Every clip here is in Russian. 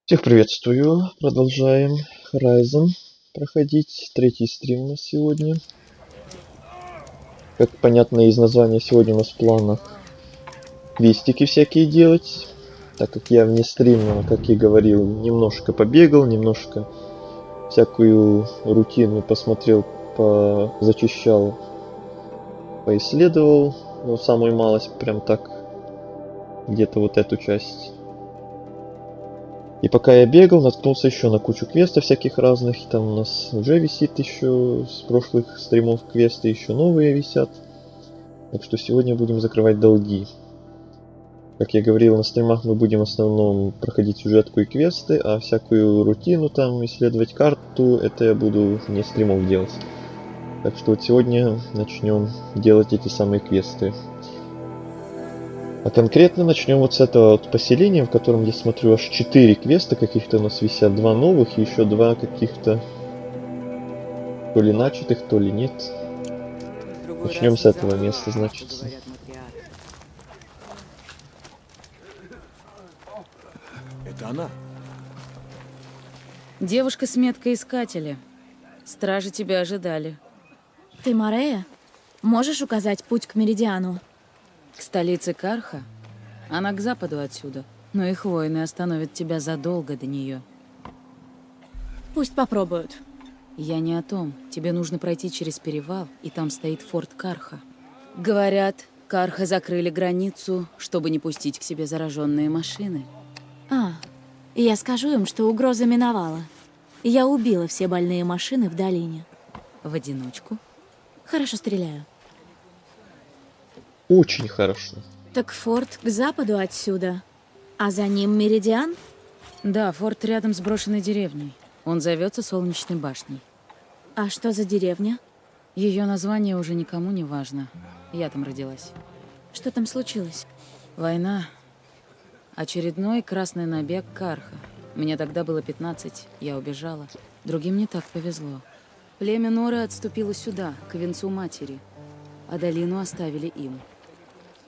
Всех приветствую. Продолжаем Horizon проходить. Третий стрим у нас сегодня. Как понятно из названия, сегодня у нас в планах квестики всякие делать. Так как я вне стрима, как и говорил, немножко побегал, немножко всякую рутину посмотрел, зачищал, поисследовал. Ну, самую малость, прям так, где-то вот эту часть. И пока я бегал, наткнулся еще на кучу квестов всяких разных. Там у нас уже висит еще с прошлых стримов квесты, еще новые висят. Так что сегодня будем закрывать долги. Как я говорил, на стримах мы будем в основном проходить сюжетку и квесты, а всякую рутину там, исследовать карту, это я буду вне стримов делать. Так что вот сегодня начнем делать эти самые квесты. А конкретно начнем вот с этого вот поселения, в котором, я смотрю, аж 4 квеста каких-то у нас висят. 2 новых и еще 2 каких-то то ли начатых, то ли нет. Начнем с этого места, значит. Это она. Девушка с меткой искателя. Стражи тебя ожидали. Ты Морея? Можешь указать путь к Меридиану? К столице Карха? Она к западу отсюда. Но их воины остановят тебя задолго до нее. Пусть попробуют. Я не о том. Тебе нужно пройти через перевал, и там стоит форт Карха. Говорят, Карха закрыли границу, чтобы не пустить к себе зараженные машины. Я скажу им, что угроза миновала. Я убила все больные машины в долине. В одиночку? Хорошо стреляю. Очень хорошо. Так форт к западу отсюда, а за ним Меридиан? Да, форт рядом с брошенной деревней. Он зовется Солнечной башней. А что за деревня? Ее название уже никому не важно. Я там родилась. Что там случилось? Война. Очередной красный набег Карха. Мне тогда было 15, я убежала. Другим не так повезло. Племя Норы отступило сюда, к венцу матери, а долину оставили им.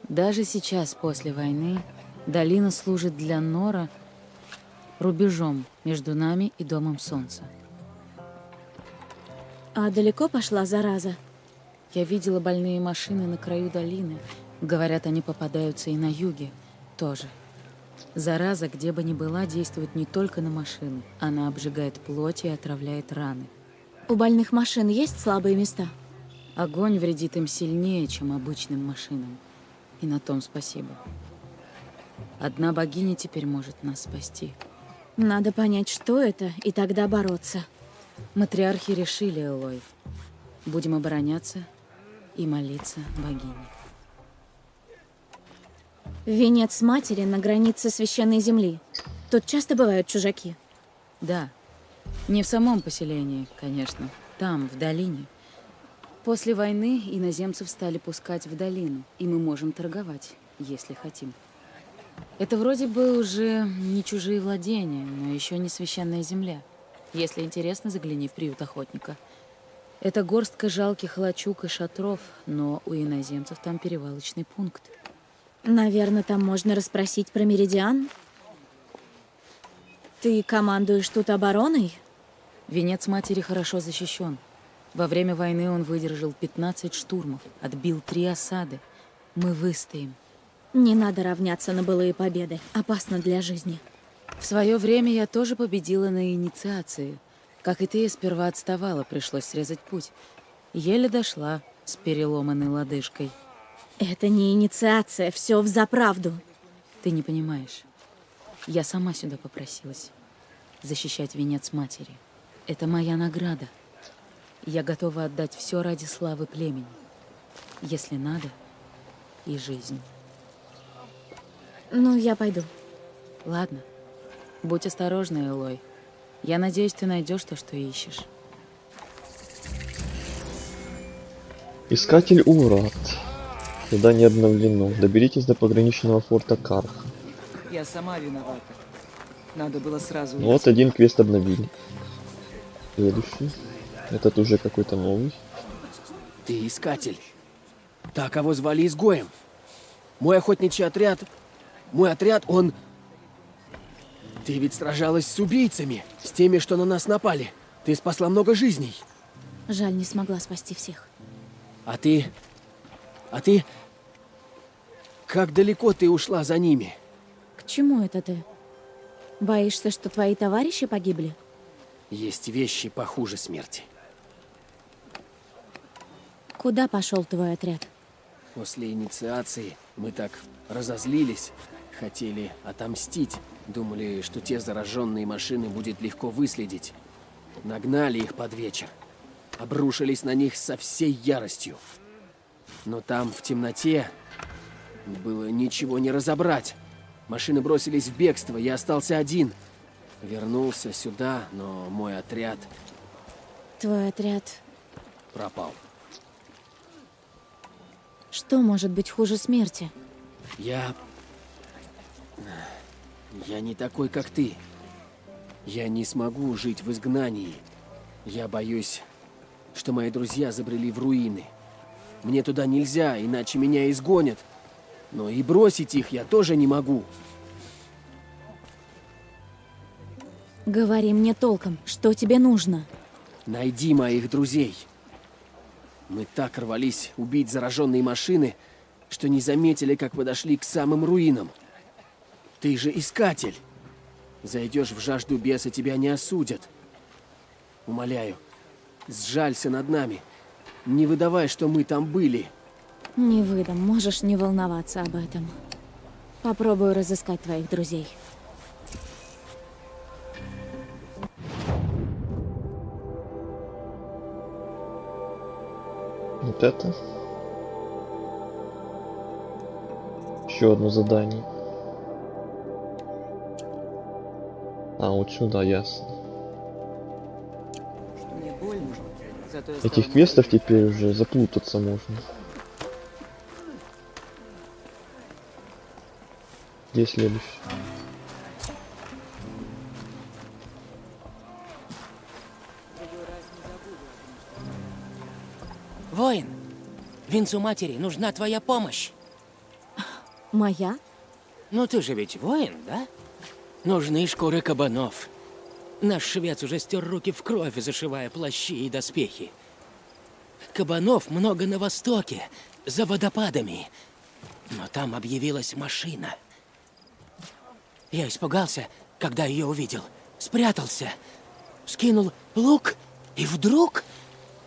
Даже сейчас, после войны, долина служит для Нора рубежом между нами и Домом Солнца. А далеко пошла зараза? Я видела больные машины на краю долины. Говорят, они попадаются и на юге тоже. Зараза, где бы ни была, действует не только на машины. Она обжигает плоть и отравляет раны. У больных машин есть слабые места? Огонь вредит им сильнее, чем обычным машинам. И на том спасибо. Одна богиня теперь может нас спасти. Надо понять, что это, и тогда бороться. Матриархи решили, Элой. Будем обороняться и молиться богине. Венец матери на границе священной земли. Тут часто бывают чужаки? Да. Не в самом поселении, конечно. Там, в долине. После войны иноземцев стали пускать в долину, и мы можем торговать, если хотим. Это вроде бы уже не чужие владения, но еще не священная земля. Если интересно, загляни в приют охотника. Это горстка жалких лачуг и шатров, но у иноземцев там перевалочный пункт. Наверное, там можно расспросить про Меридиан? Ты командуешь тут обороной? Венец матери хорошо защищен. Во время войны он выдержал 15 штурмов, отбил 3 осады. Мы выстоим. Не надо равняться на былые победы. Опасно для жизни. В свое время я тоже победила на инициации. Как и ты, я сперва отставала, пришлось срезать путь. Еле дошла с переломанной лодыжкой. Это не инициация, все взаправду. Ты не понимаешь. Я сама сюда попросилась. Защищать венец матери. Это моя награда. Я готова отдать все ради славы племени. Если надо, и жизнь. Ну, я пойду. Ладно. Будь осторожна, Элой. Я надеюсь, ты найдешь то, что ищешь. Искатель у врат. Туда не обновлено. Доберитесь до пограничного форта Карха. Я сама виновата. Надо было сразу Ну вот один квест обновили. Следующий. Этот уже какой-то новый. Ты искатель. Та, кого звали изгоем. Мой охотничий отряд... Мой отряд, он... Ты ведь сражалась с убийцами, с теми, что на нас напали. Ты спасла много жизней. Жаль, не смогла спасти всех. А ты... Как далеко ты ушла за ними? К чему это ты? Боишься, что твои товарищи погибли? Есть вещи похуже смерти. Куда пошел твой отряд? После инициации мы так разозлились, хотели отомстить. Думали, что те зараженные машины будет легко выследить. Нагнали их под вечер. Обрушились на них со всей яростью. Но там, в темноте, было ничего не разобрать. Машины бросились в бегство, я остался один. Вернулся сюда, но мой отряд Твой отряд... пропал. Что может быть хуже смерти? Я не такой, как ты. Я не смогу жить в изгнании. Я боюсь, что мои друзья забрели в руины. Мне туда нельзя, иначе меня изгонят. Но и бросить их я тоже не могу. Говори мне толком, что тебе нужно? Найди моих друзей. Мы так рвались убить зараженные машины, что не заметили, как подошли к самым руинам. Ты же искатель. Зайдешь в жажду беса, тебя не осудят. Умоляю, сжалься над нами. Не выдавай, что мы там были. Не выдам, можешь не волноваться об этом. Попробую разыскать твоих друзей. Вот это. Еще одно задание. А, вот сюда, ясно. Мне больно. Зато я Этих стала квестов теперь уже заплутаться можно. Где следующий? Воин, Винцу матери нужна твоя помощь. Моя? Ну ты же ведь воин, да? Нужны шкуры кабанов. Наш швец уже стер руки в кровь, зашивая плащи и доспехи. Кабанов много на востоке, за водопадами. Но там объявилась машина. Я испугался, когда ее увидел. Спрятался. Скинул лук, и вдруг...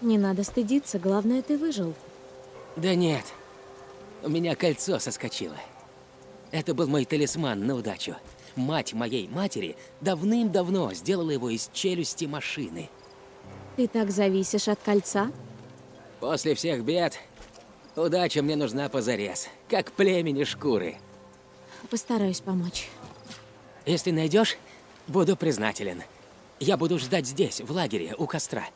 Не надо стыдиться, главное, ты выжил. Да нет, у меня кольцо соскочило. Это был мой талисман на удачу. Мать моей матери давным-давно сделала его из челюсти машины. Ты так зависишь от кольца? После всех бед удача мне нужна позарез, как племени шкуры. Постараюсь помочь. Если найдешь, буду признателен. Я буду ждать здесь, в лагере, у костра.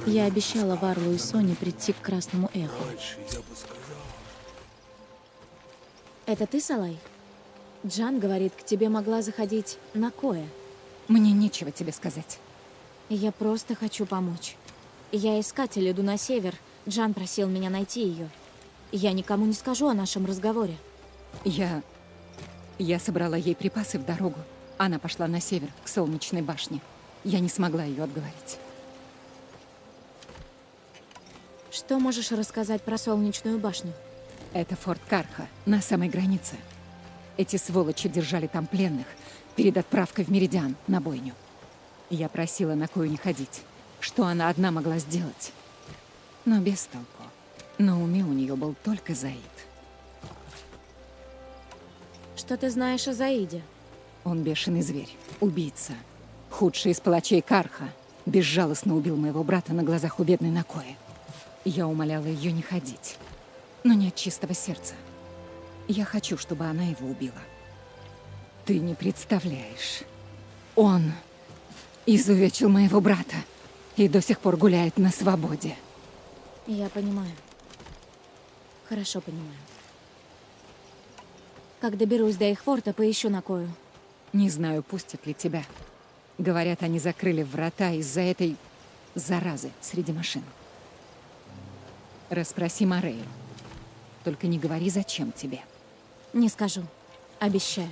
Я обещала Варлу и Соне прийти к Красному Эху. Это ты, Салай? Джан говорит, к тебе могла заходить Накоя. Мне нечего тебе сказать. Я просто хочу помочь. Я искатель, иду на север. Джан просил меня найти ее. Я никому не скажу о нашем разговоре. Я собрала ей припасы в дорогу. Она пошла на север, к Солнечной башне. Я не смогла ее отговорить. Что можешь рассказать про Солнечную башню? Это форт Карха, на самой границе. Эти сволочи держали там пленных перед отправкой в Меридиан на бойню. Я просила Накою не ходить. Что она одна могла сделать? Но без толку. На уме у нее был только Заид. Что ты знаешь о Заиде? Он бешеный зверь, убийца. Худший из палачей Карха. Безжалостно убил моего брата на глазах у бедной Накои. Я умоляла ее не ходить. Но не от чистого сердца. Я хочу, чтобы она его убила. Ты не представляешь. Он изувечил моего брата и до сих пор гуляет на свободе. Я понимаю. Хорошо понимаю. Как доберусь до их форта, поищу Накою. Не знаю, пустят ли тебя. Говорят, они закрыли врата из-за этой заразы среди машин. Расспроси Морею. Только не говори, зачем тебе. Не скажу. Обещаю.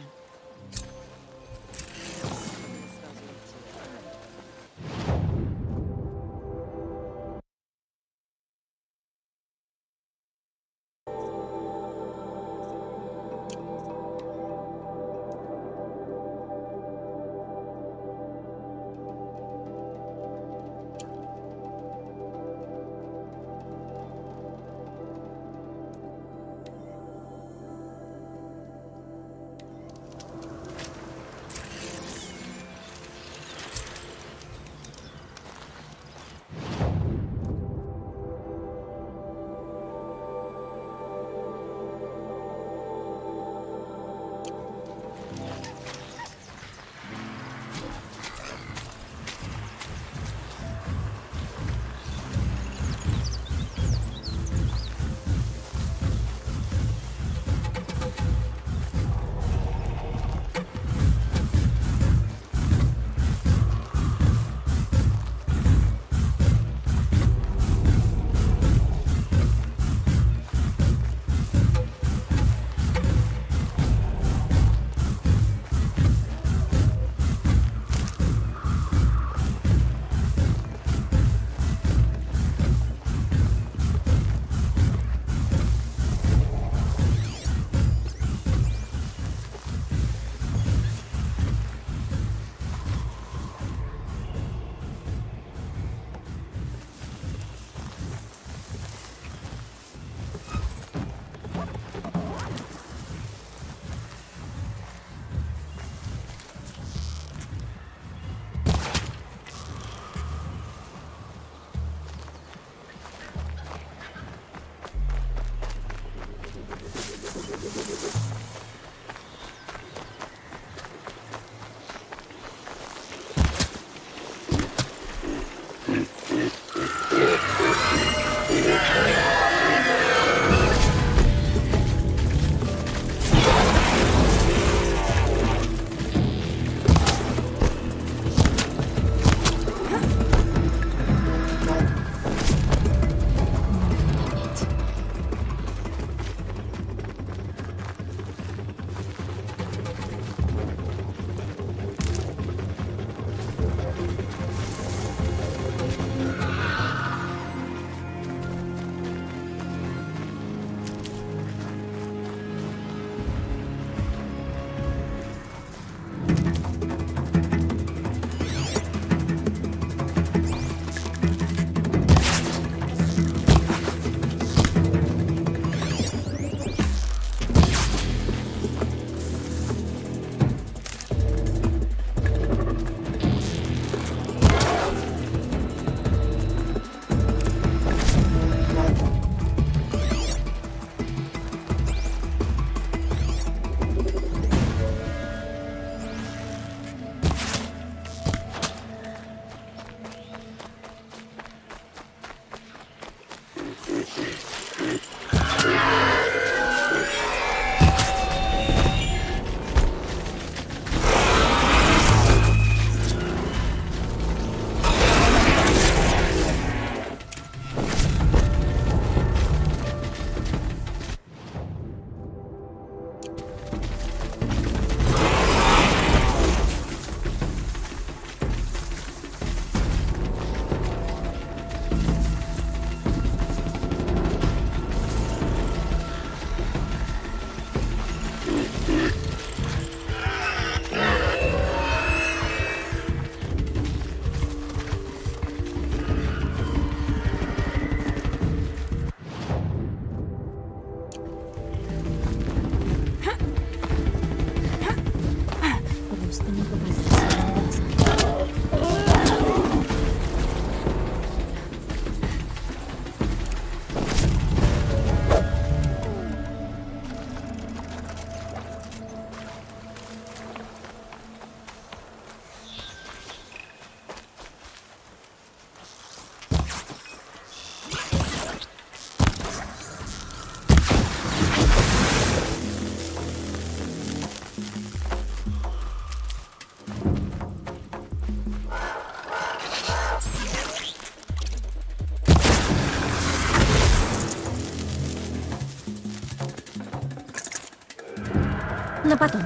На потом.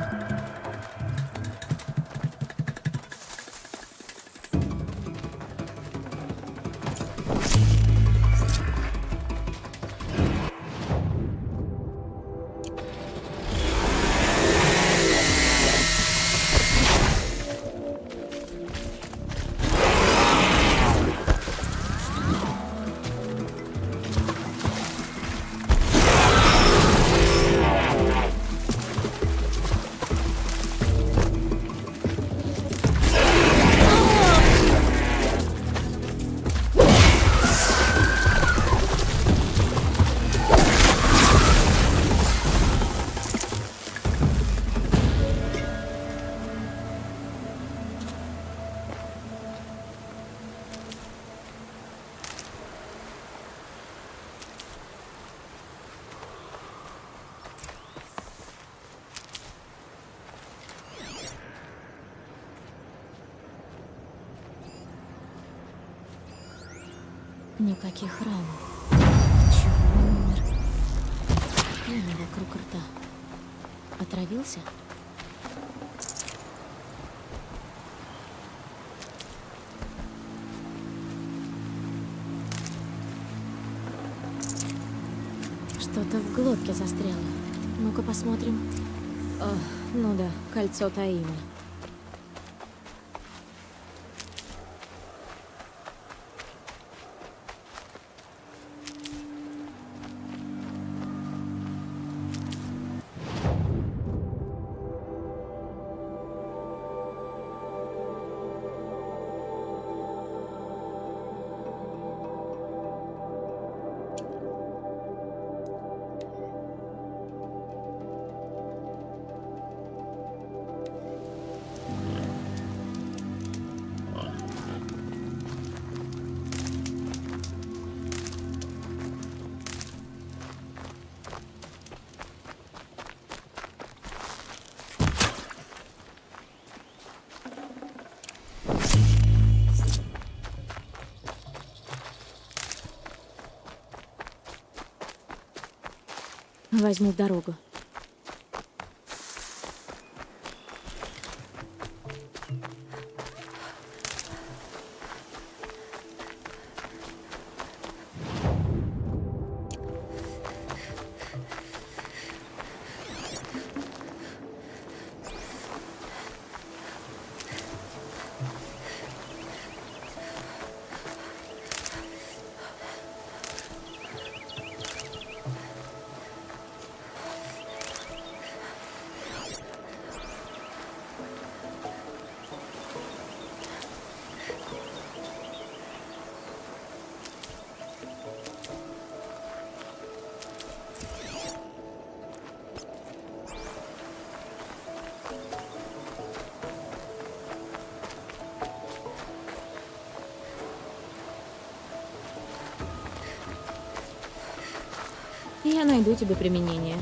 Никаких ран. Чего он умер? Пена вокруг рта. Отравился? Что-то в глотке застряло. Ну-ка посмотрим. Ну да, кольцо Таимы. Возьму в дорогу. Я найду тебе применение.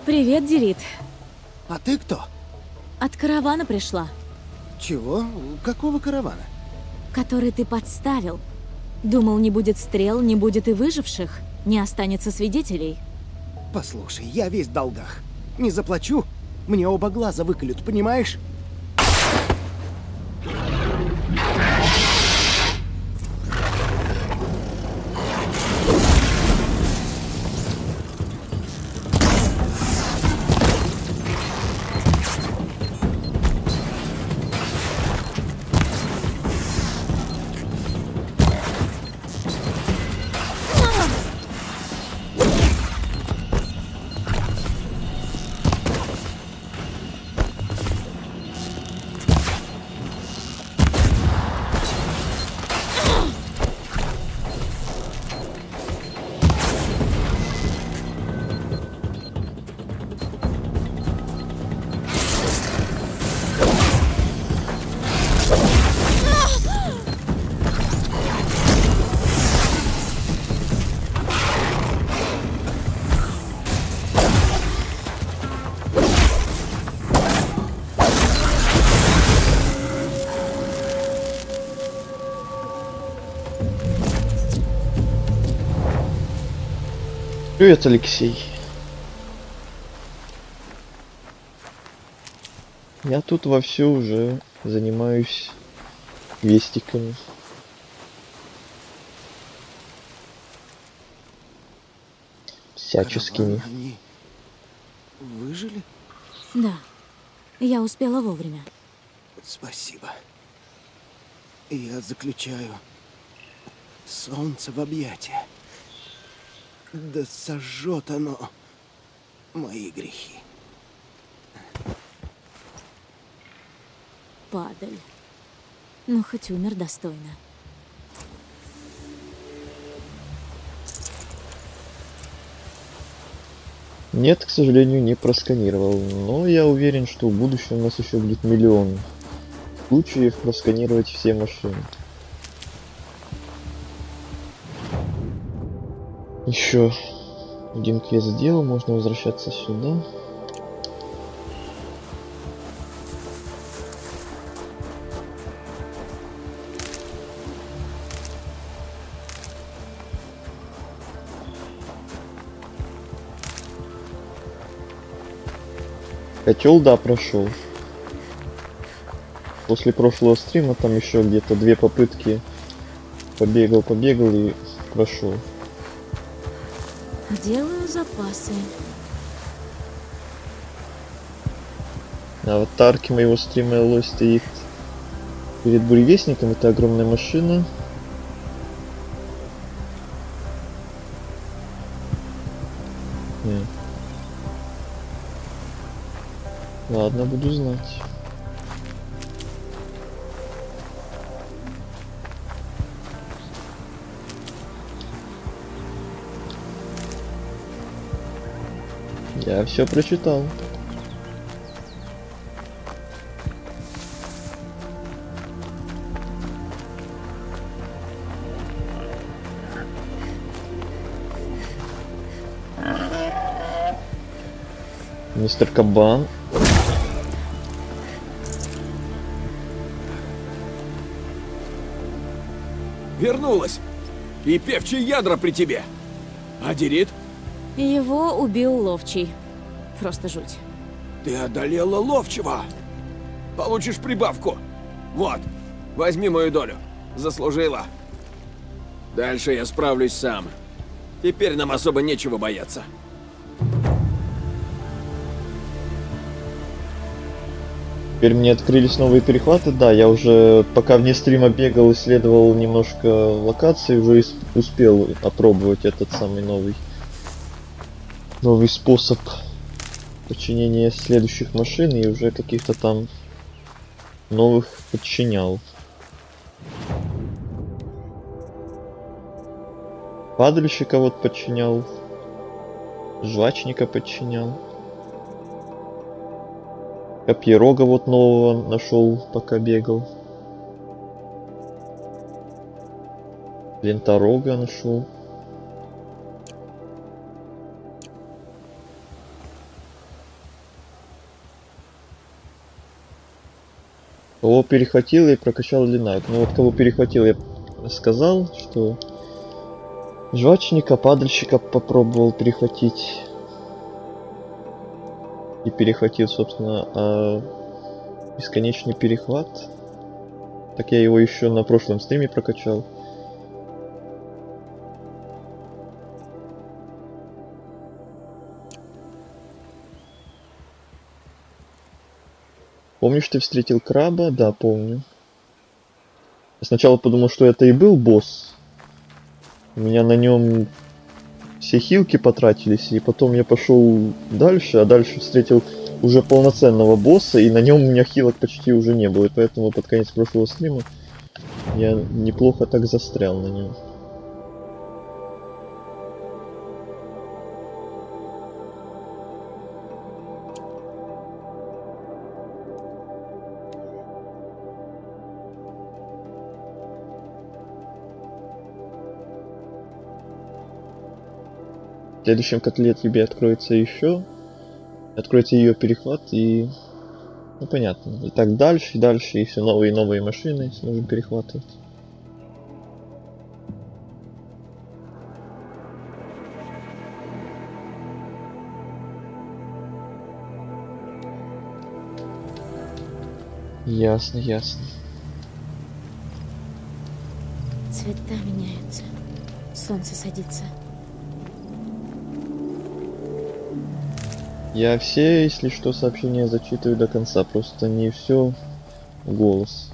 Привет, Дирит. А ты кто? От каравана пришла, Чего? Какого каравана? который ты подставил. Думал, не будет стрел, не будет и выживших, не останется свидетелей. Послушай, я весь в долгах. Не заплачу, мне оба глаза выколют, понимаешь? Привет, Алексей. Я тут вовсю уже занимаюсь квестиками. Всяческими. Караван, они выжили? Да, я успела вовремя. Спасибо. Я заключаю солнце в объятия. Да сожжет оно мои грехи. Падаль. Но хоть умер достойно. Нет, к сожалению, не просканировал, но я уверен, что в будущем у нас еще будет миллион случаев просканировать все машины. Еще один квест сделал, можно возвращаться сюда. Котел, да, прошел. После прошлого стрима там еще где-то 2 попытки побегал и прошел. Делаю запасы. На аватарке моего стрима Элой стоит перед буревестником. Это огромная машина. Не. Ладно, буду знать. Я все прочитал. Мистер Кабан. Вернулась! И певчие ядра при тебе! А Дирит? Его убил ловчий. Просто жуть. Ты одолела ловчего! Получишь прибавку! Вот, возьми мою долю. Заслужила. Дальше я справлюсь сам. Теперь нам особо нечего бояться. Теперь мне открылись новые перехваты. Да, я уже пока вне стрима бегал, исследовал немножко локаций, уже успел опробовать этот самый новый способ подчинения следующих машин и уже каких-то там новых подчинял. Падальщика вот подчинял, жвачника подчинял. Копьерога вот нового нашел, пока бегал. Ленторога нашел. Кого перехватил и прокачал Ленард. Ну вот кого перехватил, я сказал, что жвачника, падальщика попробовал перехватить. И перехватил, собственно, бесконечный перехват. Так я его еще на прошлом стриме прокачал. Помнишь, ты встретил краба? Да, помню. Я сначала подумал, что это и был босс. У меня на нем все хилки потратились, и потом я пошел дальше, а дальше встретил уже полноценного босса, и на нем у меня хилок почти уже не было, и поэтому под конец прошлого стрима я неплохо так застрял на нем. В следующем котле тебе откроется еще. Откроется ее перехват и... Ну понятно. И так дальше, и дальше, и все новые и новые машины сможем перехватывать. Ясно, ясно. Цвета меняются. Солнце садится. Я все, если что, сообщения зачитываю до конца, просто не все в голос.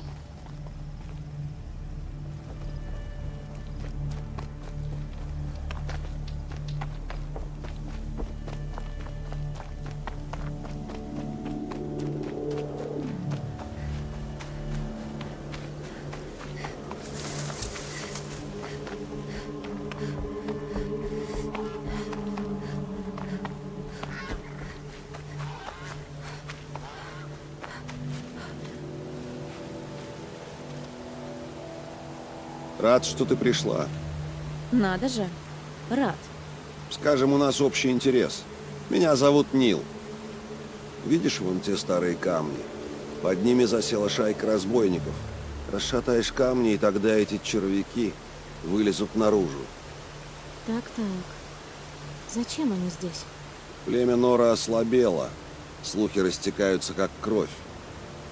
Рад, что ты пришла. Надо же. Рад. Скажем, у нас общий интерес. Меня зовут Нил. Видишь вон те старые камни? Под ними засела шайка разбойников. Расшатаешь камни, и тогда эти червяки вылезут наружу. Так-так. Зачем они здесь? Племя Нора ослабело. Слухи растекаются, как кровь.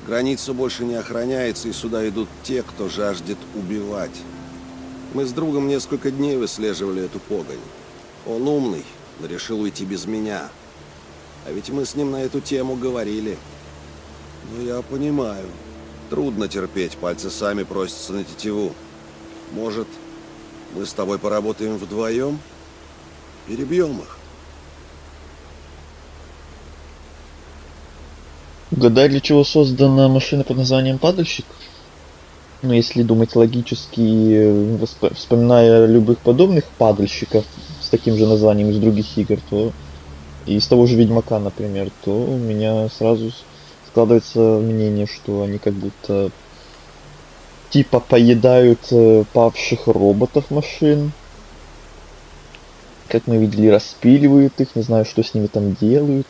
Граница больше не охраняется, и сюда идут те, кто жаждет убивать. Мы с другом несколько дней выслеживали эту погонь. Он умный, но решил уйти без меня. А ведь мы с ним на эту тему говорили. Но я понимаю. Трудно терпеть, пальцы сами просятся на тетиву. Может, мы с тобой поработаем вдвоем? Перебьем их. Угадай, для чего создана машина под названием падальщик? Ну, если думать логически, вспоминая любых подобных падальщиков с таким же названием из других игр, то и из того же Ведьмака, например, то у меня сразу складывается мнение, что они как будто типа поедают павших роботов машин. Как мы видели, распиливают их, не знаю, что с ними там делают.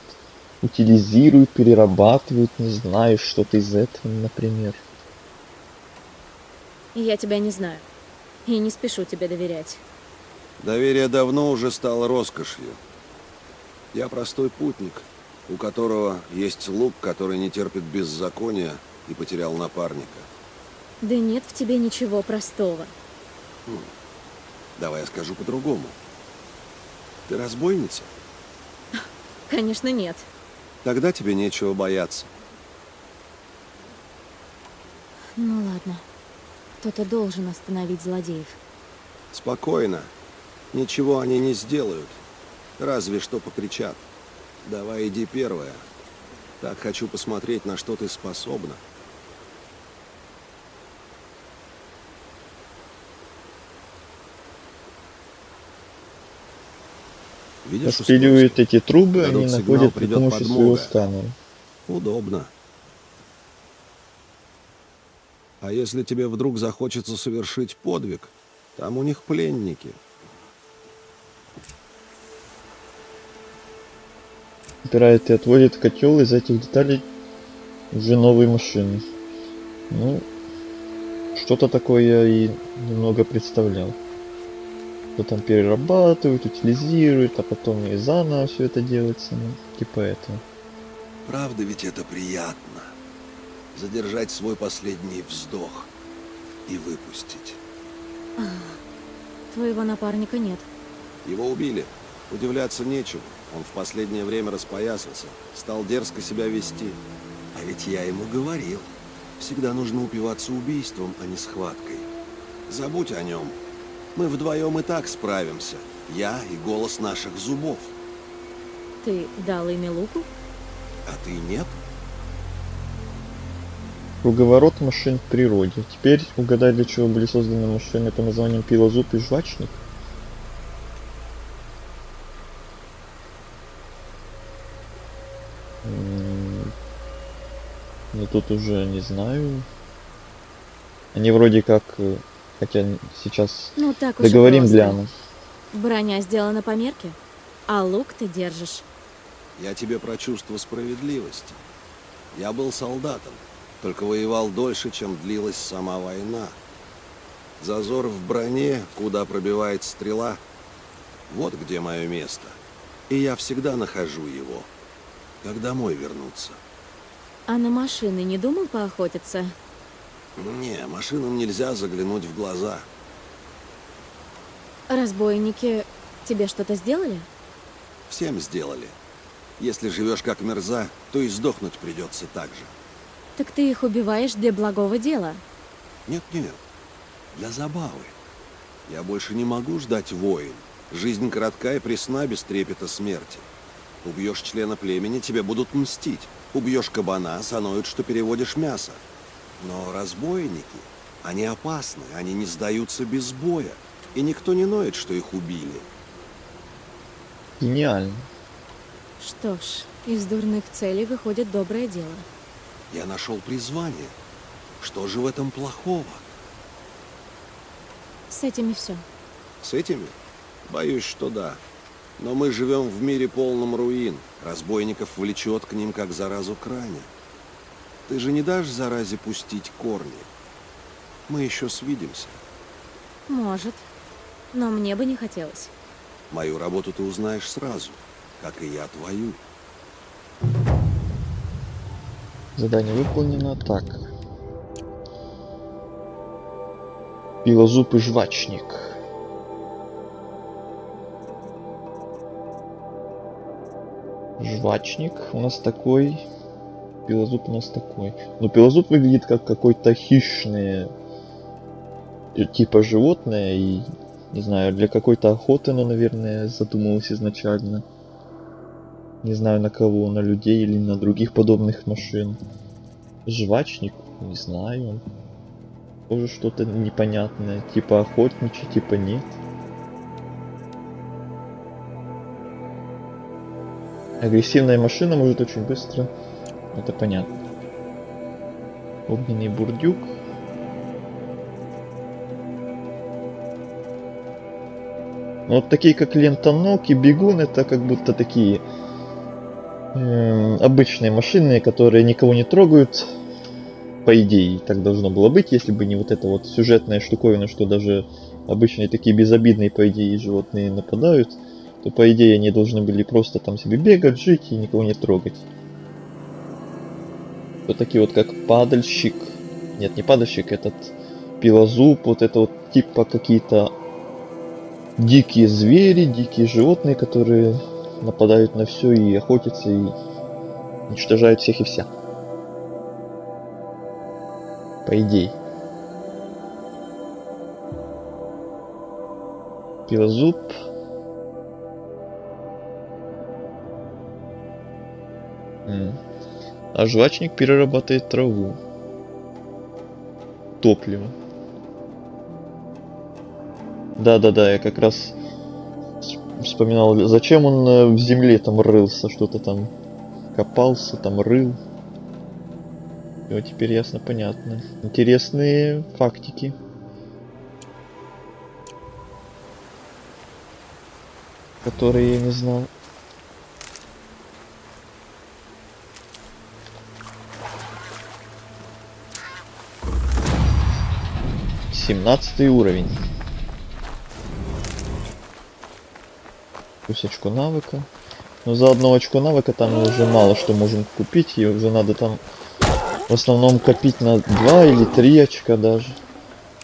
Утилизируют, перерабатывают, не знаю, что-то из этого, например. Я тебя не знаю. И не спешу тебе доверять. Доверие давно уже стало роскошью. Я простой путник, у которого есть лук, который не терпит беззакония и потерял напарника. Да нет в тебе ничего простого. Давай я скажу по-другому. Ты разбойница? Конечно, нет. Тогда тебе нечего бояться. Ну ладно. Кто-то должен остановить злодеев. Спокойно. Ничего они не сделают. Разве что покричат. Давай иди первая. Так хочу посмотреть, на что ты способна. Видишь, Распиливают эти трубы, Дадут они сигнал, находят при придет помощи своего подмога. сканера. Удобно. А если тебе вдруг захочется совершить подвиг, там у них пленники. Убирает и отводит котел из этих деталей уже новой машины. Ну, что-то такое я и немного представлял. Что там перерабатывают, утилизируют, а потом и заново все это делается, ну, типа этого. Правда ведь это приятно. Задержать свой последний вздох и выпустить. Твоего напарника нет. Его убили. Удивляться нечего. Он в последнее время распоясался, стал дерзко себя вести. А ведь я ему говорил. Всегда нужно упиваться убийством, а не схваткой. Забудь о нем. Мы вдвоем и так справимся. Я и голос наших зубов. Ты дал имя Луку? А ты нет? Круговорот машин в природе. Теперь угадай, для чего были созданы машины под названием пилозуб и жвачник. Ну тут уже не знаю. Они вроде как, хотя сейчас Ну так уж договорим просто. гляну. Броня сделана по мерке, а лук ты держишь. Я тебе про чувство справедливости. Я был солдатом, только воевал дольше, чем длилась сама война. Зазор в броне, куда пробивает стрела, вот где мое место. И я всегда нахожу его, как домой вернуться. А на машины не думал поохотиться? Не, машинам нельзя заглянуть в глаза. Разбойники тебе что-то сделали? Всем сделали. Если живешь как мерза, то и сдохнуть придется так же. Так ты их убиваешь для благого дела. Нет-нет, для забавы. Я больше не могу ждать войн. Жизнь коротка и пресна без трепета смерти. Убьешь члена племени, тебе будут мстить. Убьешь кабана, сануют, что переводишь мясо. Но разбойники, они опасны, они не сдаются без боя. И никто не ноет, что их убили. Гениально. Что ж, из дурных целей выходит доброе дело. Я нашел призвание. Что же в этом плохого? С этими все. С этими? Боюсь, что да. Но мы живем в мире полном руин. Разбойников влечет к ним, как заразу к ране. Ты же не дашь заразе пустить корни? Мы еще свидимся. Может. Но мне бы не хотелось. Мою работу ты узнаешь сразу, как и я твою. Задание выполнено. Так. Пилозуб и жвачник. Жвачник у нас такой. Пилозуб у нас такой. Но пилозуб выглядит как какой-то хищный типа животное. И не знаю, для какой-то охоты оно, наверное, задумывалось изначально. Не знаю на кого, на людей или на других подобных машин. Жвачник, не знаю. Тоже что-то непонятное. Типа охотничий, типа нет. Агрессивная машина может очень быстро. Это понятно. Огненный бурдюк. Ну, вот такие как лентоног и бегун, это как будто такие обычные машины, которые никого не трогают. По идее, так должно было быть, если бы не вот эта вот сюжетная штуковина, что даже обычные такие безобидные, по идее, животные нападают, то по идее они должны были просто там себе бегать, жить и никого не трогать. Вот такие вот как падальщик. Нет, не падальщик, этот пилозуб, вот это вот типа какие-то дикие звери, дикие животные, которые нападают на все и охотятся и уничтожают всех и вся. По идее. Пилозуб. А жвачник перерабатывает траву. Топливо. Да-да-да, я как раз вспоминал, зачем он в земле там рылся, что-то там копался, там рыл. И вот теперь ясно, понятно. Интересные фактики. Которые я не знал. Семнадцатый уровень. Плюс очко навыка. Но за одно очко навыка там мы уже мало что можем купить. И уже надо там в основном копить на 2 или 3 очка даже.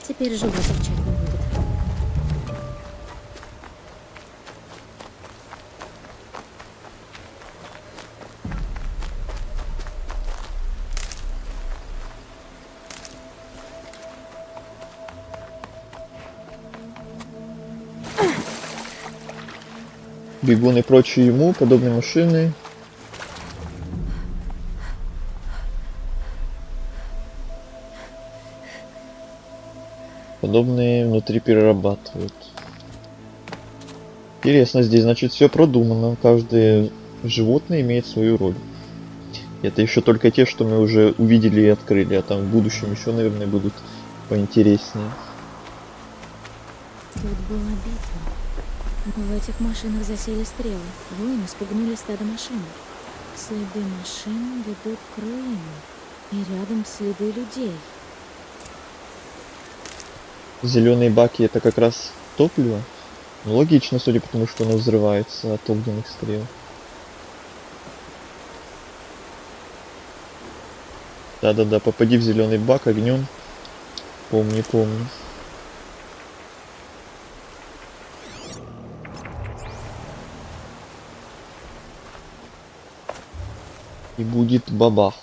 Теперь живот торчать не будет. Бегун и прочие ему подобные машины. Подобные внутри перерабатывают. Интересно, здесь значит все продумано. Каждое животное имеет свою роль. Это еще только те, что мы уже увидели и открыли, а там в будущем еще, наверное, будут поинтереснее. Тут была битва. Но в этих машинах засели стрелы. Воины спугнули стадо машин. Следы машин ведут к руинам. И рядом следы людей. Зеленые баки это как раз топливо. Ну, логично, судя по тому, что оно взрывается от огненных стрел. Да-да-да, попади в зеленый бак огнем. Помню, помню. И будет бабах.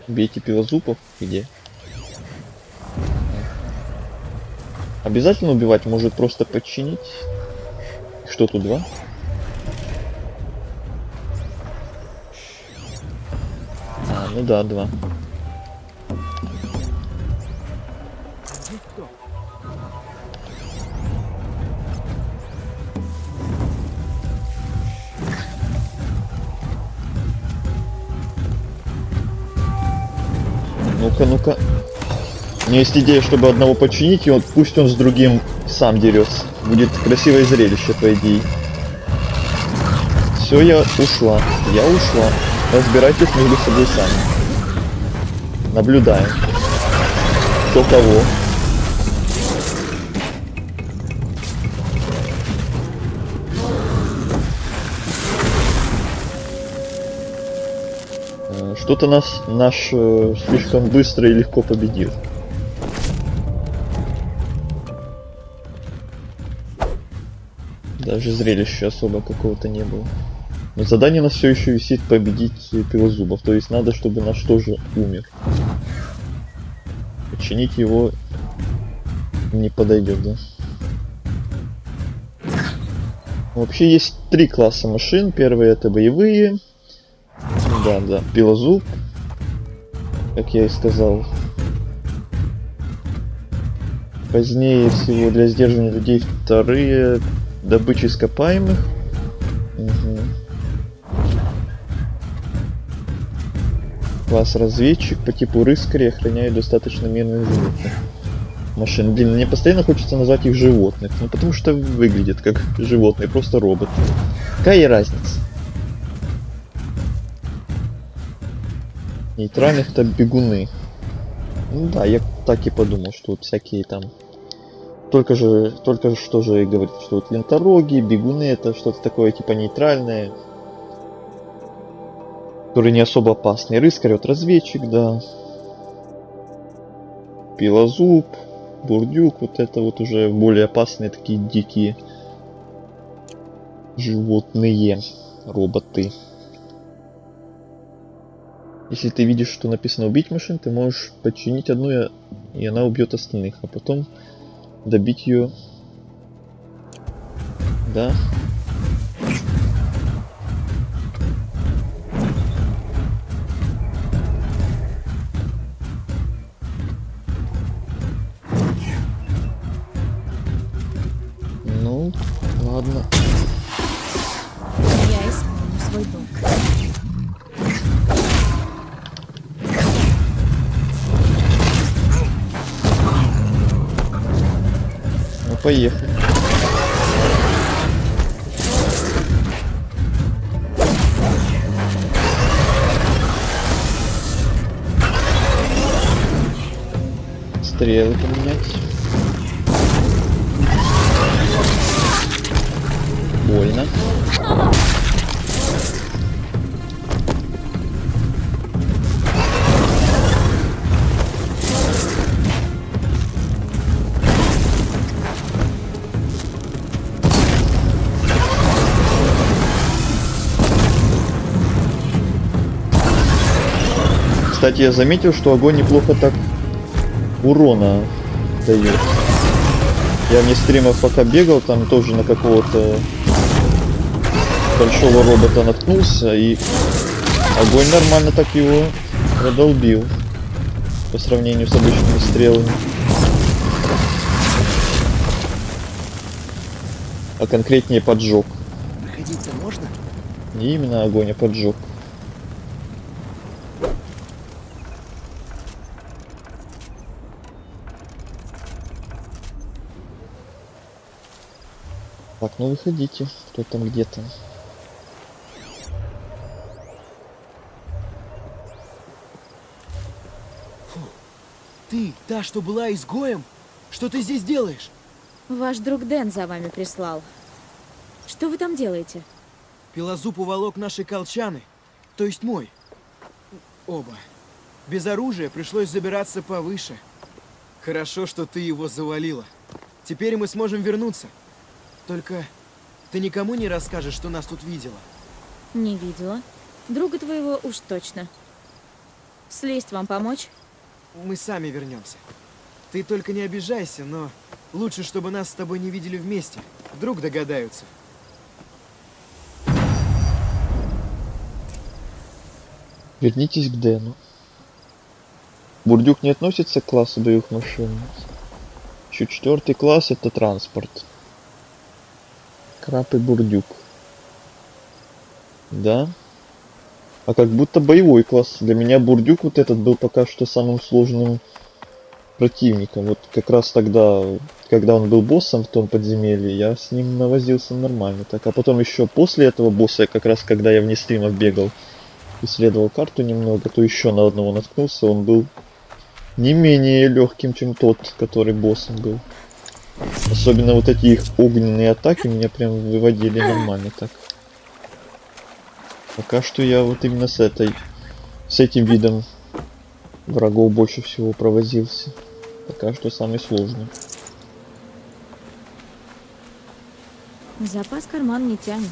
Бейте пилозубов. Где? Обязательно убивать? Может просто подчинить? Что тут, 2? А, ну да, 2. Ну-ка, ну-ка. У меня есть идея, чтобы одного починить, и он, пусть он с другим сам дерется. Будет красивое зрелище, по идее. Все, я ушла. Я ушла. Разбирайтесь между собой сами. Наблюдаем. Кто кого. Что-то наш слишком быстро и легко победил. Даже зрелища особо какого-то не было. Но задание у нас все еще висит победить пилозубов. То есть надо, чтобы наш тоже умер. Починить его не подойдет, да? Вообще есть 3 класса машин. Первые это боевые. Да, пилозуб, как я и сказал. Позднее всего для сдерживания людей вторые добычи ископаемых. Угу. Класс разведчик по типу рыскаря охраняет достаточно мирных животных. Машин. Блин, мне постоянно хочется назвать их животных. Ну потому что выглядят как животные, просто роботы. Какая разница? Нейтральных это бегуны. Ну да, я так и подумал, что вот всякие там... Только что же и говорит, что вот ленторогие, бегуны это что-то такое типа нейтральное. Которые не особо опасные. Рыскарь, вот разведчик, да. Пилозуб, бурдюк, вот это вот уже более опасные такие дикие животные, роботы. Если ты видишь, что написано убить машин, ты можешь подчинить одну, и она убьет остальных, а потом добить ее. Да. Ну, ладно. Я исполню свой долг. Поехали. Стрелы поменять. Больно. Кстати, я заметил, что огонь неплохо так урона дает. Я вне стримов пока бегал, там тоже на какого-то большого робота наткнулся, и огонь нормально так его продолбил по сравнению с обычными стрелами. А конкретнее поджог. Проходить-то можно? Не именно огонь, а поджог. Так, ну выходите, кто там где-то. ты, та, что была изгоем? Что ты здесь делаешь? Ваш друг Дэн за вами прислал. Что вы там делаете? Пелозуб уволок наши колчаны, то есть мой. Оба. Без оружия пришлось забираться повыше. Хорошо, что ты его завалила. Теперь мы сможем вернуться. Только ты никому не расскажешь, что нас тут видела? Не видела. Друга твоего уж точно. Слезть вам помочь? Мы сами вернемся. Ты только не обижайся, но лучше, чтобы нас с тобой не видели вместе. Вдруг догадаются. Вернитесь к Дэну. Бурдюк не относится к классу боевых машин. Еще 4 класс — это транспорт. Краб и бурдюк. Да. А как будто боевой класс. Для меня бурдюк вот этот был пока что самым сложным противником. Вот как раз тогда, когда он был боссом в том подземелье, я с ним навозился нормально. Так, а потом еще после этого босса, как раз когда я вне стримов бегал, исследовал карту немного, то еще на одного наткнулся. Он был не менее легким, чем тот, который боссом был. Особенно вот эти их огненные атаки меня прям выводили нормально так. Пока что я вот именно с этим видом врагов больше всего провозился. Пока что самый сложный. Запас карман не тянет.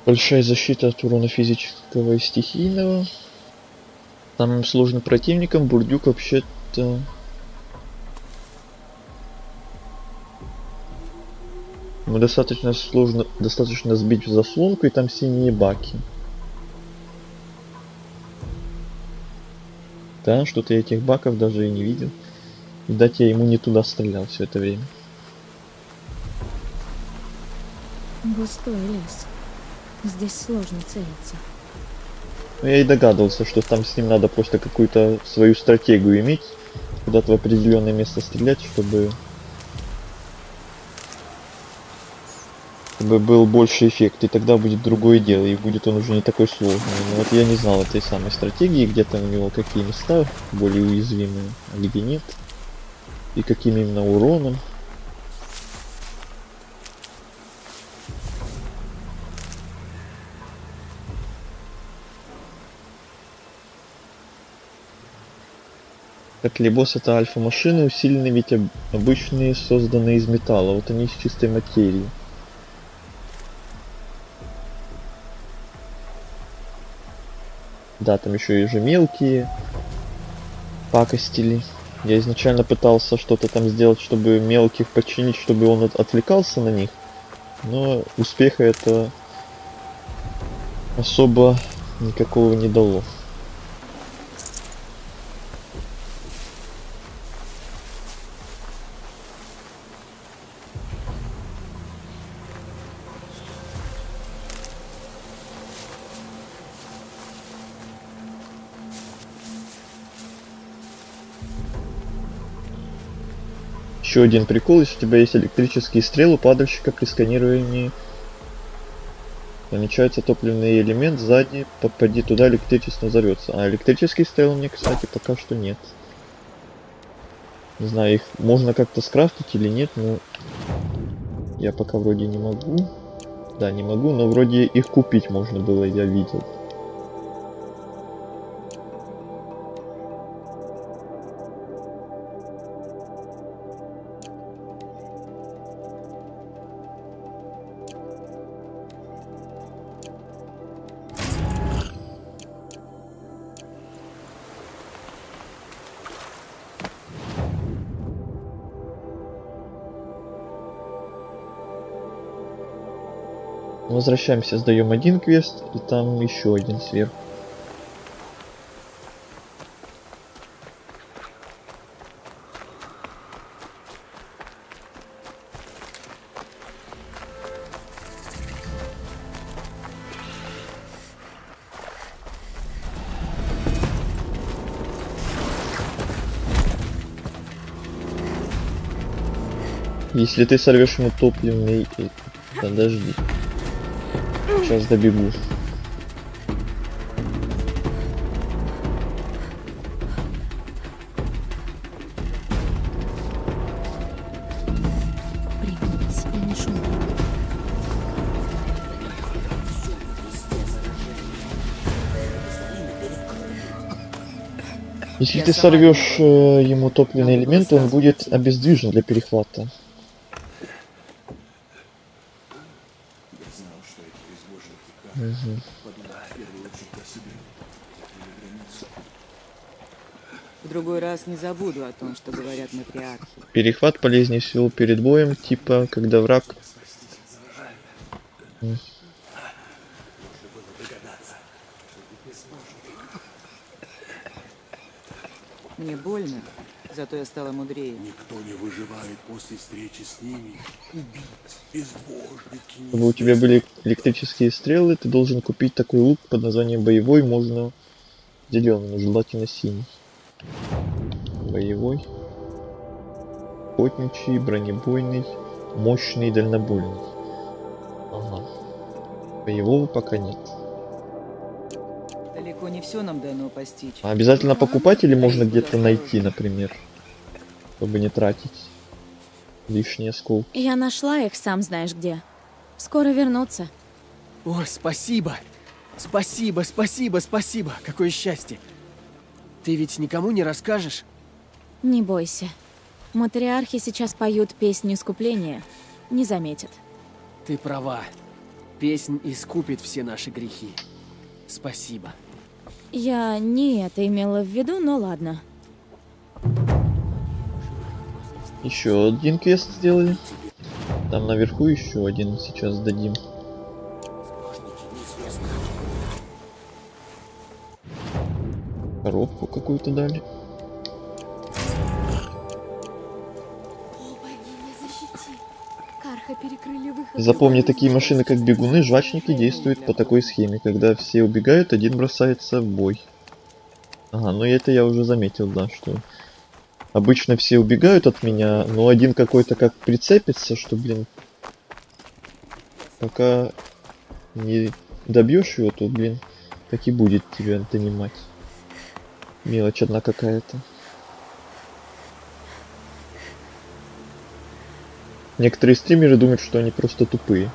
Большая защита от урона физического и стихийного. Самым сложным противником бурдюк вообще-то... Ну, достаточно сбить в заслонку, и там синие баки. Да, что-то я этих баков даже и не видел. Видать, я ему не туда стрелял все это время. Густой лес. Здесь сложно целиться. Ну, я и догадывался, что там с ним надо просто какую-то свою стратегию иметь. Куда-то в определенное место стрелять, чтобы был больше эффект. И тогда будет другое дело. И будет он уже не такой сложный. Но вот я не знал этой самой стратегии, где там у него какие места более уязвимые, а где нет. И каким именно уроном. Котлебос — это альфа-машины, усиленные, ведь обычные, созданные из металла. Вот они из чистой материи. Да, там еще и же мелкие пакостили. Я изначально пытался что-то там сделать, чтобы мелких починить, чтобы он отвлекался на них. Но успеха это особо никакого не дало. Еще один прикол, если у тебя есть электрические стрелы падальщика, при сканировании намечается топливный элемент сзади, попади туда, электричество взорвется. А электрические стрелы мне, кстати, пока что нет. Не знаю, их можно как-то скрафтить или нет, но я пока вроде не могу. Да, не могу, но вроде их купить можно было, я видел. Возвращаемся, сдаем один квест, и там еще один сверху. Если ты сорвешь ему топливный... Подожди. Сейчас добегу. Пригнись и не шуми. Если ты сорвешь ему топливный элемент, он будет обездвижен для перехвата. Угу. В другой раз не забуду о том, что говорят матриархи. Перехват полезнее всего перед боем, типа, когда враг... Мне больно, зато я стала мудрее. Никто не выживает после встречи с ними. Убийцы, безбожники. Чтобы у тебя были электрические стрелы, ты должен купить такой лук под названием боевой, можно зеленый, но желательно синий. Боевой, охотничий, бронебойный, мощный, дальнобойный. Ага. Боевого пока нет. Далеко не все нам дано постичь. А обязательно покупать или можно где-то найти, например, чтобы не тратить лишние осколки? Я нашла их, сам знаешь где. Скоро вернутся. Ой, спасибо. Спасибо, спасибо, спасибо. Какое счастье. Ты ведь никому не расскажешь? Не бойся. Матриархи сейчас поют песню искупления. Не заметят. Ты права. Песнь искупит все наши грехи. Спасибо. Я не это имела в виду, но ладно. Еще один квест сделали. Там наверху еще один сейчас дадим. Коробку какую-то дали. Запомни, такие машины, как бегуны, жвачники, действуют по такой схеме. Когда все убегают, один бросается в бой. Ага, ну это я уже заметил, да, что обычно все убегают от меня, но один какой-то как прицепится, что, блин, пока не добьешь его, то, блин, так и будет тебя донимать. Мелочь одна какая-то. Некоторые стримеры думают, что они просто тупые.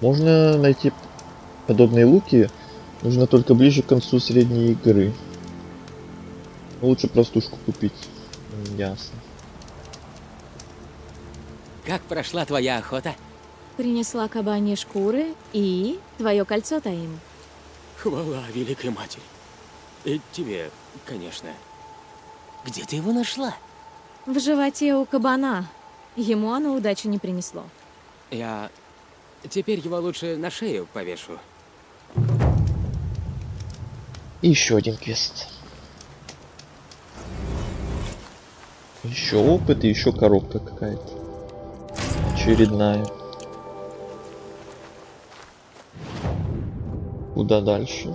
Можно найти подобные луки, нужно только ближе к концу средней игры. Лучше простушку купить. Ясно. Как прошла твоя охота? Принесла кабаньи шкуры и твое кольцо, Таим. Хвала Великой Матери. И тебе, конечно. Где ты его нашла? В животе у кабана. Ему оно удачи не принесло. Я теперь его лучше на шею повешу. И еще один квест. Еще опыт и еще коробка какая-то. Очередная. Куда дальше?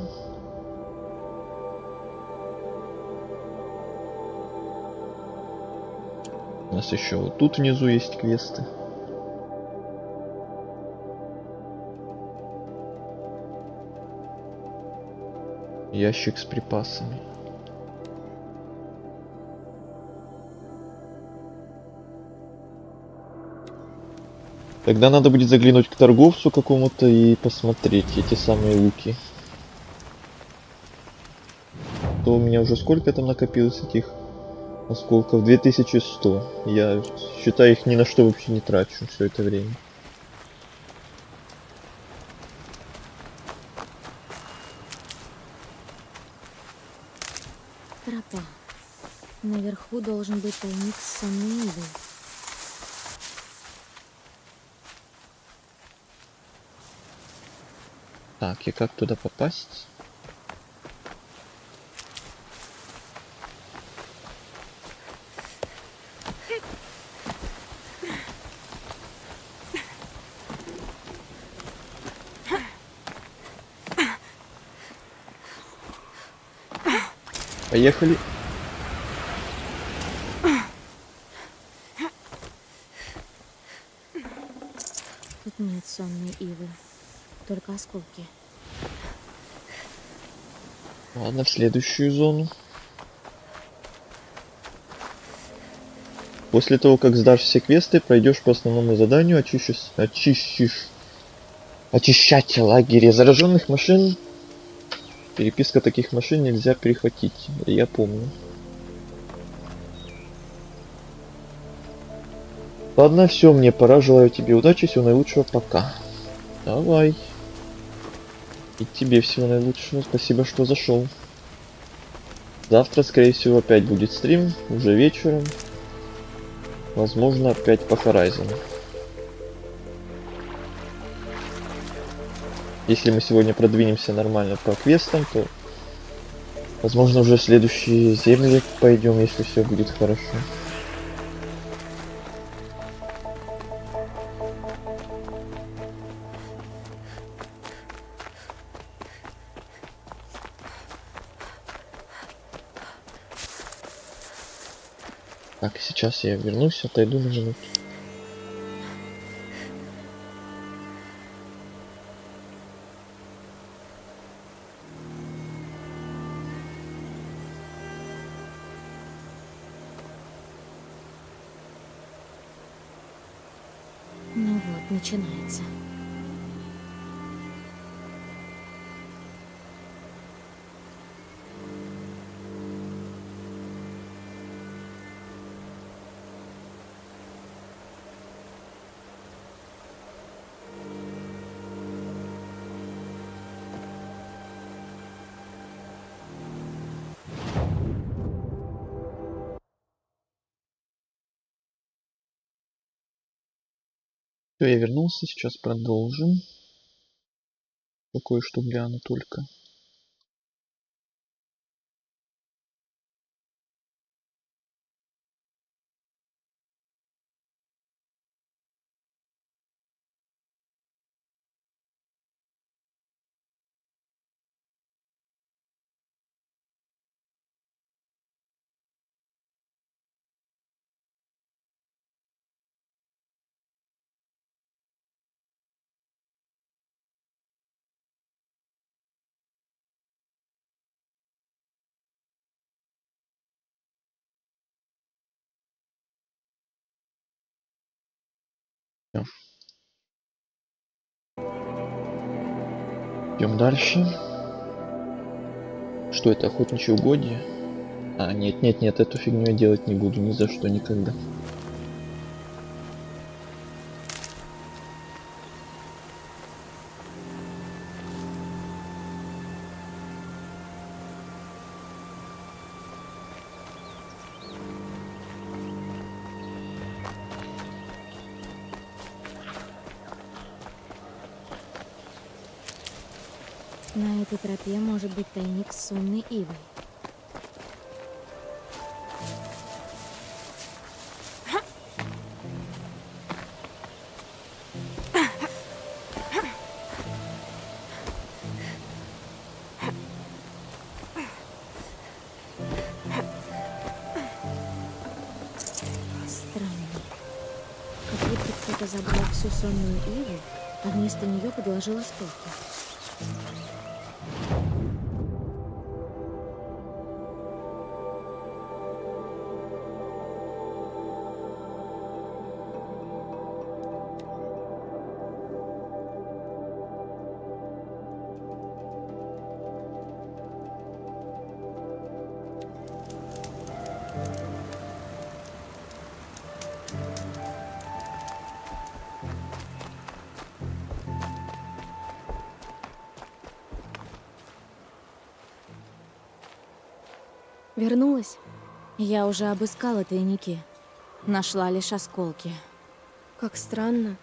У нас еще вот тут внизу есть квесты. Ящик с припасами. Тогда надо будет заглянуть к торговцу какому-то и посмотреть эти самые луки. То у меня уже сколько там накопилось этих осколков? 2100. Я считаю, их ни на что вообще не трачу все это время. Тропа. Наверху должен быть тайник с сонной ивой. Так, и как туда попасть? Поехали. Тут нет сонной ивы, только осколки. Ладно, в следующую зону. После того, как сдашь все квесты, пройдешь по основному заданию, очищать лагеря зараженных машин. Переписка таких машин нельзя перехватить, я помню. Ладно, все, мне пора, желаю тебе удачи, всего наилучшего, пока. Давай. И тебе всего наилучшего, спасибо, что зашел. Завтра, скорее всего, опять будет стрим, уже вечером. Возможно, опять по Horizon. Если мы сегодня продвинемся нормально по квестам, то возможно уже в следующие земли пойдем, если все будет хорошо. Так, сейчас я вернусь, отойду на минуту. Ну вот, начинается. Все, я вернулся, сейчас продолжим. Кое-что гляну только. Всё. Идем дальше. Что это, охотничье угодье? А, нет, нет, нет, эту фигню я делать не буду ни за что, никогда. На этой тропе может быть тайник с сонной ивой. Странно. Как будто кто-то забрал всю сонную иву, а вместо нее подложил осколки. Вернулась. Я уже обыскала тайники. Нашла лишь осколки. Как странно.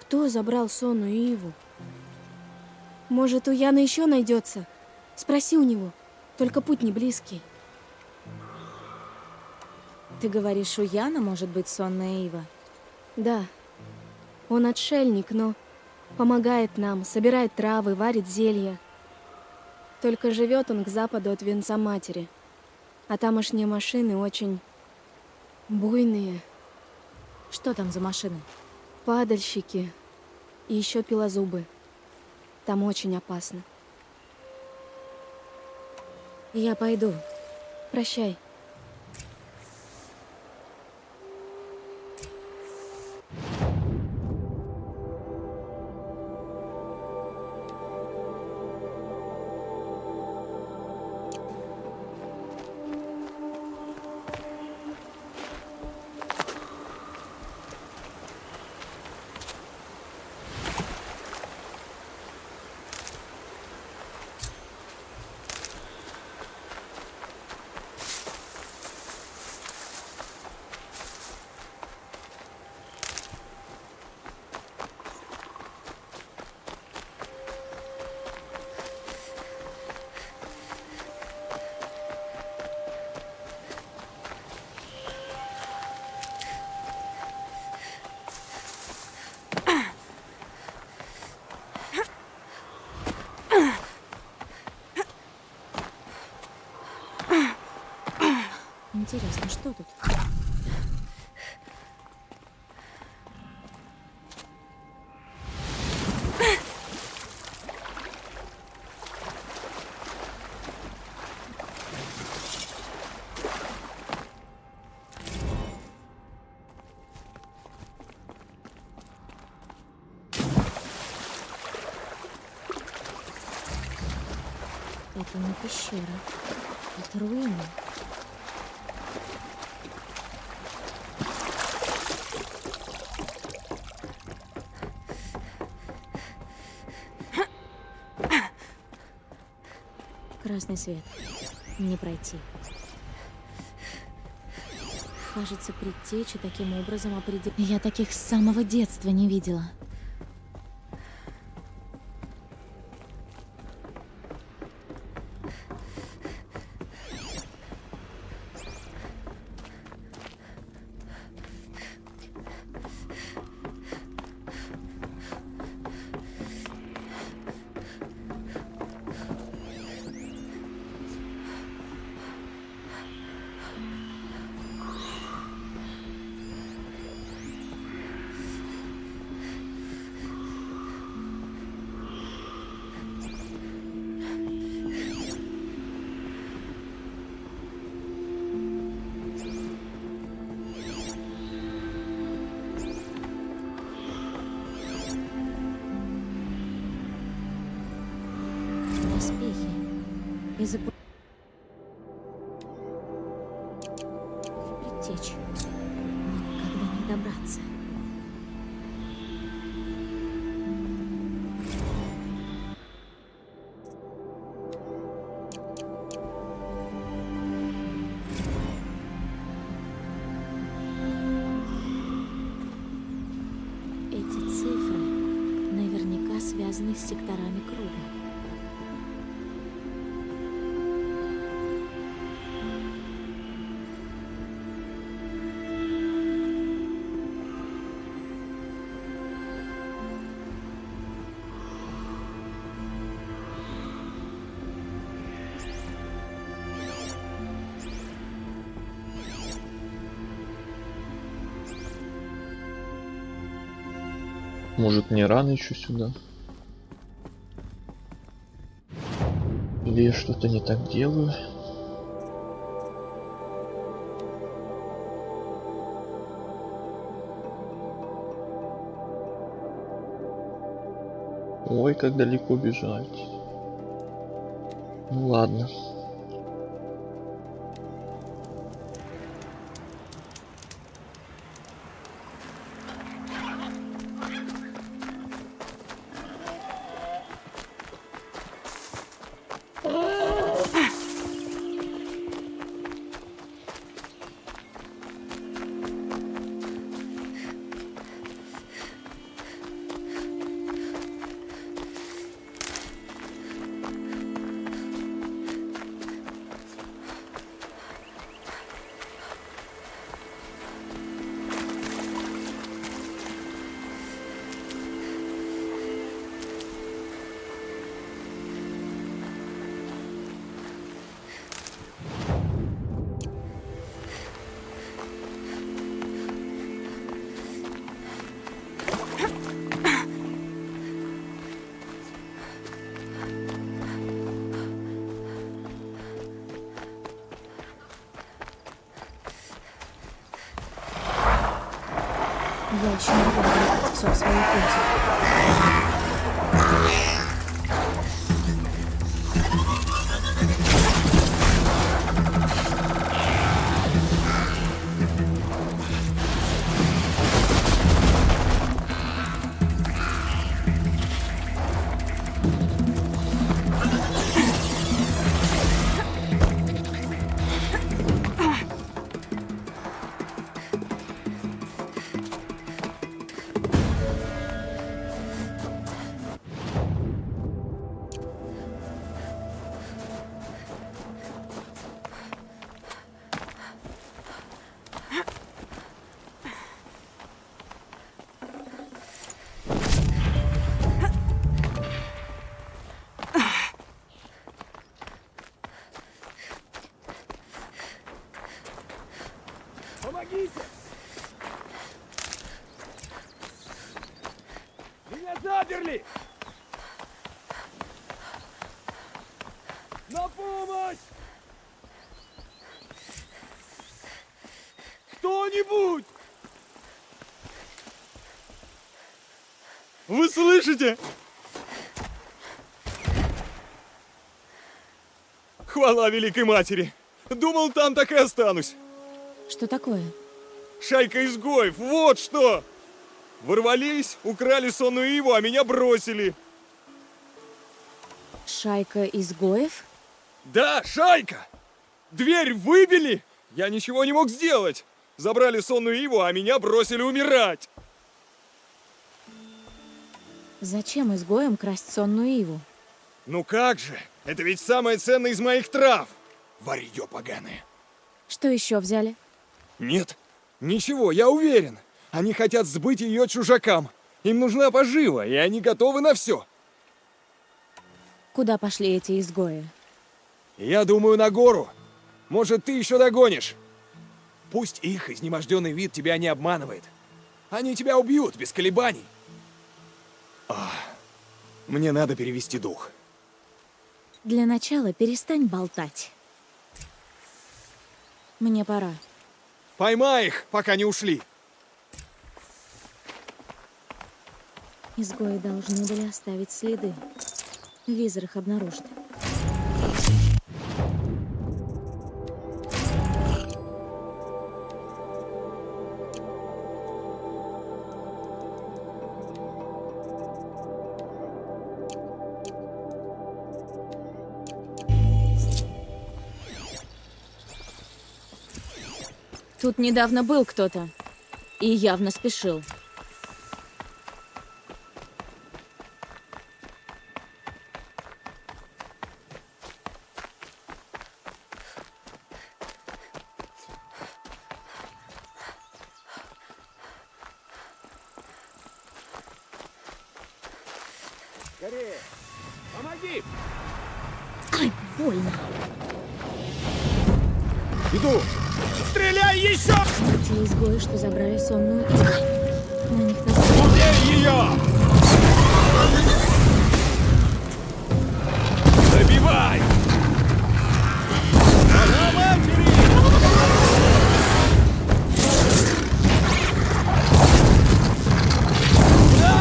Кто забрал сонную иву? Может, у Яна еще найдется? Спроси у него. Только путь не близкий. Ты говоришь, у Яна может быть сонная ива? Да. Он отшельник, но помогает нам, собирает травы, варит зелья. Только живет он к западу от венца матери. А тамошние машины очень буйные. Что там за машины? Падальщики и еще пилозубы. Там очень опасно. Я пойду. Прощай. Интересно, что тут? Это не пещера, это руины. Красный свет. Не пройти. Кажется, предтечи таким образом определили. Я таких с самого детства не видела. Доспехи. Из-за предтечь. Никогда не добраться. Эти цифры наверняка связаны с секторами круга. Может, мне рано еще сюда? Или я что-то не так делаю? Ой, как далеко бежать. Ну ладно. Я еще не могу превратить все в свою пользу. Помогите! Меня заперли! На помощь! Кто-нибудь! Вы слышите? Хвала Великой Матери! Думал, там так и останусь. Что такое? Шайка изгоев, вот что! Ворвались, украли сонную Иву, а меня бросили. Шайка изгоев? Да, шайка! Дверь выбили! Я ничего не мог сделать. Забрали сонную Иву, а меня бросили умирать. Зачем изгоям красть сонную иву? Ну как же? Это ведь самое ценное из моих трав. Варьё поганое. Что еще взяли? Нет, ничего, я уверен. Они хотят сбыть ее чужакам. Им нужна пожива, и они готовы на все. Куда пошли эти изгои? Я думаю, на гору. Может, ты еще догонишь. Пусть их изнеможденный вид тебя не обманывает. Они тебя убьют без колебаний. Мне надо перевести дух. Для начала перестань болтать. Мне пора. Поймай их, пока не ушли. Изгои должны были оставить следы. Визор их обнаружит. Тут недавно был кто-то. И явно спешил. Скорее! Помоги! Ай, больно. Иду! Стреляй еще! Те изгои, что забрали сонную Иву. На них напали. Убей ее! Забивай! Она матери! Да!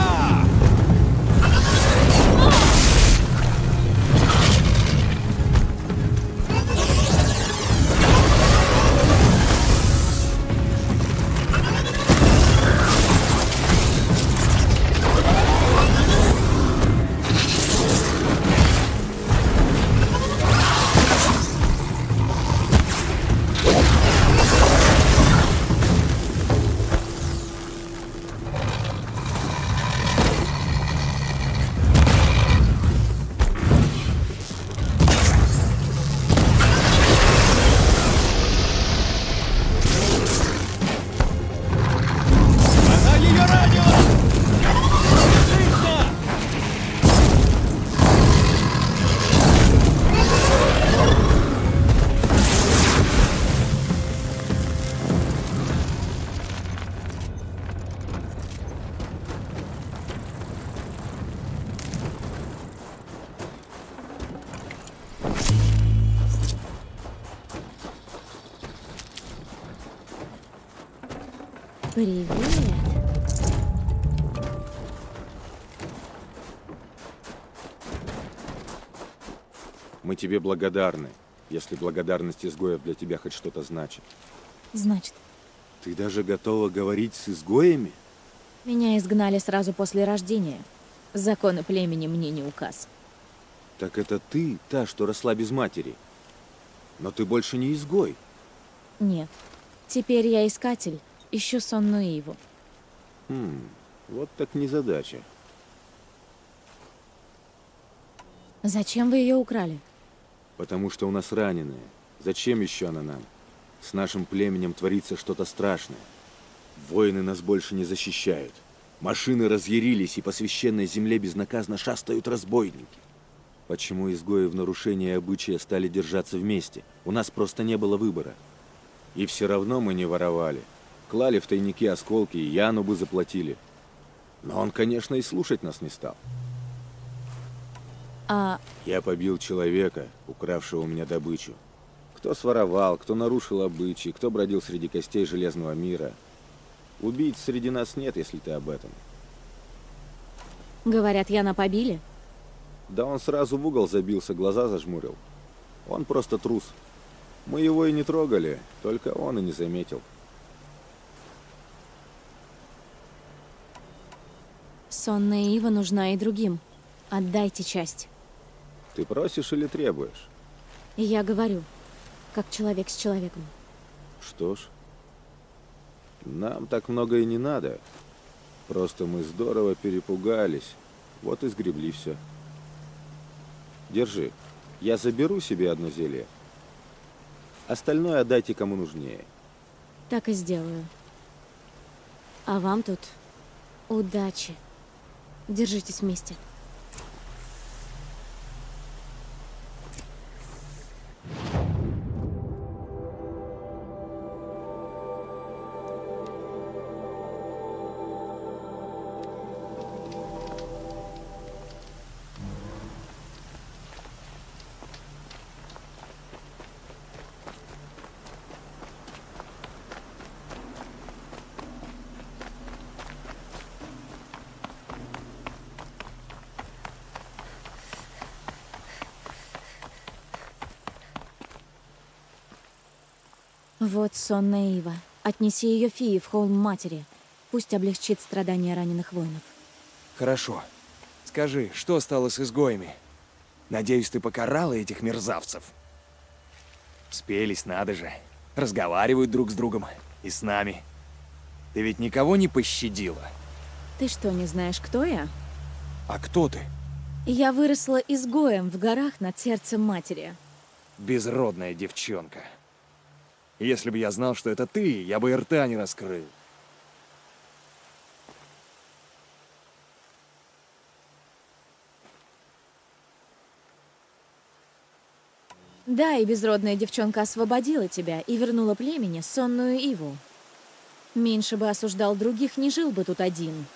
Привет. Мы тебе благодарны, если благодарность изгоев для тебя хоть что-то значит. Значит, Ты даже готова говорить с изгоями? меня изгнали сразу после рождения. Законы племени мне не указ. Так это ты, та, что росла без матери. Но ты больше не изгой. Нет. Теперь я искатель. Ищу сонную Иву. Вот так незадача. Зачем вы ее украли? Потому что у нас раненые. Зачем еще она нам? С нашим племенем творится что-то страшное. Воины нас больше не защищают. Машины разъярились, и по священной земле безнаказанно шастают разбойники. Почему изгои в нарушении обычая стали держаться вместе? У нас просто не было выбора. И все равно мы не воровали. Клали в тайники осколки, и Яну бы заплатили. Но он, конечно, и слушать нас не стал. Я побил человека, укравшего у меня добычу. Кто своровал, кто нарушил обычаи, кто бродил среди костей железного мира. Убийц среди нас нет, если ты об этом. Говорят, Яна побили? Да он сразу в угол забился, глаза зажмурил. Он просто трус. Мы его и не трогали, только он и не заметил. Сонная Ива нужна и другим. Отдайте часть. Ты просишь или требуешь? И я говорю, как человек с человеком. Что ж, нам так много и не надо. Просто мы здорово перепугались. Вот и сгребли все. Держи. Я заберу себе одно зелье. Остальное отдайте кому нужнее. Так и сделаю. А вам тут удачи. Держитесь вместе. Вот сонная Ива. Отнеси ее Фии в холм матери. Пусть облегчит страдания раненых воинов. Хорошо. Скажи, что стало с изгоями? Надеюсь, ты покарала этих мерзавцев. Спелись, надо же. Разговаривают друг с другом и с нами. Ты ведь никого не пощадила? Ты что, не знаешь, кто я? А кто ты? Я выросла изгоем в горах над сердцем матери. Безродная девчонка. Если бы я знал, что это ты, я бы и рта не раскрыл. Да, и безродная девчонка освободила тебя и вернула племени сонную Иву. Меньше бы осуждал других, не жил бы тут один.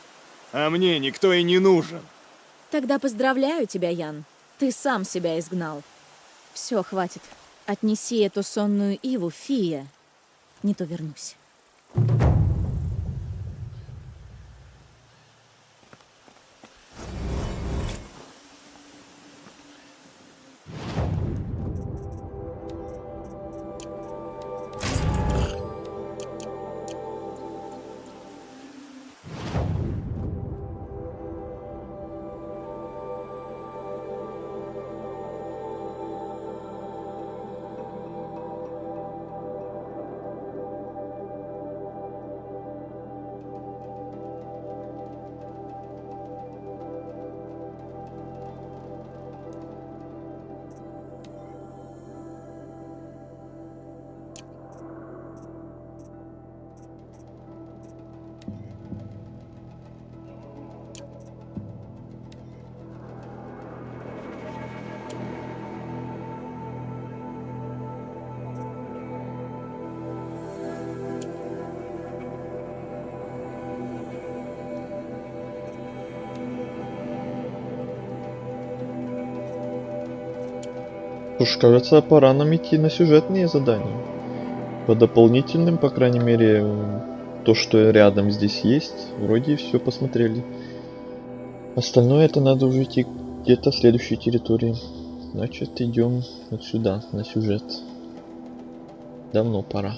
А мне никто и не нужен. Тогда поздравляю тебя, Ян. Ты сам себя изгнал. Все, хватит. Отнеси эту сонную Иву, Фия. Не то вернусь. Уж кажется, пора нам идти на сюжетные задания. По дополнительным, по крайней мере, то, что рядом здесь есть, вроде все посмотрели. Остальное это надо уже идти где-то в следующей территории. Значит, идем вот сюда, на сюжет. Давно пора.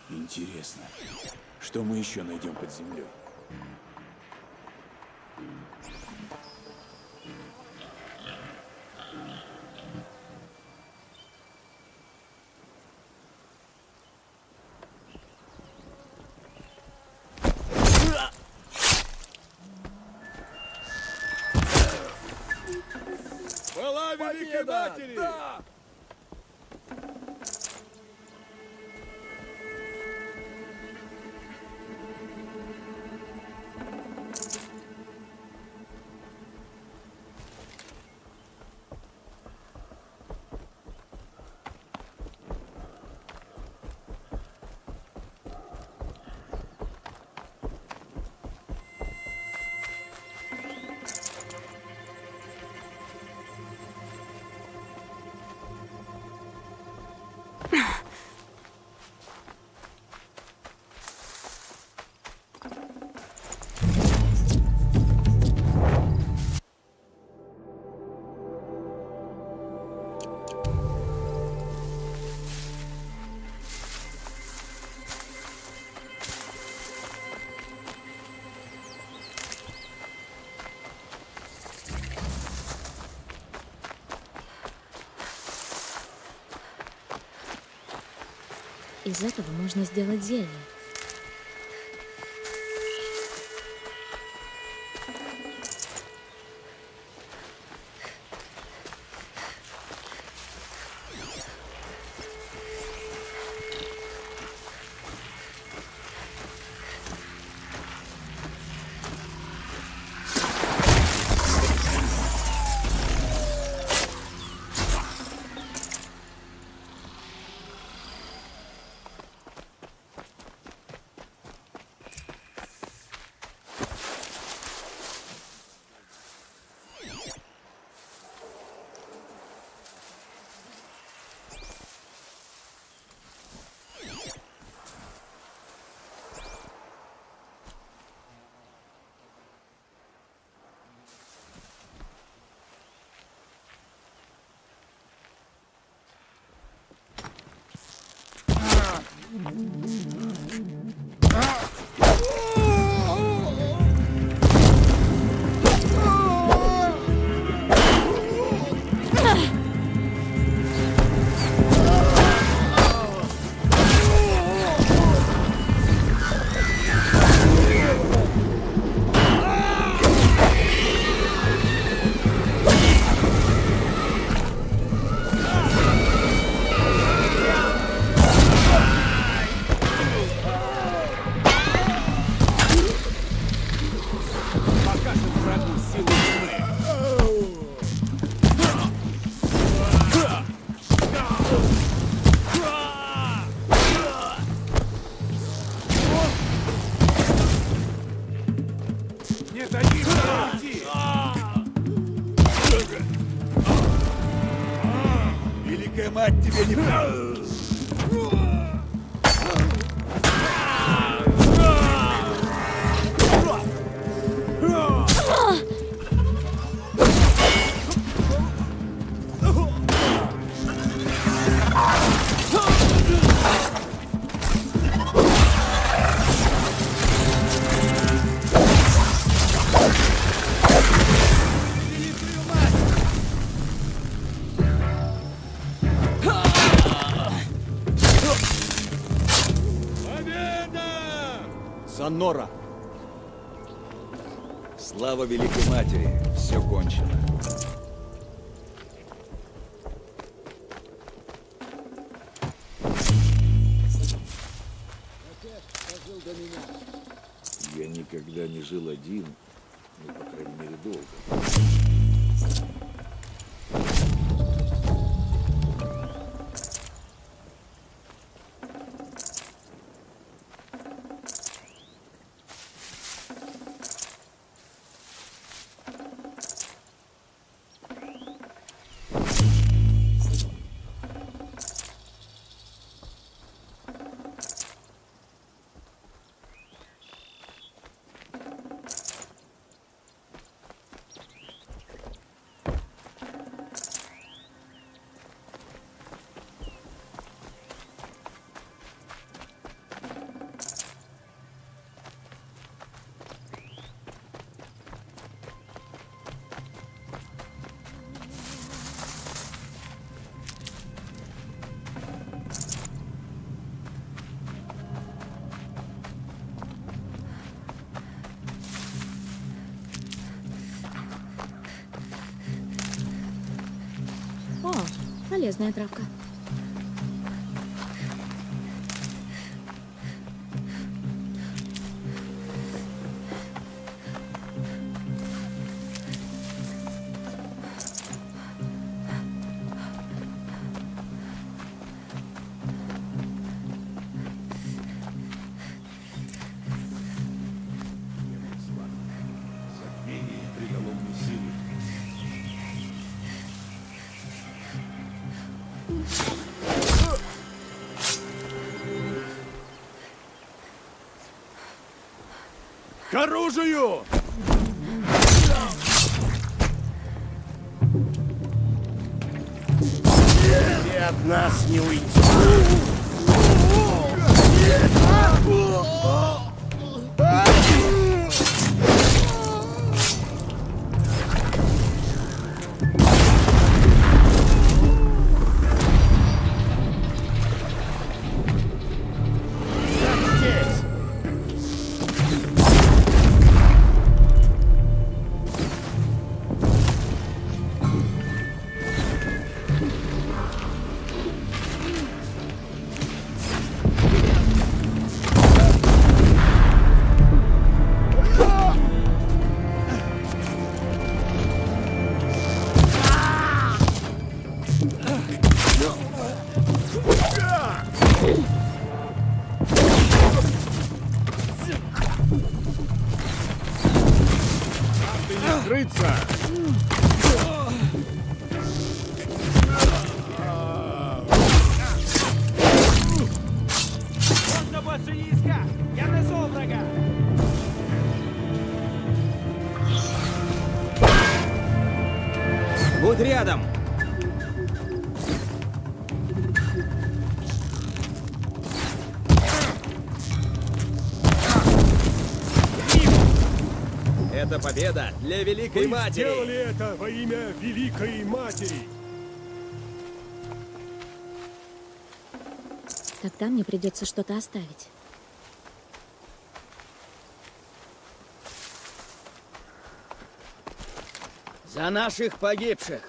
Интересно, что мы еще найдем под землей? Хвала великой матери! Да! Из этого можно сделать зелье. Великая мать тебе не... Сонора! Слава Великой Матери! Все кончено. Я никогда не жил один, ну, по крайней мере, долго. О, полезная травка. Затмение придало мне силы. К оружию! Ты от нас не уйдешь. Скрыться! Можна башиліска! Я не врага! Будь рядом! Это победа для Великой Вы Матери! сделали это во имя Великой Матери! Тогда мне придется что-то оставить. За наших погибших!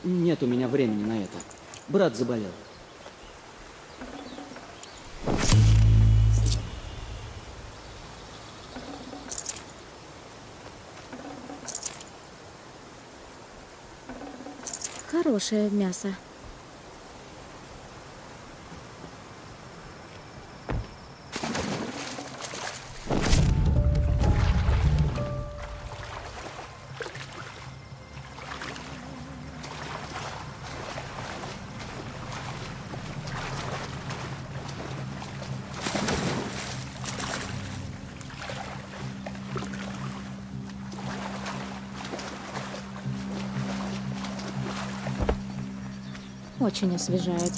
Нет у меня времени на это. Брат заболел. Хорошее мясо. Очень освежает.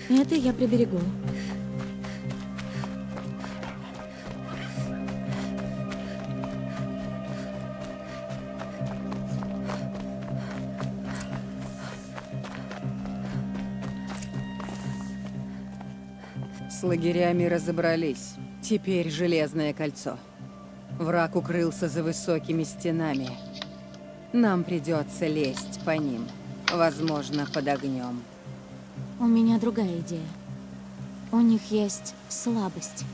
Это я приберегу. С лагерями разобрались. Теперь Железное кольцо. Враг укрылся за высокими стенами. Нам придется лезть по ним. Возможно, под огнем. У меня другая идея. У них есть слабость.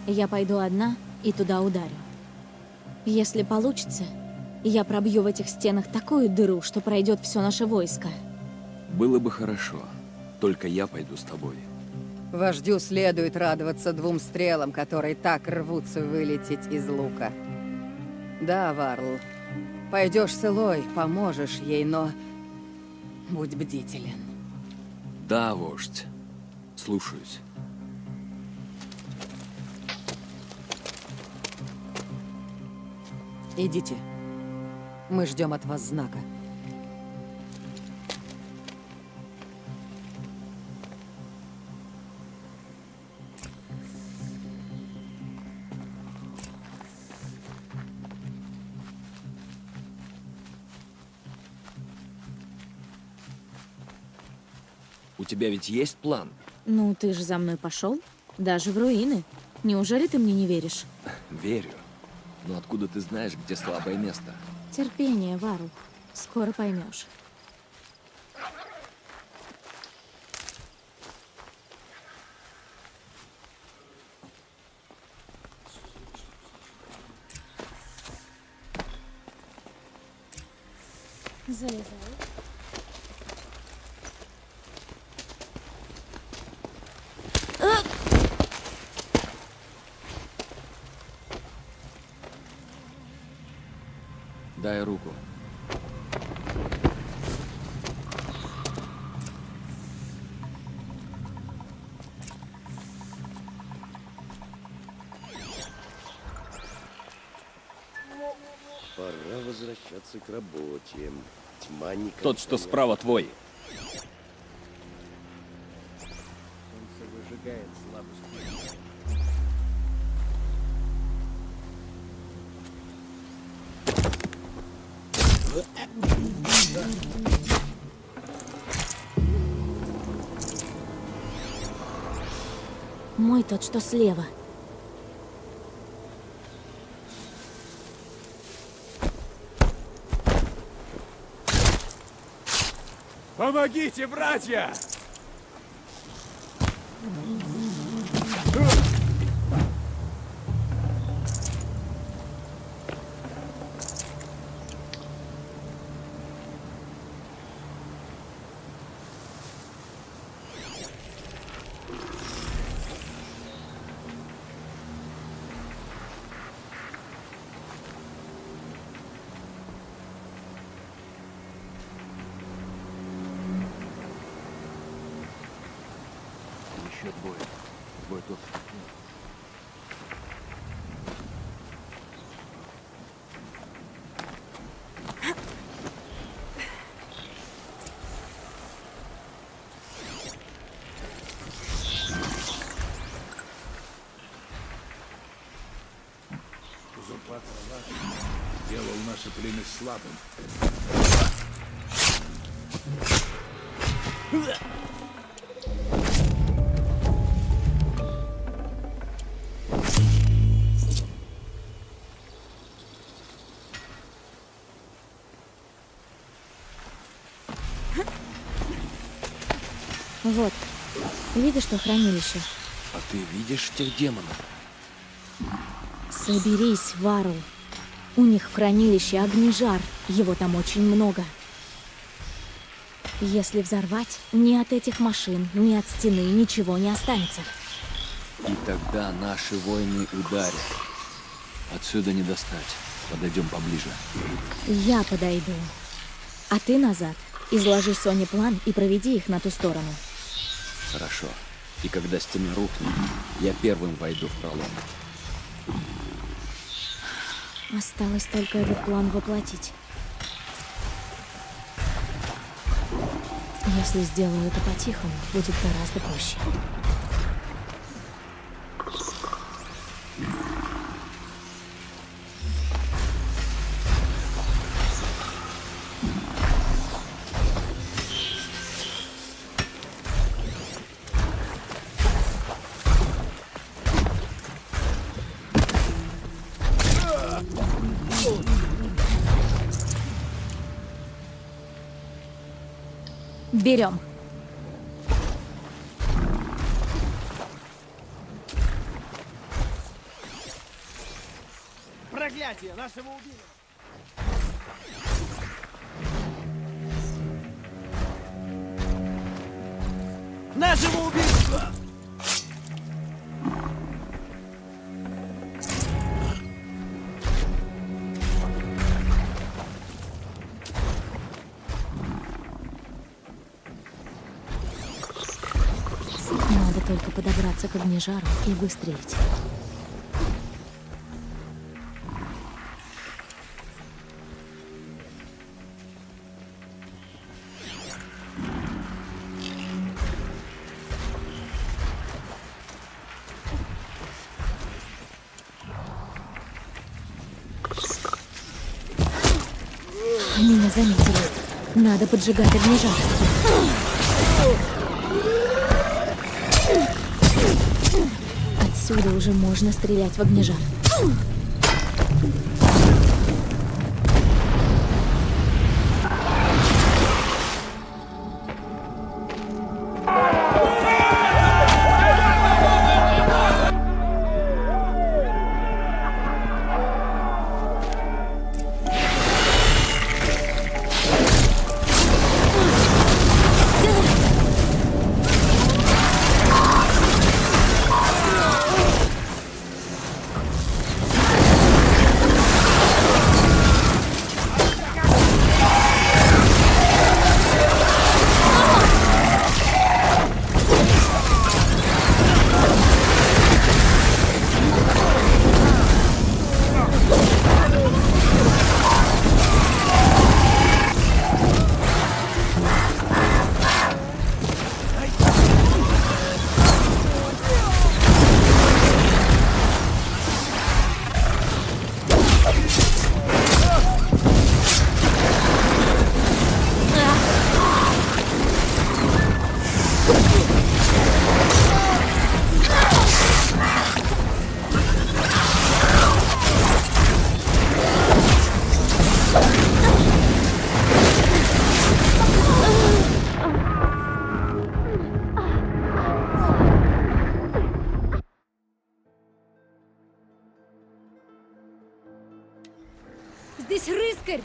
Я пойду одна и туда ударю. Если получится, я пробью в этих стенах такую дыру, что пройдет все наше войско. Было бы хорошо. Только я пойду с тобой. Вождю следует радоваться 2 стрелам, которые так рвутся вылететь из лука. Да, Варл, пойдешь с Элой, поможешь ей, но будь бдителен. Да, вождь. Слушаюсь. Идите. Мы ждем от вас знака. У тебя ведь есть план? Ну, ты же за мной пошел? Даже в руины. Неужели ты мне не веришь? Верю. Но откуда ты знаешь, где слабое место? Терпение, Варл. Скоро поймешь. Залезай. Дай руку. Пора возвращаться к работе. Тьма никогда Тот, что справа, твой. помогает слабость. Мой тот, что слева. Помогите, братья! Еще двое. Двое тут. Узурпатор Лак сделал наше племя слабым. Вот. Видишь, что хранилище? А ты видишь тех демонов? Соберись, Варл. У них в хранилище огнежар. Его там очень много. Если взорвать, ни от этих машин, ни от стены ничего не останется. И тогда наши воины ударят. Отсюда не достать. Подойдем поближе. Я подойду. А ты назад. Изложи Соне план и проведи их на ту сторону. Хорошо. И когда стена рухнет, я первым войду в пролом. Осталось только этот план воплотить. Если сделаю это по-тихому, будет гораздо проще. Берем. Проклятие! Нашего убили! Нашего убийства! Надо только подобраться к огнежару и выстрелить. Меня заметили. Надо поджигать огнежар. Отсюда уже можно стрелять в огнежар. Заткнись, рыскарь!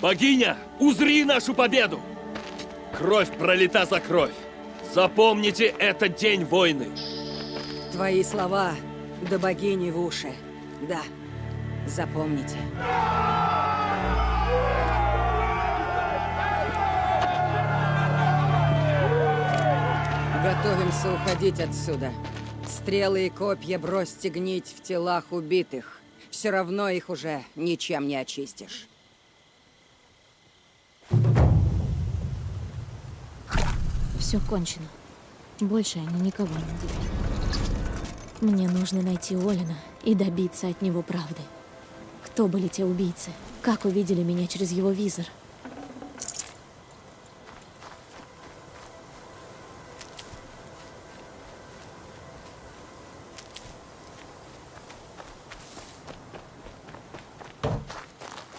Богиня, узри нашу победу! Кровь пролита за кровь. Запомните этот день войны. Твои слова до богини в уши. Да, запомните. Готовимся уходить отсюда. Стрелы и копья бросьте гнить в телах убитых. Все равно их уже ничем не очистишь. Все кончено. Больше они никого не убили. Мне нужно найти Олина и добиться от него правды. Кто были те убийцы? Как увидели меня через его визор?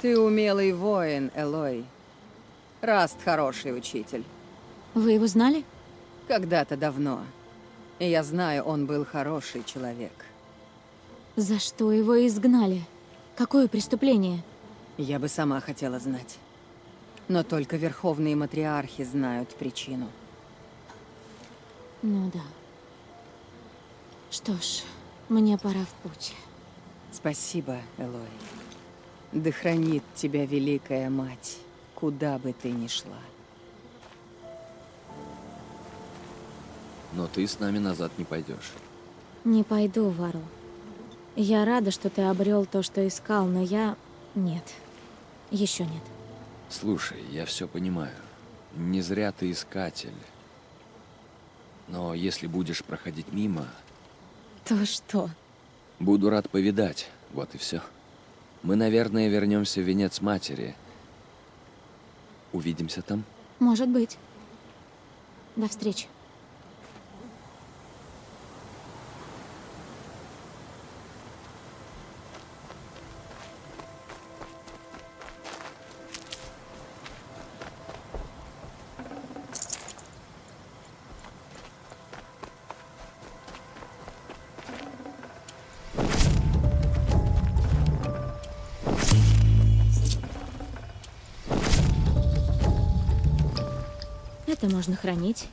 Ты умелый воин, Элой. Раст хороший учитель. Вы его знали? Когда-то давно. И я знаю, он был хороший человек. За что его изгнали? Какое преступление? Я бы сама хотела знать. Но только верховные матриархи знают причину. Ну да. Что ж, мне пора в путь. Спасибо, Элой. Да хранит тебя Великая Мать, куда бы ты ни шла. Но ты с нами назад не пойдешь. Не пойду, Варл. Я рада, что ты обрел то, что искал, но я... Нет. Еще нет. Слушай, я все понимаю. Не зря ты искатель. Но если будешь проходить мимо... То что? Буду рад повидать. Вот и все. Мы, наверное, вернемся в венец матери. Увидимся там? Может быть. До встречи. Это можно хранить.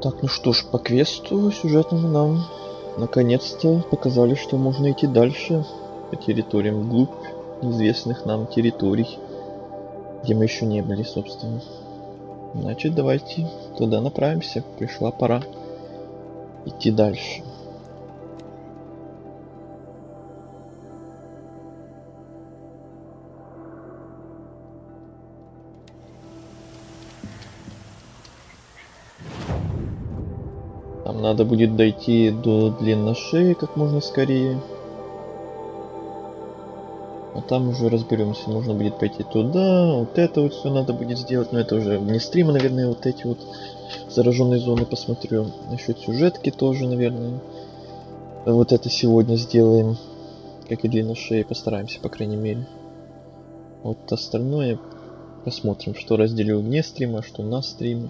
Так, ну что ж, по квесту сюжетному нам наконец-то показали, что можно идти дальше по территориям вглубь неизвестных нам территорий, где мы еще не были, собственно. Значит, давайте туда направимся. Пришла пора идти дальше. Нам надо будет дойти до длинношеи как можно скорее. А там уже разберемся. Нужно будет пойти туда. Вот это вот все надо будет сделать. Но это уже вне стрима, наверное, вот эти вот зараженные зоны посмотрю. Насчет сюжетки тоже, наверное. Вот это сегодня сделаем. Как и длинношеи. Постараемся, по крайней мере. Вот остальное посмотрим, что разделил вне стрима, что на стриме.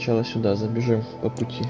Сначала сюда забежим по пути.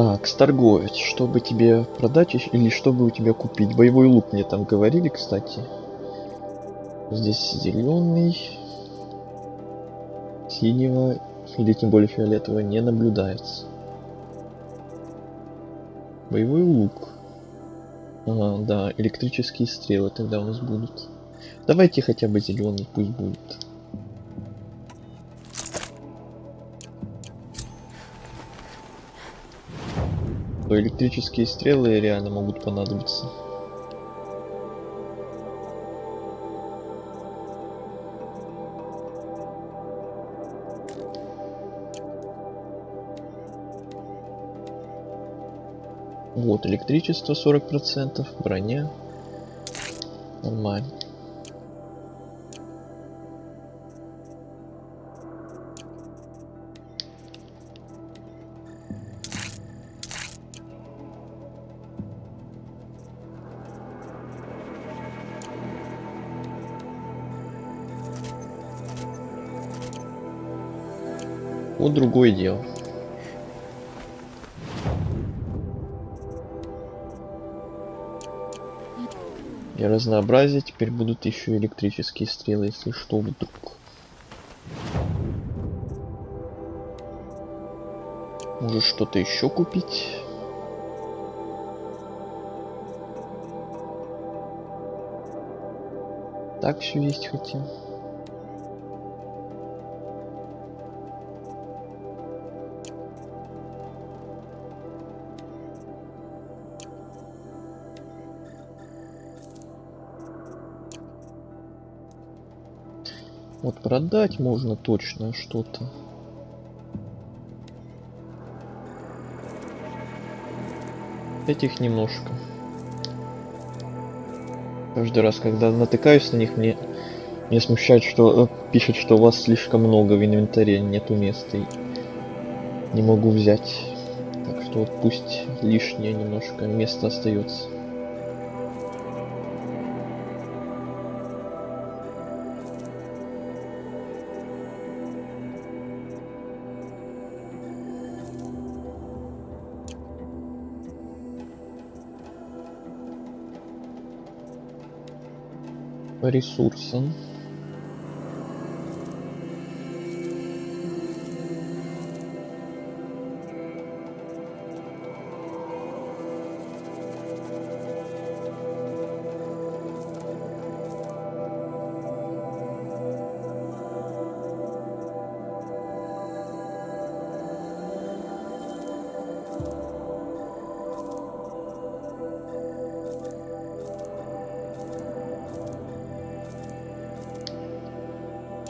Так, торговец, чтобы тебе продать или чтобы у тебя купить? Боевой лук мне там говорили, кстати. Здесь зеленый, синего или тем более фиолетового не наблюдается. Боевой лук. Ага, да, электрические стрелы тогда у нас будут. Давайте хотя бы зеленый пусть будет. То электрические стрелы реально могут понадобиться. Вот, электричество 40%, броня. Нормально. Вот другое дело. Для разнообразия теперь будут еще электрические стрелы, если что, вдруг. Может что-то еще купить? Так все есть хотим. Вот продать можно точно что-то. Этих немножко. Каждый раз, когда натыкаюсь на них, меня смущает, что пишет, что у вас слишком много в инвентаре, нету места и не могу взять. Так что вот пусть лишнее немножко место остается. По ресурсам.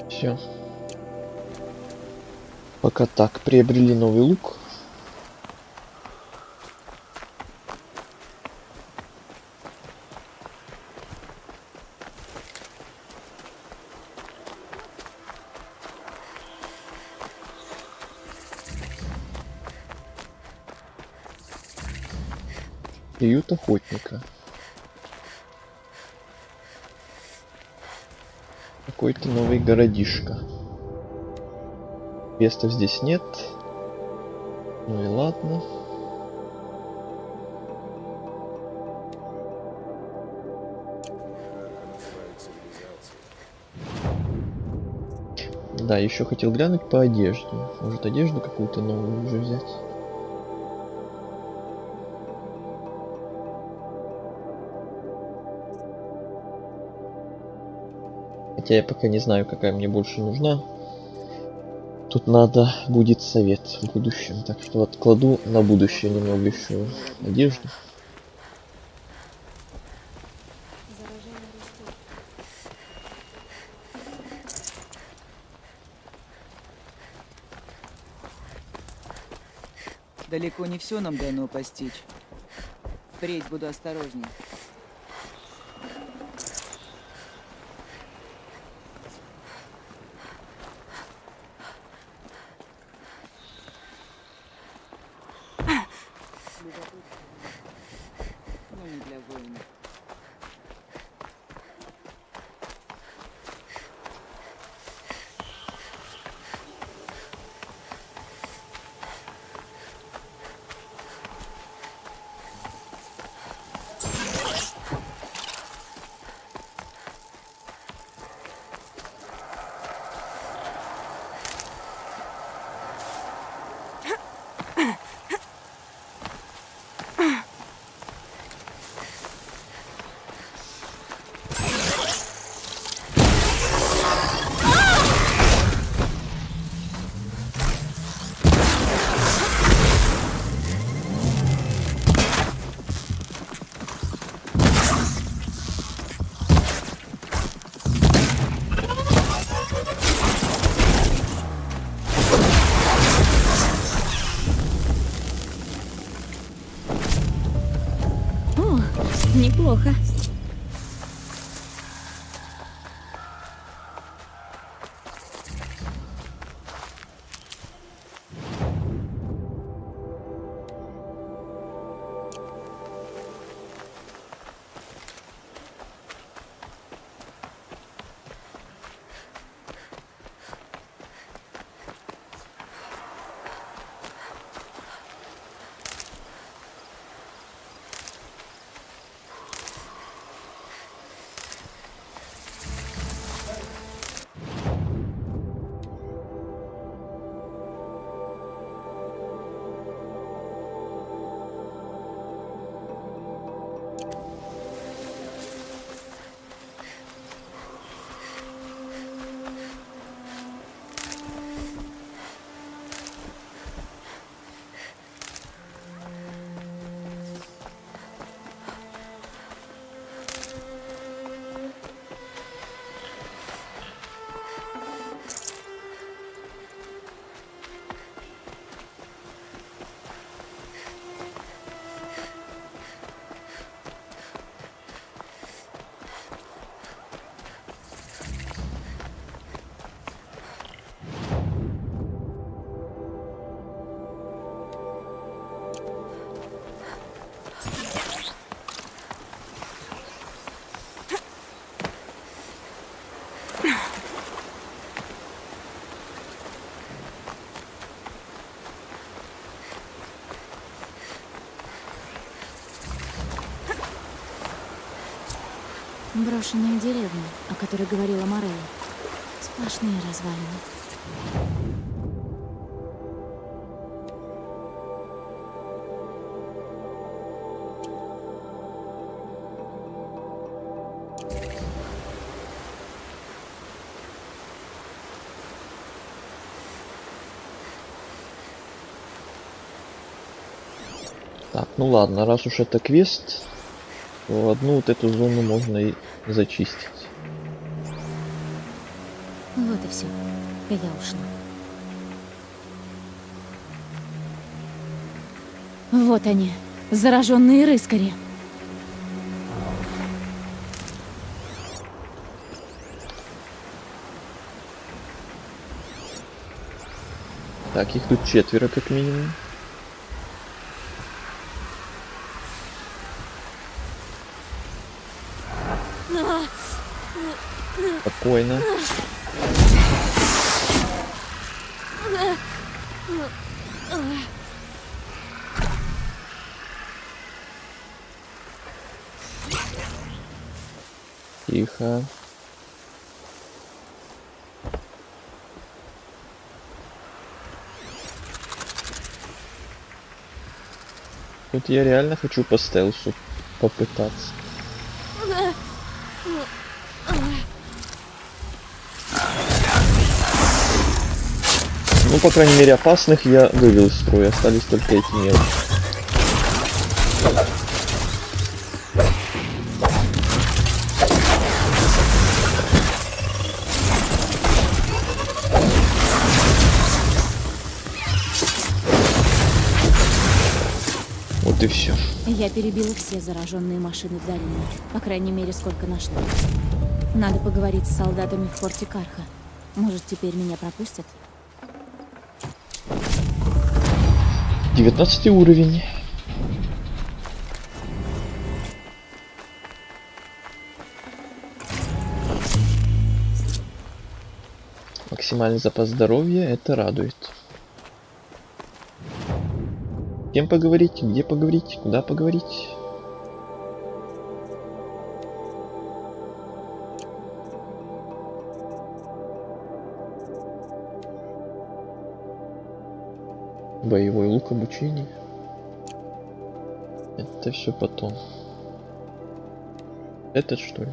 Все. Пока так, приобрели новый лук. Приют охотника. Какой-то новый городишко. Квестов здесь нет. Ну и ладно. Да, еще хотел глянуть по одежде. Может, одежду какую-то новую уже взять. Хотя я пока не знаю, какая мне больше нужна. Тут надо будет совет в будущем. Так что откладу на будущее немного еще одежду. Далеко не все нам дано постичь. Впредь буду осторожней. Но не для воина. неплохо. Брошенная деревня, о которой говорила Морелла. Сплошные развалины. Так, ну ладно, раз уж это квест, то одну вот эту зону можно и зачистить. Вот и все. Я ушла. Вот они, зараженные рыскари. Так, их тут 4 как минимум. Спокойно. Тихо. Тут я реально хочу по стелсу попытаться. Ну, по крайней мере, опасных я вывел из строя, остались только эти мелкие. Вот и все. Я перебила все зараженные машины в долине. По крайней мере, сколько нашла. Надо поговорить с солдатами в форте Карха. Может, теперь меня пропустят? 19 уровень. Максимальный запас здоровья, это радует. С кем поговорить, где поговорить, куда поговорить? Боевой лук, обучение. Это все потом. Этот что ли?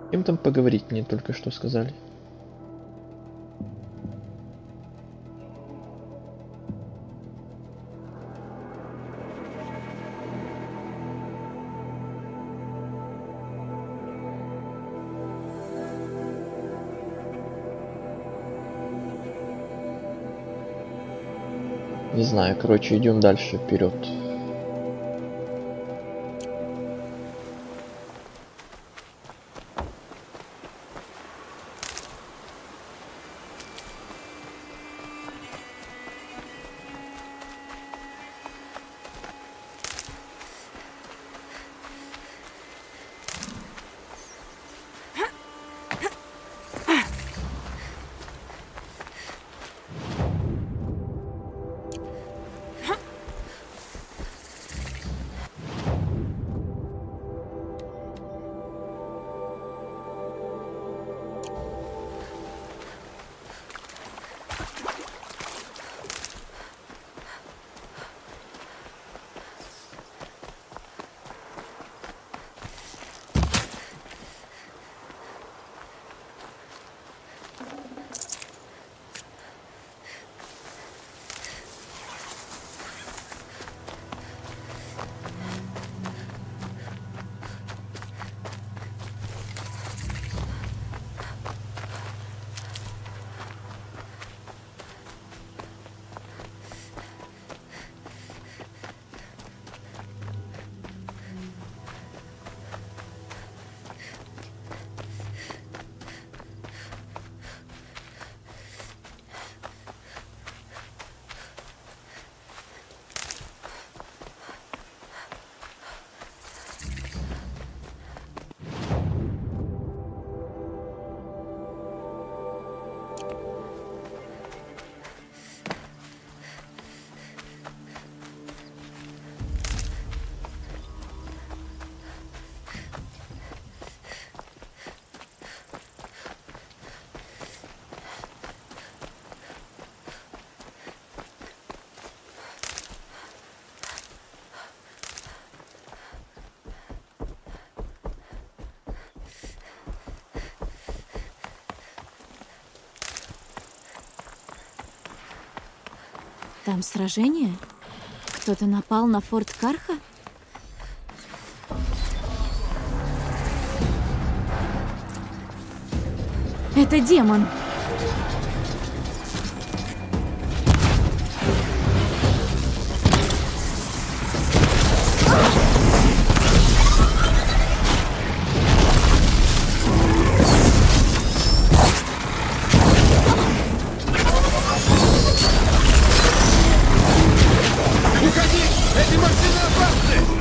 С кем там поговорить, мне только что сказали. Не знаю, короче, идем дальше вперед. Там сражение? Кто-то напал на форт Карха? Это демон. Уходи! Эти машины опасны!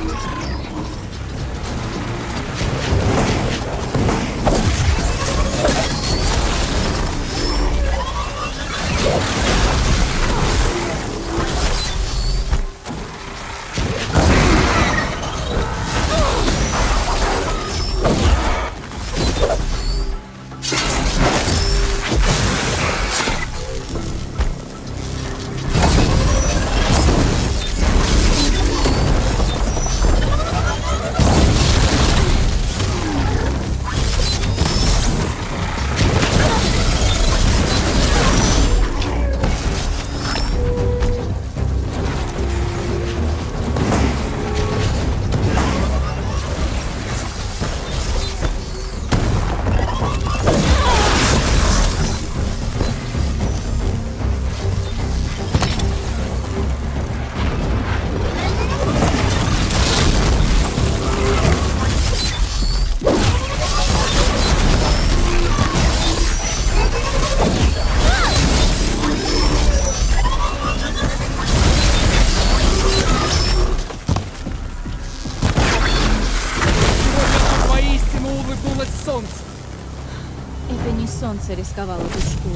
Это не солнце рисковало быть шкурой.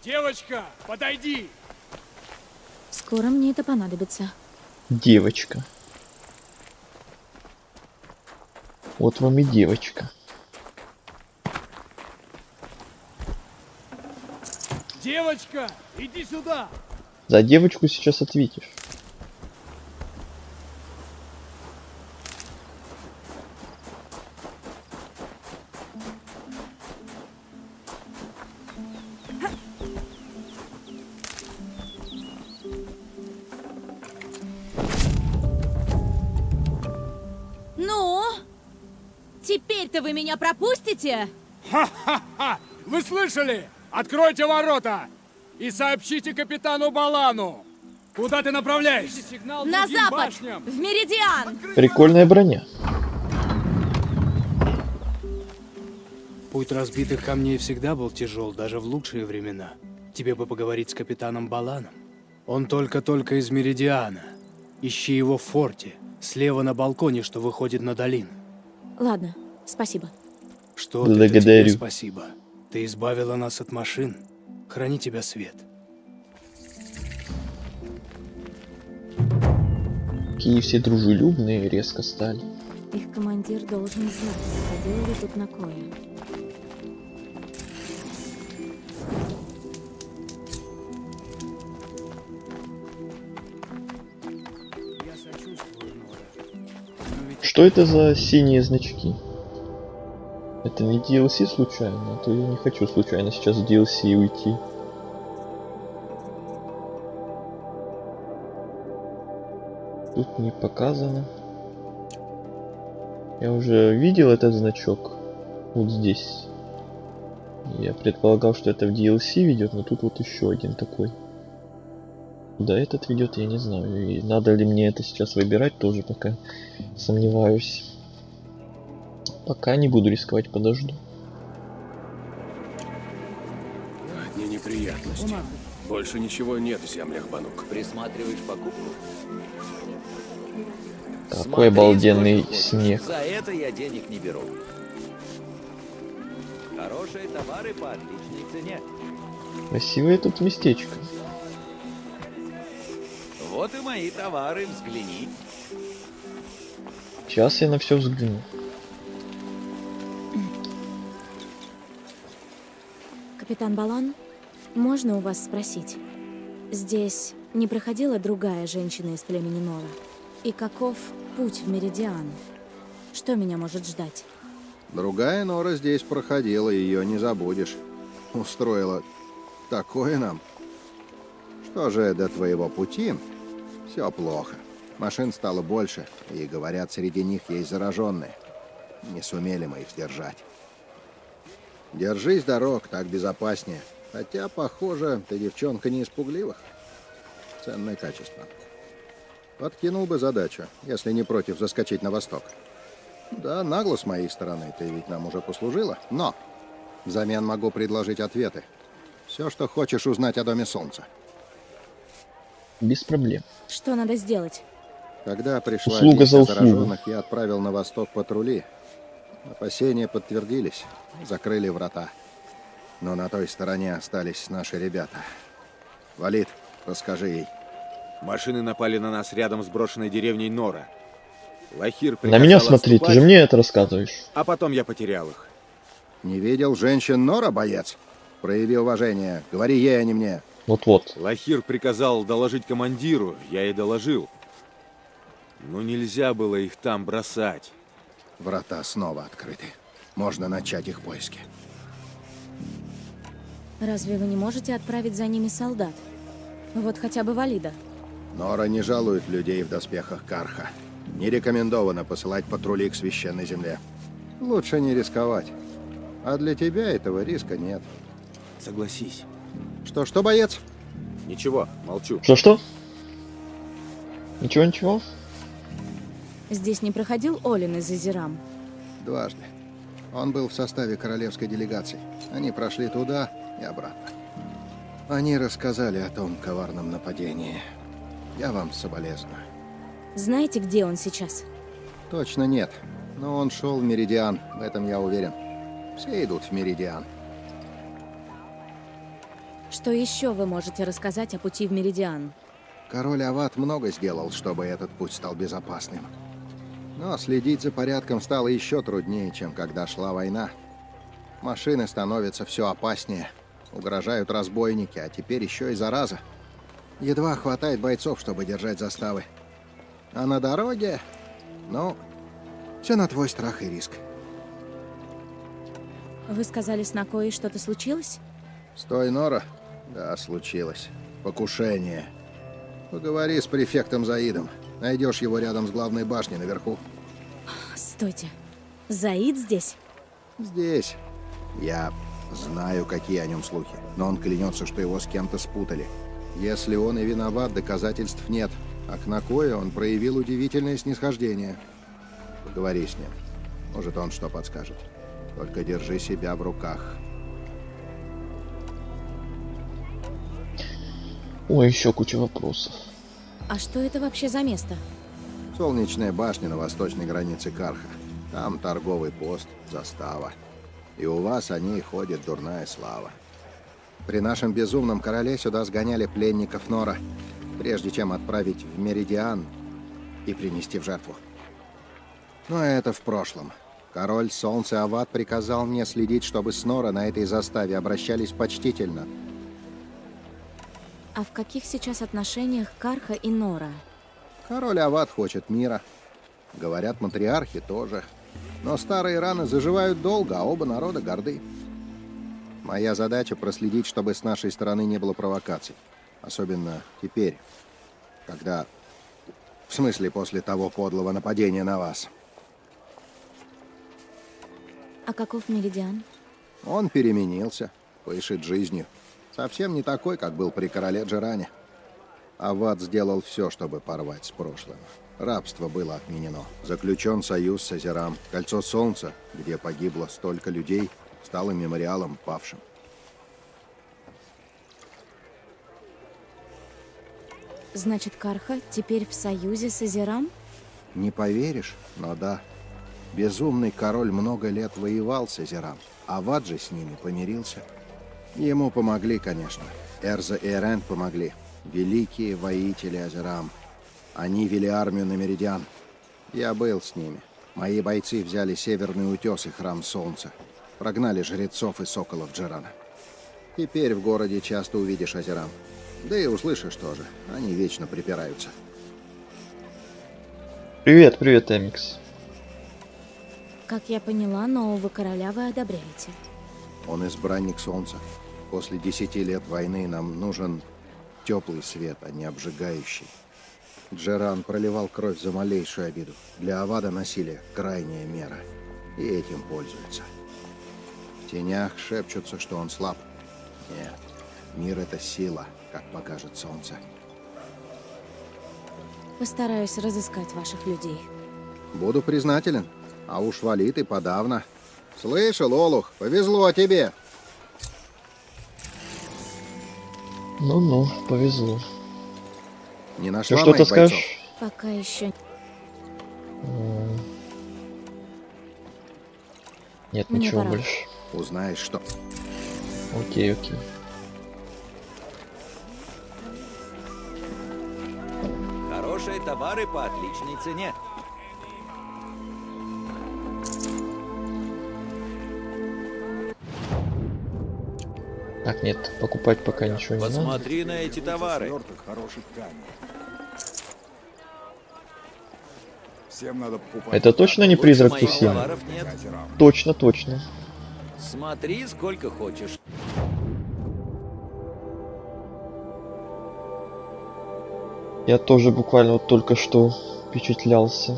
Девочка, подойди! Скоро мне это понадобится. Девочка. Вот вам и девочка. Девочка, иди сюда! За девочку сейчас ответишь. Ну? Теперь-то вы меня пропустите? Ха-ха-ха! Вы слышали? Откройте ворота! И сообщите капитану Балану! Куда ты направляешься? На запад! В Меридиан! Прикольная броня. Путь разбитых камней всегда был тяжел, даже в лучшие времена. Тебе бы поговорить с капитаном Баланом. Он только-только из Меридиана. Ищи его в форте, слева на балконе, что выходит на долину. Ладно, спасибо. Что ты, это тебе спасибо. Ты избавила нас от машин. Храни тебя свет. Какие все дружелюбные резко стали. Их командир должен знать, ходил ли тут на кое. Что это за синие значки? Это не DLC случайно? А то я не хочу случайно сейчас в DLC уйти. Тут не показано. Я уже видел этот значок. Вот здесь. Я предполагал, что это в DLC ведет, но тут вот еще один такой. Куда этот ведет, я не знаю. И надо ли мне это сейчас выбирать, тоже пока сомневаюсь. Пока не буду рисковать, подожду. Одни неприятности. Больше ничего нет в землях Банук. Присматриваешь покупку? Какой обалденный снег. За это я денег не беру. Хорошие товары по отличной цене. Красивое тут местечко. Вот и мои товары, взгляни. Сейчас я на все взгляну. Капитан Балан, можно у вас спросить? Здесь Не проходила другая женщина из племени Нора? И каков путь в Меридиан? Что меня может ждать? Другая Нора здесь проходила, ее не забудешь. Устроила такое нам. Что же до твоего пути? Все плохо. Машин стало больше, и, говорят, среди них есть зараженные. Не сумели мы их сдержать. Держись дорог, так безопаснее. Хотя, похоже, ты девчонка не из пугливых. Ценное качество. Подкинул бы задачу, если не против заскочить на восток. Да, нагло с моей стороны, ты ведь нам уже послужила. Но взамен могу предложить ответы. Все, что хочешь узнать о Доме Солнца. Без проблем. Что надо сделать? Когда пришла Услуга весть за о услугу. зараженных, я отправил на восток патрули. Опасения подтвердились. Закрыли врата. Но на той стороне остались наши ребята. Валид, расскажи ей. Машины напали на нас рядом с брошенной деревней Нора. Лахир На приказал меня смотри, ты отступать, же мне это рассказываешь. а потом я потерял их. Не видел женщин Нора, боец? Прояви уважение. Говори ей, а не мне. Вот-вот. Лахир приказал доложить командиру, я и доложил. Но нельзя было их там бросать. Врата снова открыты. Можно начать их поиски. Разве вы не можете отправить за ними солдат? Вот хотя бы Валида. Нора не жалует людей в доспехах Карха. Не рекомендовано посылать патрули к священной земле. Лучше не рисковать. А для тебя этого риска нет. Согласись. Что, боец? Ничего, молчу. Что? Ничего. Здесь не проходил Олин из Азерам? Дважды. Он был в составе королевской делегации. Они прошли туда и обратно. Они рассказали о том коварном нападении. Я вам соболезную. Знаете, где он сейчас? Точно нет. Но он шел в Меридиан, в этом я уверен. Все идут в Меридиан. Что еще вы можете рассказать о пути в Меридиан? Король Ават много сделал, чтобы этот путь стал безопасным. Но следить за порядком стало еще труднее, чем когда шла война. Машины становятся все опаснее. Угрожают разбойники, а теперь еще и зараза. Едва хватает бойцов, чтобы держать заставы. А на дороге... все на твой страх и риск. Вы сказали, с Накоей что-то случилось? С той Нора? Да, случилось. Покушение. Поговори с префектом Заидом. Найдешь его рядом с главной башней наверху. Стойте. Заид здесь? Здесь. Я знаю, какие о нем слухи. Но он клянется, что его с кем-то спутали. Если он и виноват, доказательств нет. А к Накое он проявил удивительное снисхождение. Поговори с ним. Может, он что подскажет. Только держи себя в руках. Ой, еще куча вопросов. А что это вообще за место? Солнечная башня на восточной границе Карха. Там торговый пост, застава. И у вас о ней ходит дурная слава. При нашем безумном короле сюда сгоняли пленников Нора, прежде чем отправить в Меридиан и принести в жертву. Но это в прошлом. Король Солнца Ават приказал мне следить, чтобы с Нора на этой заставе обращались почтительно. А в каких сейчас отношениях Карха и Нора? Король Ават хочет мира. Говорят, матриархи тоже. Но старые раны заживают долго, а оба народа горды. Моя задача проследить, чтобы с нашей стороны не было провокаций. Особенно теперь, когда... В смысле, после того подлого нападения на вас. А каков Меридиан? Он переменился, пышет жизнью. Совсем не такой, как был при короле Джеране. Ават сделал все, чтобы порвать с прошлым. Рабство было отменено. Заключен союз с Азерам. Кольцо Солнца, где погибло столько людей, стало мемориалом павшим. Значит, Карха теперь в союзе с Азерам? Не поверишь, но да. Безумный король много лет воевал с Азерам. Ават же с ними помирился. Ему помогли, конечно. Эрза и Эрент помогли. Великие воители Азерам. Они вели армию на Меридиан. Я был с ними. Мои бойцы взяли Северный утес и Храм Солнца. Прогнали жрецов и соколов Джерана. Теперь в городе часто увидишь Азерам. Да и услышишь тоже. Они вечно припираются. Привет, привет, Эмикс. Как я поняла, нового короля вы одобряете. Он избранник солнца. После 10 лет войны нам нужен теплый свет, а не обжигающий. Джеран проливал кровь за малейшую обиду. Для Авада насилие – крайняя мера. И этим пользуется. В тенях шепчутся, что он слаб. Нет, мир – это сила, как покажет солнце. Постараюсь разыскать ваших людей. Буду признателен. А уж Валит и подавно. Слышал, Олух, повезло тебе. Ну-ну, повезло. Не Ты нашла что-то моих бойцов? скажешь? Пока еще. Нет, Мне ничего пора. больше. Узнаешь, что. Окей, окей. Хорошие товары по отличной цене. Так, нет, покупать пока ничего не надо. Посмотри на эти товары. Хороших камней. Всем надо покупать. Это точно не Лучше призрак моих Тусина? товаров нет. Точно, точно. Смотри, сколько хочешь. Я тоже буквально вот только что впечатлялся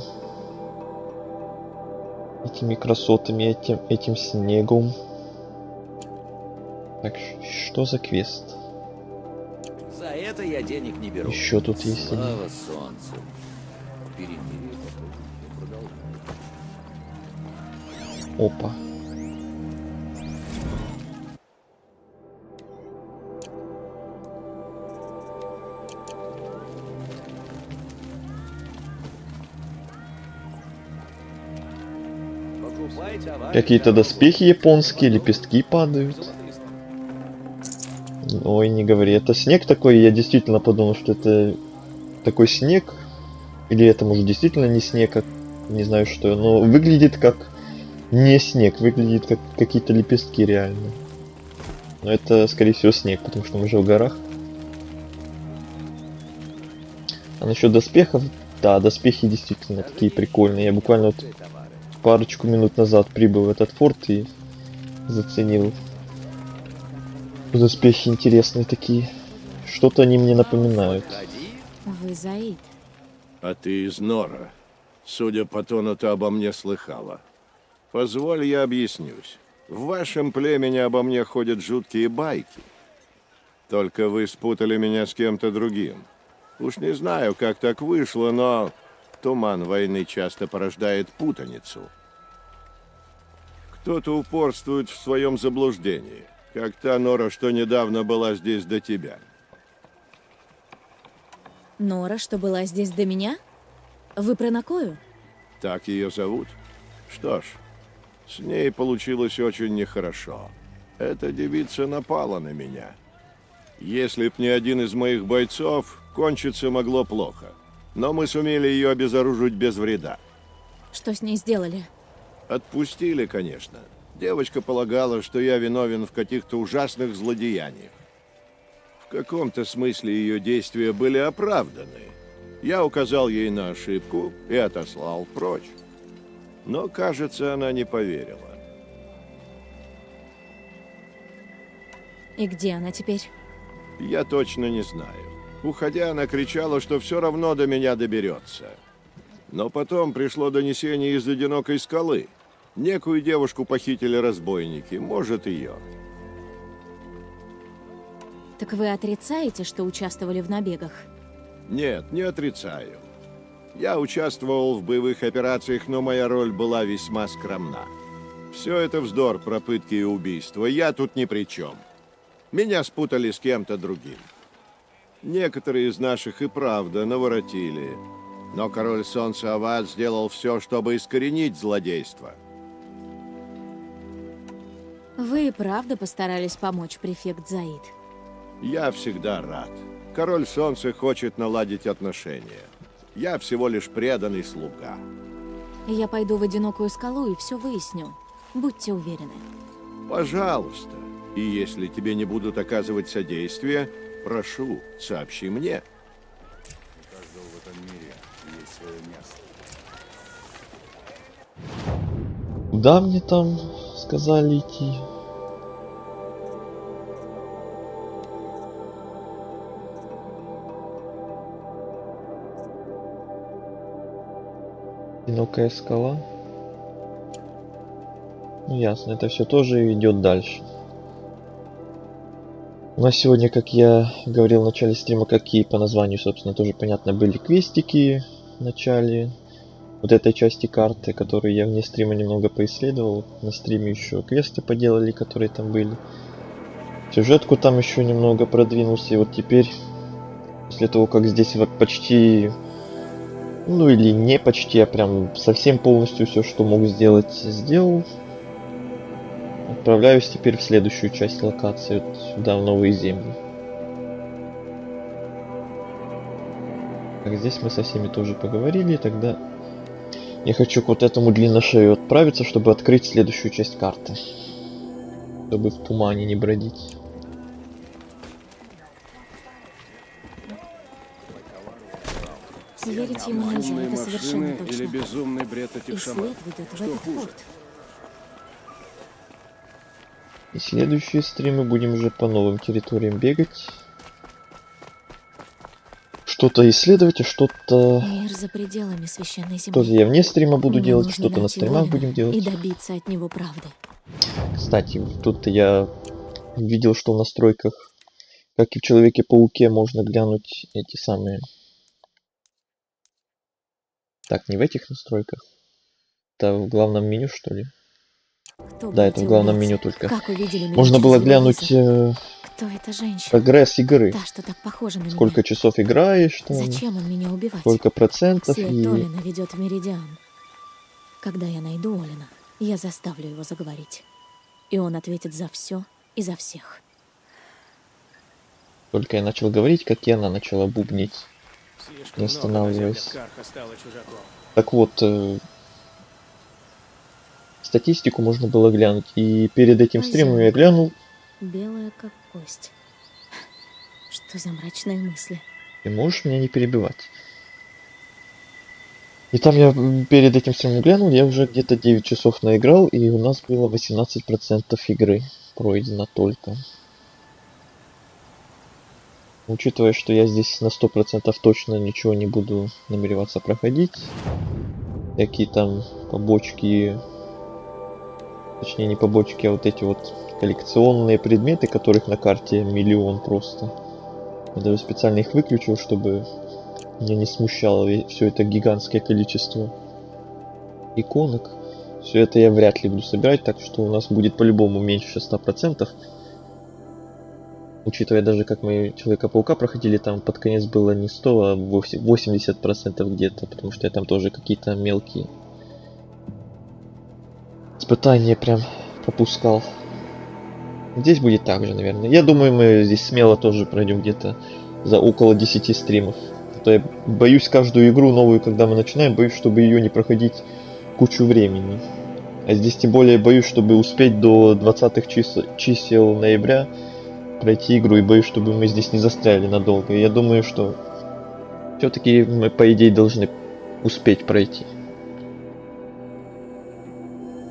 этими красотами, этим снегом. Так, что за квест? За это я денег не беру. Еще тут есть один. Слава солнцу. Перемирие продолжается. Опа. Покупай товары. Какие-то доспехи японские, лепестки падают. Ой, не говори, это снег такой, я действительно подумал, что это такой снег. Или это может действительно не снег, а не знаю что, но выглядит как не снег, выглядит как какие-то лепестки реально. Но это скорее всего снег, потому что мы же в горах. А насчет доспехов, да, доспехи действительно такие прикольные. Я буквально вот парочку минут назад прибыл в этот форт и заценил. Доспехи интересные такие. Что-то они мне напоминают. Вы Заид. А ты из Нора. Судя по тону, ты обо мне слыхала. Позволь, я объяснюсь. В вашем племени обо мне ходят жуткие байки. Только вы спутали меня с кем-то другим. Уж не знаю, как так вышло, но туман войны часто порождает путаницу. Кто-то упорствует в своем заблуждении, как та Нора, что недавно была здесь до тебя. Нора, что была здесь до меня? Вы про Накою? Так ее зовут? Что ж, с ней получилось очень нехорошо. Эта девица напала на меня. Если б не один из моих бойцов, кончиться могло плохо. Но мы сумели ее обезоружить без вреда. Что с ней сделали? Отпустили, конечно. Девочка полагала, что я виновен в каких-то ужасных злодеяниях. В каком-то смысле ее действия были оправданы. Я указал ей на ошибку и отослал прочь. Но, кажется, она не поверила. И где она теперь? Я точно не знаю. Уходя, она кричала, что все равно до меня доберется. Но потом пришло донесение из одинокой скалы. Некую девушку похитили разбойники, может, ее. Так вы отрицаете, что участвовали в набегах? Нет, не отрицаю. Я участвовал в боевых операциях, но моя роль была весьма скромна. Все это вздор про пытки и убийства. Я тут ни при чем. Меня спутали с кем-то другим. Некоторые из наших и правда наворотили. Но король Солнца Авад сделал все, чтобы искоренить злодейство. Вы и правда постарались помочь, префект Заид? Я всегда рад. Король Солнца хочет наладить отношения. Я всего лишь преданный слуга. Я пойду в одинокую скалу и все выясню. Будьте уверены. Пожалуйста. И если тебе не будут оказывать содействие, Прошу, сообщи мне. У каждого в этом мире есть свое место. Куда мне там сказали идти? Одинокая скала. Ну ясно, это все тоже идет дальше. У нас сегодня, как я говорил в начале стрима, какие по названию, собственно, тоже понятно, были квестики в начале вот этой части карты, которые я вне стрима немного поисследовал. На стриме еще квесты поделали, которые там были. Сюжетку там еще немного продвинулся. И вот теперь, после того, как здесь почти, ну или не почти, а прям совсем полностью все, что мог сделать, сделал. Отправляюсь теперь в следующую часть локации, вот сюда, в новые земли. Так, здесь мы со всеми тоже поговорили, тогда я хочу к вот этому длинношею отправиться, чтобы открыть следующую часть карты. Чтобы в тумане не бродить. Верить ему нельзя, это совершенно точно. Или безумный бред этих И шаманов? след ведет в Что этот хуже? ход. И следующие стримы будем уже по новым территориям бегать. Что-то исследовать, а что-то... Мир за пределами священной земли. Что-то я вне стрима буду Мне делать, нужно что-то на найти стримах Олина будем делать. и добиться от него правды. Кстати, тут я видел, что в настройках, как и в Человеке-пауке, можно глянуть эти самые... Так, не в этих настройках. Это в главном меню, что ли? Кто Да, это в главном убийца? меню только. Как увидели меня Можно через было его глянуть визор? Кто эта женщина? прогресс игры. Та, что так похожа на Сколько меня. часов играешь, там, Зачем он меня убивать? сколько процентов. След И... Олина ведет в Меридиан. Когда я найду Олина, я заставлю его заговорить. И он ответит за все и за всех. Только я начал говорить, как и она начала бубнить, не останавливаясь. Так вот, статистику можно было глянуть. И перед этим стримом я глянул. Белая как кость. Что за мрачные мысли? Ты можешь меня не перебивать? И там я перед этим стримом глянул, я уже где-то 9 часов наиграл, и у нас было 18% игры пройдено только. Учитывая, что я здесь на 100% точно ничего не буду намереваться проходить, какие там побочки, точнее не побочки, а вот эти вот коллекционные предметы, которых на карте миллион просто. Я даже специально их выключил, чтобы меня не смущало все это гигантское количество иконок. Все это я вряд ли буду собирать, так что у нас будет по-любому меньше 100%. Учитывая даже, как мы Человека-паука проходили, там под конец было не 100, а 80% где-то, потому что я там тоже какие-то мелкие испытания прям пропускал. Здесь будет так же, наверное. Я думаю, мы здесь смело тоже пройдем где-то за около 10 стримов. А то я боюсь каждую игру новую, когда мы начинаем, боюсь, чтобы ее не проходить кучу времени. А здесь тем более боюсь, чтобы успеть до 20-х чисел ноября пройти игру, и боюсь, чтобы мы здесь не застряли надолго. И я думаю, что все-таки мы, по идее, должны успеть пройти.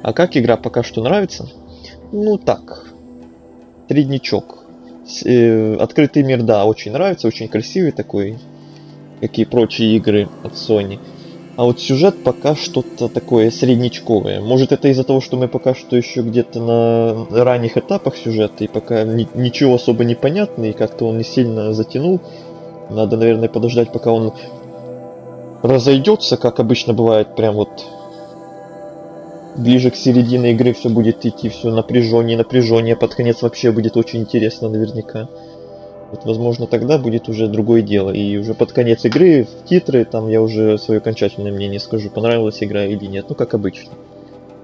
А как игра пока что нравится? Ну так, среднячок. Открытый мир, да, очень нравится, очень красивый такой, как и прочие игры от Sony. А вот сюжет пока что-то такое среднячковое. Может, это из-за того, что мы пока что еще где-то на ранних этапах сюжета, и пока ничего особо не понятно, и как-то он не сильно затянул. Надо, наверное, подождать, пока он разойдется, как обычно бывает, прям вот ближе к середине игры все будет идти, все напряжение, под конец вообще будет очень интересно наверняка. Вот, возможно, тогда будет уже другое дело. И уже под конец игры, в титры, там я уже свое окончательное мнение скажу, понравилась игра или нет. Ну, как обычно.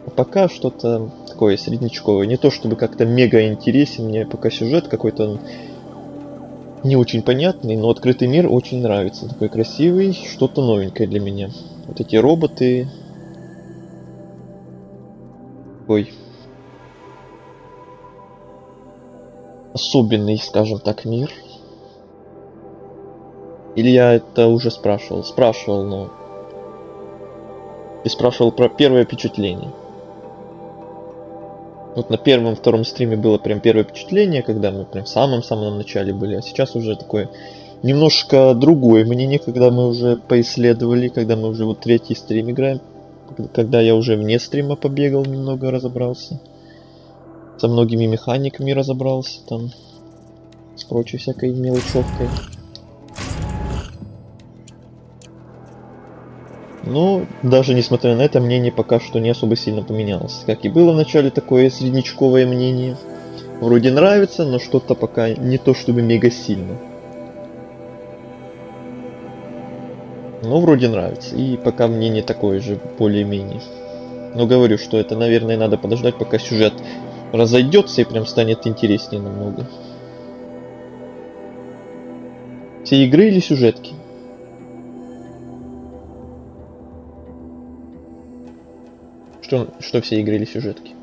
А пока что-то такое среднячковое. Не то чтобы как-то мега интересен, мне пока сюжет какой-то не очень понятный, но открытый мир очень нравится. Такой красивый, что-то новенькое для меня. Вот эти роботы. Ой. Особенный, скажем так, мир. Или я это уже спрашивал? Спрашивал, но... И спрашивал про первое впечатление. Вот на первом-втором стриме было прям первое впечатление, когда мы прям в самом-самом начале были. А сейчас уже такое немножко другое мнение, когда мы уже поисследовали, когда мы уже вот третий стрим играем. Когда я уже вне стрима побегал, немного разобрался. Со многими механиками разобрался там. С прочей всякой мелочевкой. Но даже несмотря на это, мнение пока что не особо сильно поменялось. Как и было в начале такое среднячковое мнение. Вроде нравится, но что-то пока не то чтобы мега сильно. Но вроде нравится. И пока мнение такое же, более-менее. Но говорю, что это, наверное, надо подождать, пока сюжет разойдется и прям станет интереснее намного. Все игры или сюжетки? Что все игры или сюжетки?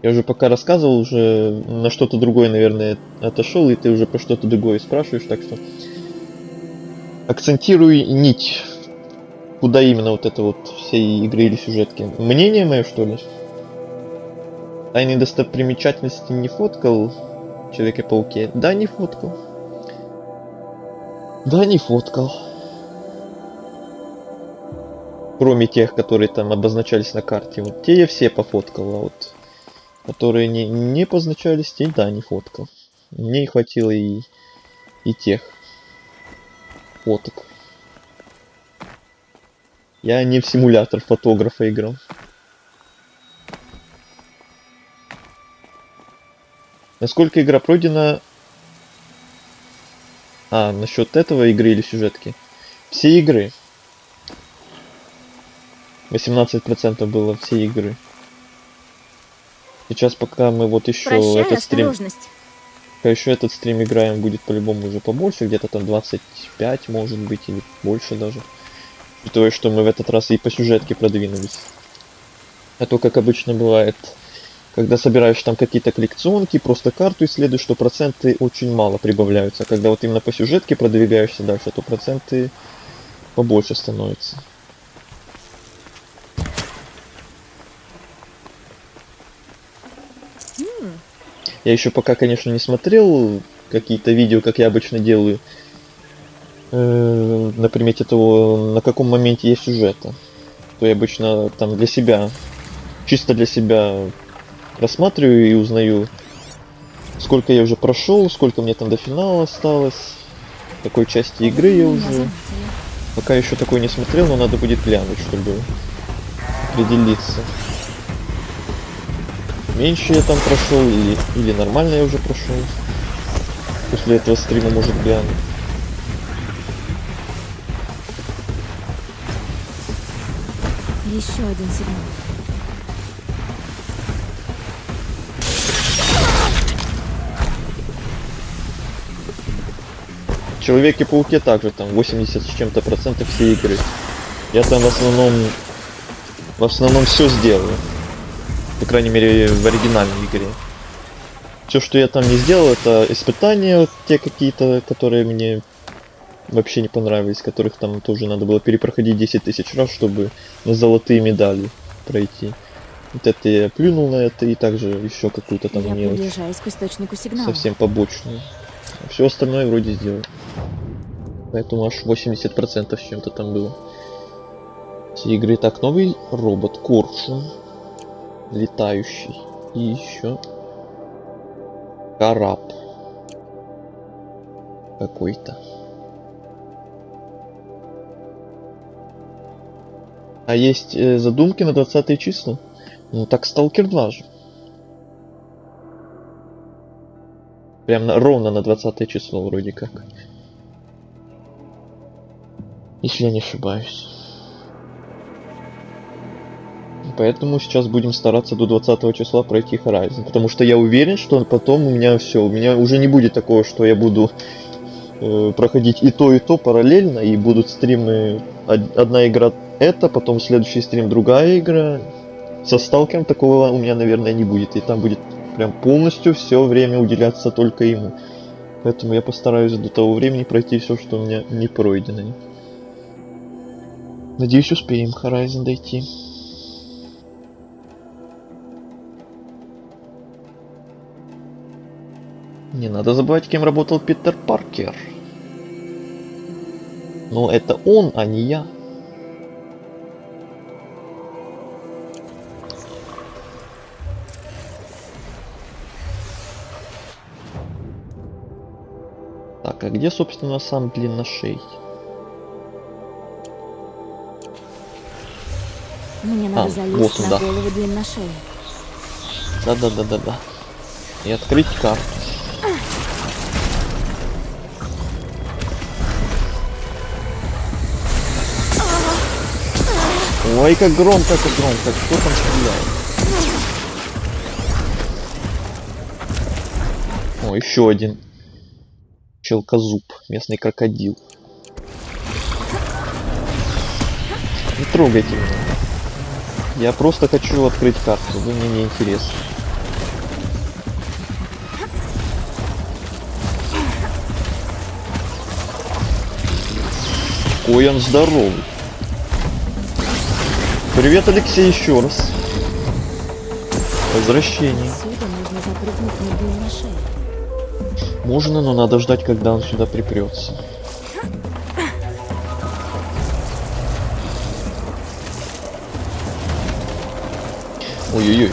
Я уже пока рассказывал, уже на что-то другое, наверное, отошел, и ты уже про что-то другое спрашиваешь, так что акцентируй нить. Куда именно вот это вот все игры или сюжетки? Мнение мое, что ли? Тайные достопримечательности не фоткал в Человеке-пауке? Да, не фоткал. Да, не фоткал. Кроме тех, которые там обозначались на карте. Вот те я все пофоткал, а вот которые не позначались, те да, не фоткал. Мне не хватило и тех фоток. Я не в симулятор фотографа играл. Насколько игра пройдена... А, насчет этого игры или сюжетки? Все игры. 18% было все игры. Сейчас пока мы вот еще этот стрим... Пока еще этот стрим играем, будет по-любому уже побольше, где-то там 25 может быть, или больше даже. Учитывая, что мы в этот раз и по сюжетке продвинулись. А то, как обычно бывает, когда собираешь там какие-то коллекционки, просто карту исследуешь, то проценты очень мало прибавляются. Когда вот именно по сюжетке продвигаешься дальше, то проценты побольше становятся. Я еще пока, конечно, не смотрел какие-то видео, как я обычно делаю, на примете того, на каком моменте есть сюжета. То я обычно там для себя, чисто для себя рассматриваю и узнаю, сколько я уже прошел, сколько мне там до финала осталось, в какой части игры я уже. Пока еще такой не смотрел, но надо будет глянуть, чтобы определиться. Меньше я там прошел или нормально я уже прошел. После этого стрима может глянуть. Еще один сигнал. В Человеке-пауке также там 80 с чем-то процентов все игры. Я там в основном все сделаю. По крайней мере, в оригинальной игре. Все, что я там не сделал, это испытания, вот те какие-то, которые мне вообще не понравились, которых там тоже надо было перепроходить 10 тысяч раз, чтобы на золотые медали пройти. Вот это я плюнул на это, и также еще какую-то там мелочь. Я приближаюсь к источнику сигнала. Совсем побочную. А все остальное вроде сделал. Поэтому аж 80% с чем-то там было. Все игры. Так, новый робот Коршун. Летающий. И еще Караб какой-то. А есть задумки на 20 числа? Ну так Сталкер 2 же. Прям ровно на 20 число вроде как. Если я не ошибаюсь. Поэтому сейчас будем стараться до 20 числа пройти Horizon. Потому что я уверен, что потом у меня все. У меня уже не будет такого, что я буду проходить и то параллельно. И будут стримы. Одна игра это, потом следующий стрим другая игра. Со Сталкером такого у меня, наверное, не будет. И там будет прям полностью все время уделяться только ему. Поэтому я постараюсь до того времени пройти все, что у меня не пройдено. Надеюсь, успеем Horizon дойти. Не надо забывать, кем работал Питер Паркер. Но это он, а не я. Так, а где, собственно, сам длинношей? Мне надо залезть вот он, на да. голову длинношея. Да. И открыть карту. Ой, как громко, Кто там стреляет? О, еще один. Челкозуб, местный крокодил. Не трогайте меня. Я просто хочу открыть карту, вы мне не интересны. Ой, он здоровый. Привет, Алексей, еще раз. Возвращение. Отсюда можно запрыгнуть на длинношея. Можно, но надо ждать, когда он сюда припрется. Ой-ой-ой.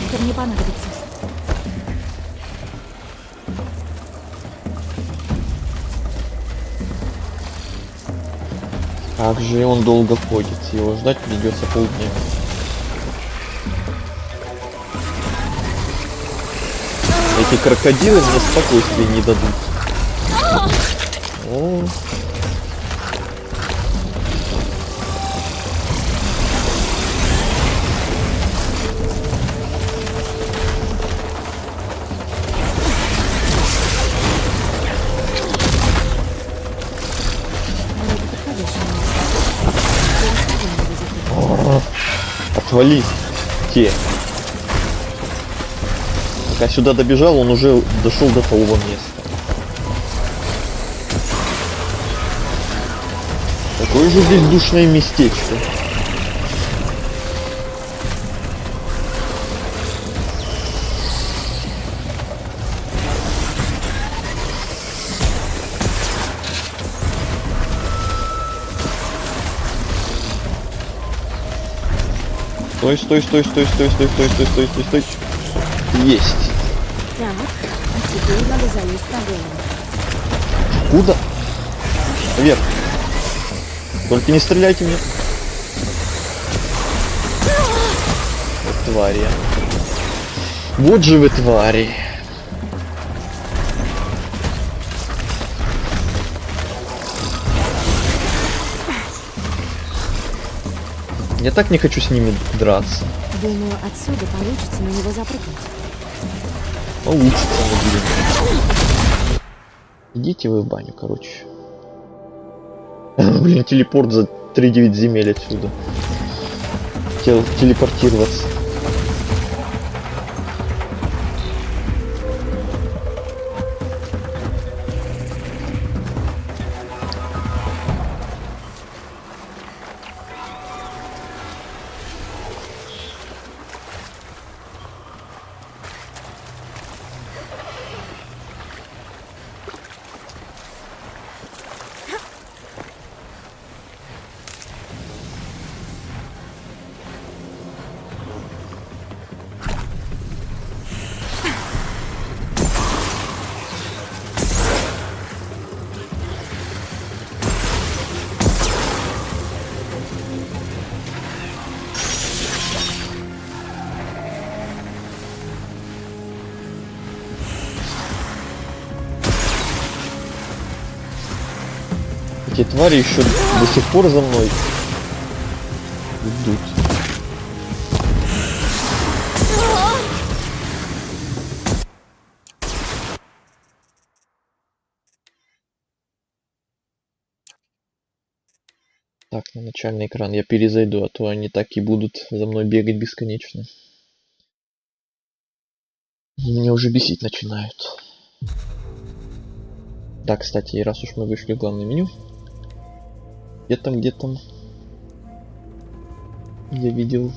Это мне понадобится. Как же он долго ходит, его ждать придется полдня. Эти крокодилы мне спокойствия не дадут. О. Отвали, те. Пока сюда добежал, он уже дошел до того места. Какое же здесь душное местечко. Стой. Есть. Так, а теперь надо залезть на голову. Куда? Вверх. Только не стреляйте мне. Вот твари. Вот же вы твари. Я так не хочу с ними драться. Думаю, отсюда получится на него запрыгнуть. Получится, блин. Идите вы в баню, короче. Блин, телепорт за 3-9 земель отсюда. Хотел телепортироваться. Эти твари еще до сих пор за мной идут. Так, на начальный экран я перезайду, а то они так и будут за мной бегать бесконечно. Меня уже бесить начинают. Да, кстати, и раз уж мы вышли в главное меню. Где там? Я видел.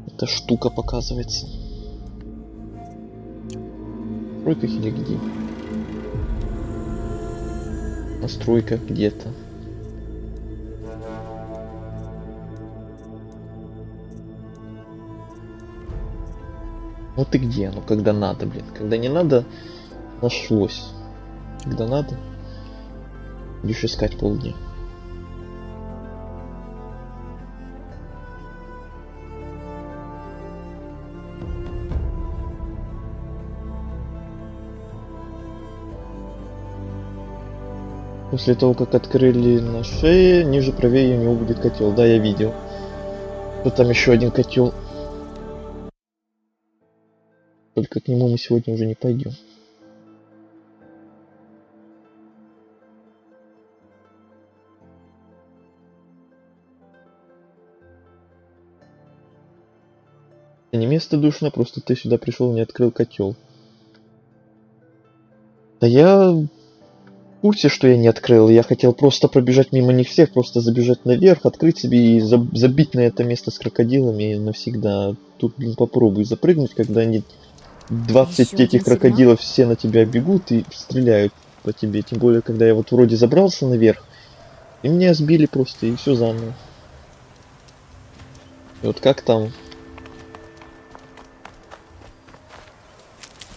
Эта штука показывается. В настройках или где? В настройках где-то. Вот и где оно, когда надо, блин. Когда не надо, нашлось. Когда надо, будешь искать полдня. После того, как открыли на шее, ниже правее у него будет котел. Да, я видел. Вот там еще один котел. Только к нему мы сегодня уже не пойдем. Это не место душно, просто ты сюда пришел и не открыл котел. Да я в курсе, что я не открыл. Я хотел просто пробежать мимо них всех, просто забежать наверх, открыть себе и забить на это место с крокодилами навсегда. Тут, блин, попробуй запрыгнуть, когда они 20 этих крокодилов все на тебя бегут и стреляют по тебе. Тем более, когда я вот вроде забрался наверх, и меня сбили просто, и все заново. И вот как там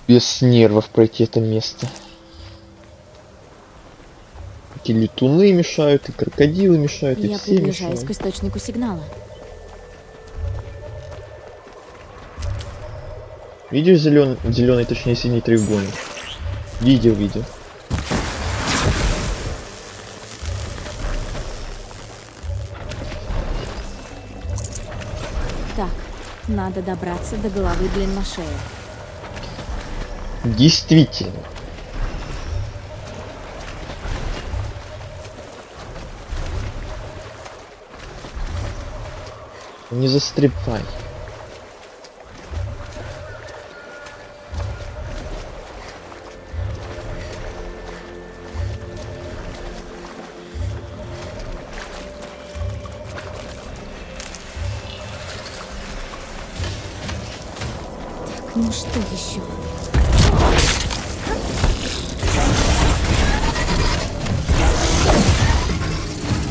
без нервов пройти это место? И летуны мешают, и крокодилы мешают, и я все приближаюсь мешают. к источнику сигнала. Видишь зеленый, точнее синий треугольник? Видел. Так, надо добраться до головы длинношея. Действительно. Не застревай. Ну что еще?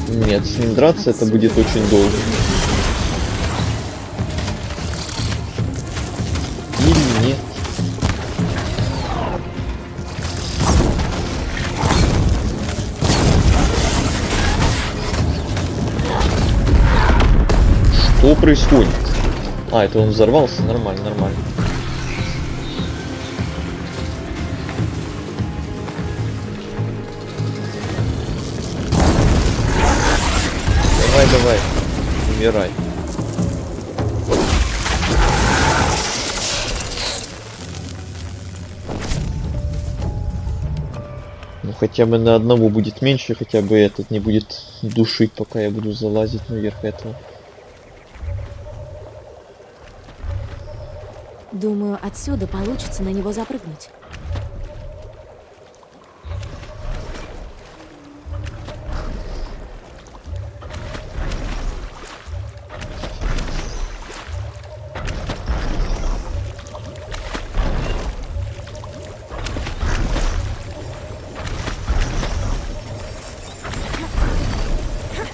Нет, с ним драться это будет очень долго. Или нет. Что происходит? А, это он взорвался? Нормально. Давай, умирай. Ну хотя бы на одного будет меньше, хотя бы этот не будет душить, пока я буду залазить наверх этого. Думаю, отсюда получится на него запрыгнуть.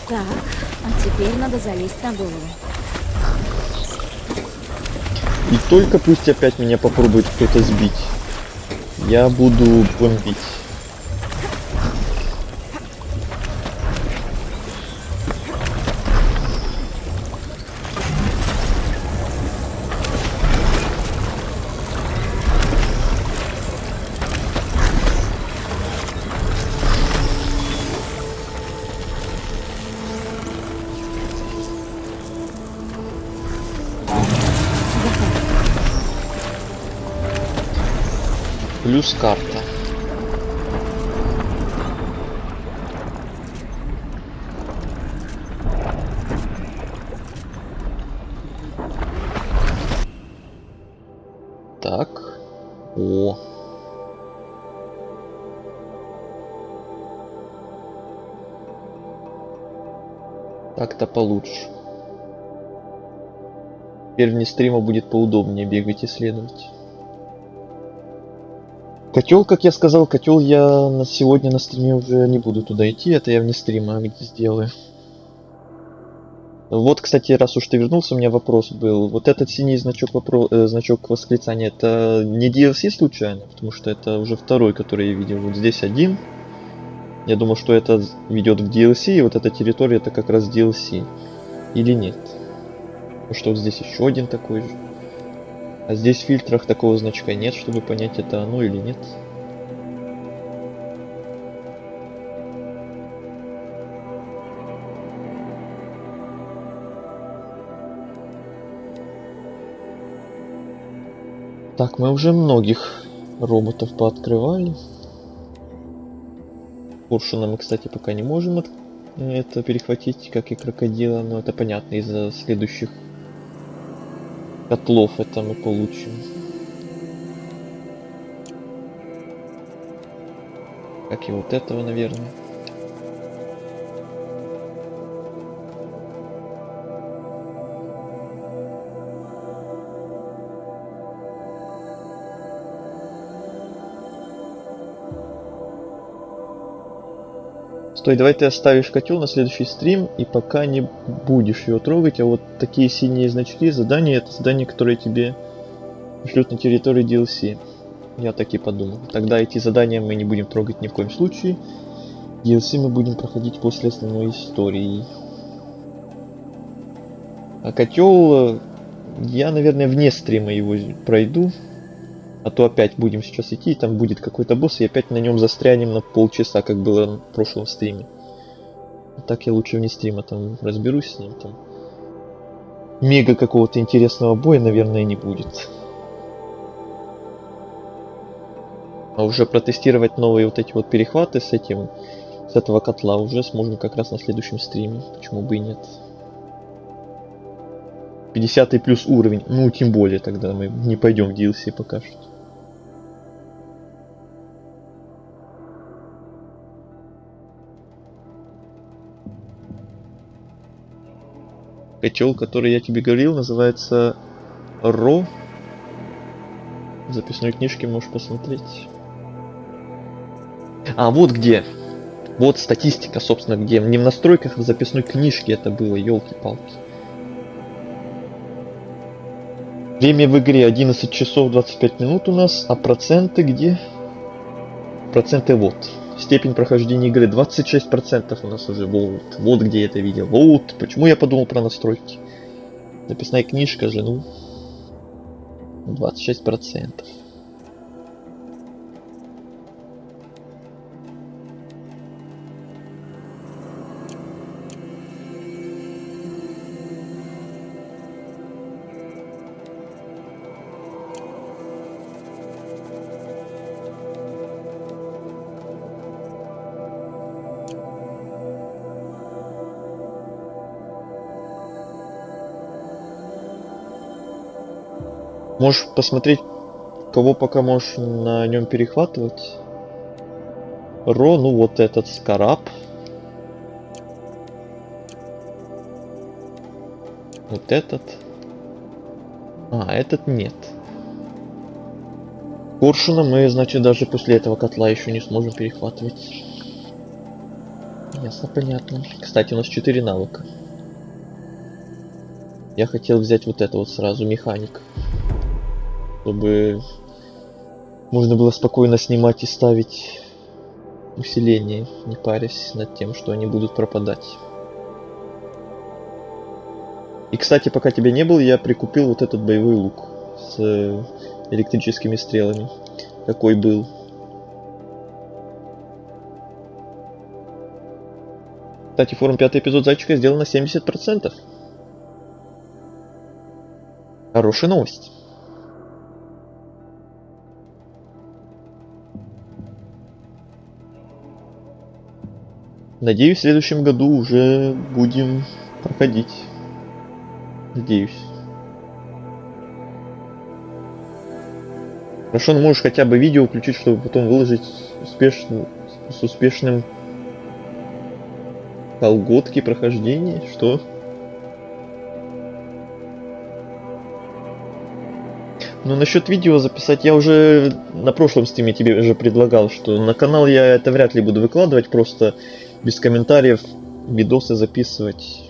Так, а теперь надо залезть на голову. И только пусть опять меня попробует кто-то сбить. Я буду бомбить. Плюс карта. Так-то получше. Теперь вне стрима будет поудобнее бегать, исследовать. Котел, как я сказал, котел я на сегодня на стриме уже не буду туда идти, это я вне стрима сделаю. Вот, кстати, раз уж ты вернулся, у меня вопрос был. Вот этот синий значок, значок восклицания, это не DLC случайно? Потому что это уже второй, который я видел. Вот здесь один. Я думал, что это ведет в DLC, и вот эта территория это как раз DLC. Или нет? Потому что вот здесь еще один такой же. А здесь в фильтрах такого значка нет, чтобы понять, это оно или нет. Так, мы уже многих роботов пооткрывали. Коршуна мы, кстати, пока не можем это перехватить, как и крокодила, но это понятно, из-за следующих котлов это мы получим. Как и вот этого, наверное. Стой, давай ты оставишь котел на следующий стрим, и пока не будешь его трогать, а вот такие синие значки, задания, это задания, которые тебе пришлют на территории DLC. Я так и подумал. Тогда эти задания мы не будем трогать ни в коем случае. DLC мы будем проходить после основной истории. А котел, я, наверное, вне стрима его пройду. А то опять будем сейчас идти, и там будет какой-то босс, и опять на нем застрянем на полчаса, как было в прошлом стриме. А так я лучше вне стрима там разберусь с ним. Там мега какого-то интересного боя, наверное, не будет. А уже протестировать новые вот эти вот перехваты с этого котла уже сможем как раз на следующем стриме. Почему бы и нет. 50 плюс уровень. Ну, тем более тогда мы не пойдем в DLC пока что. Котел, который я тебе говорил, называется Ро. В записной книжке можешь посмотреть. А, вот где. Вот статистика, собственно, где. Не в настройках, а в записной книжке это было, елки-палки. Время в игре 11 часов 25 минут у нас, а проценты где? Проценты вот. Степень прохождения игры 26% у нас уже. Вот где я это видел. Вот. Почему я подумал про настройки? Записная книжка же, ну. 26%. Можешь посмотреть, кого пока можешь на нем перехватывать. Ро, ну вот этот Скараб. Вот этот. А, этот нет. Коршуна мы, значит, даже после этого котла еще не сможем перехватывать. Ясно, понятно. Кстати, у нас 4 навыка. Я хотел взять вот это вот сразу, механик. Чтобы можно было спокойно снимать и ставить усиление, не парясь над тем, что они будут пропадать. И, кстати, пока тебя не было, я прикупил вот этот боевой лук с электрическими стрелами. Какой был. Кстати, форум 5-й эпизод Зайчика сделан на 70%. Хорошая новость. Надеюсь, в следующем году уже будем проходить. Надеюсь. Хорошо, ну можешь хотя бы видео включить, чтобы потом выложить с успешным Колготки прохождения? Что? Ну, насчет видео записать, я уже на прошлом стриме тебе уже предлагал, что на канал я это вряд ли буду выкладывать, просто без комментариев видосы записывать.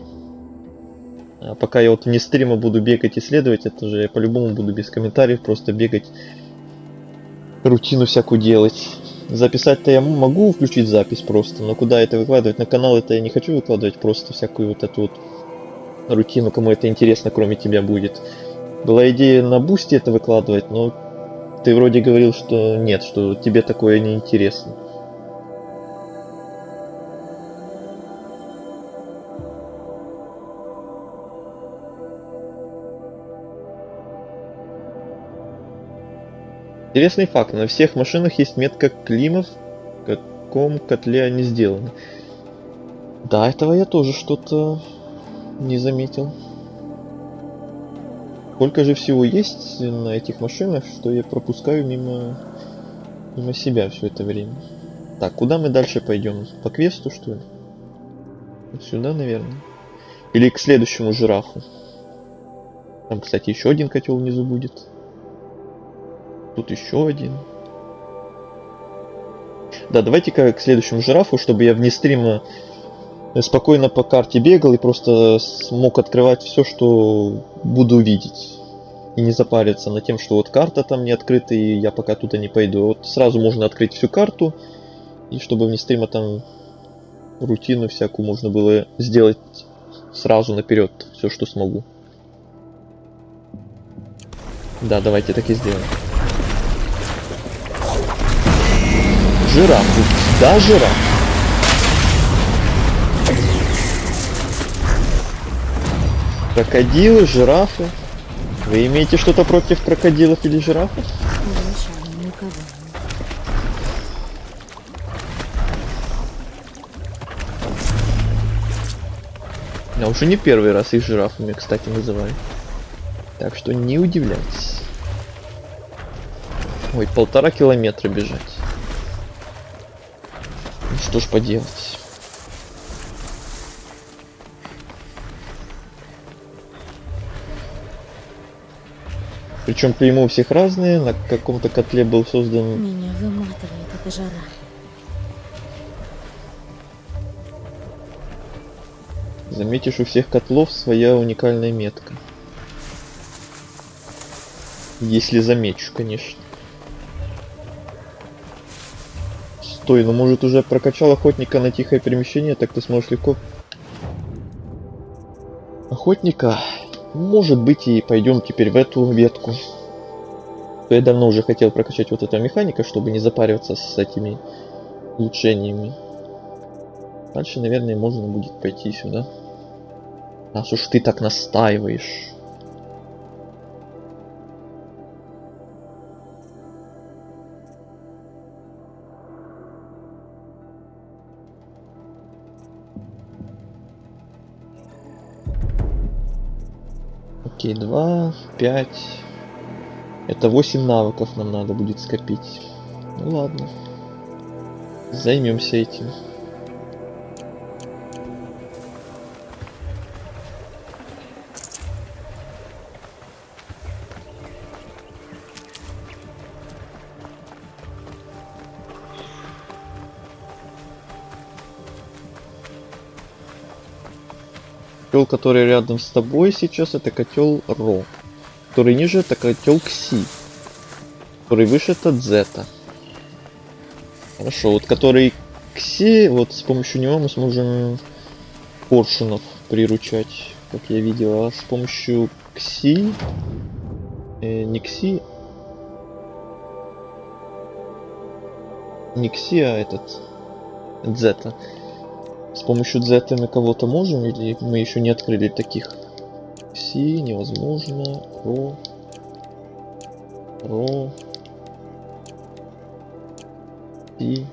А пока я вот вне стрима буду бегать исследовать, это же я по-любому буду без комментариев просто бегать, рутину всякую делать. Записать-то я могу включить запись просто, но куда это выкладывать? На канал это я не хочу выкладывать, просто всякую вот эту вот рутину, кому это интересно, кроме тебя будет. Была идея на бусте это выкладывать, но ты вроде говорил, что нет, что тебе такое не интересно. Интересный факт, на всех машинах есть метка Климов, в каком котле они сделаны. Да, этого я тоже что-то не заметил. Сколько же всего есть на этих машинах, что я пропускаю мимо себя все это время. Так, куда мы дальше пойдем? По квесту, что ли? Вот сюда, наверное. Или к следующему жирафу. Там, кстати, еще один котел внизу будет. Тут еще один. Да, давайте-ка к следующему жирафу, чтобы я вне стрима спокойно по карте бегал и просто смог открывать все, что буду видеть. И не запариться над тем, что вот карта там не открыта, и я пока туда не пойду. Вот сразу можно открыть всю карту, и чтобы вне стрима там рутину всякую можно было сделать сразу наперед, все, что смогу. Да, давайте так и сделаем. Жираф. Да, жираф. Крокодилы, жирафы. Вы имеете что-то против крокодилов или жирафов? Я уже не первый раз их жирафами, кстати, называю. Так что не удивляйтесь. Ой, 1,5 километра бежать. Ну что ж поделать. Причем клеймо у всех разные, на каком-то котле был создан... Меня выматывает эта жара. Заметишь, у всех котлов своя уникальная метка. Если замечу, конечно. Стой, ну может уже прокачал охотника на тихое перемещение, так ты сможешь легко... Охотника? Может быть, и пойдем теперь в эту ветку. Я давно уже хотел прокачать вот этого механика, чтобы не запариваться с этими улучшениями. Дальше, наверное, можно будет пойти сюда. Раз уж ты так настаиваешь. Окей, 2, 5. Это 8 навыков нам надо будет скопить. Ну ладно. Займемся этим. Котел, который рядом с тобой сейчас, это котел Ро. Который ниже, это котел Кси. Который выше, это Зета. Хорошо, вот который Кси, вот с помощью него мы сможем коршунов приручать, как я видел. А с помощью Кси... не Кси... Не Кси, а этот... Зета. С помощью Зета мы кого-то можем, или мы еще не открыли таких? Си, невозможно. Ро. Си.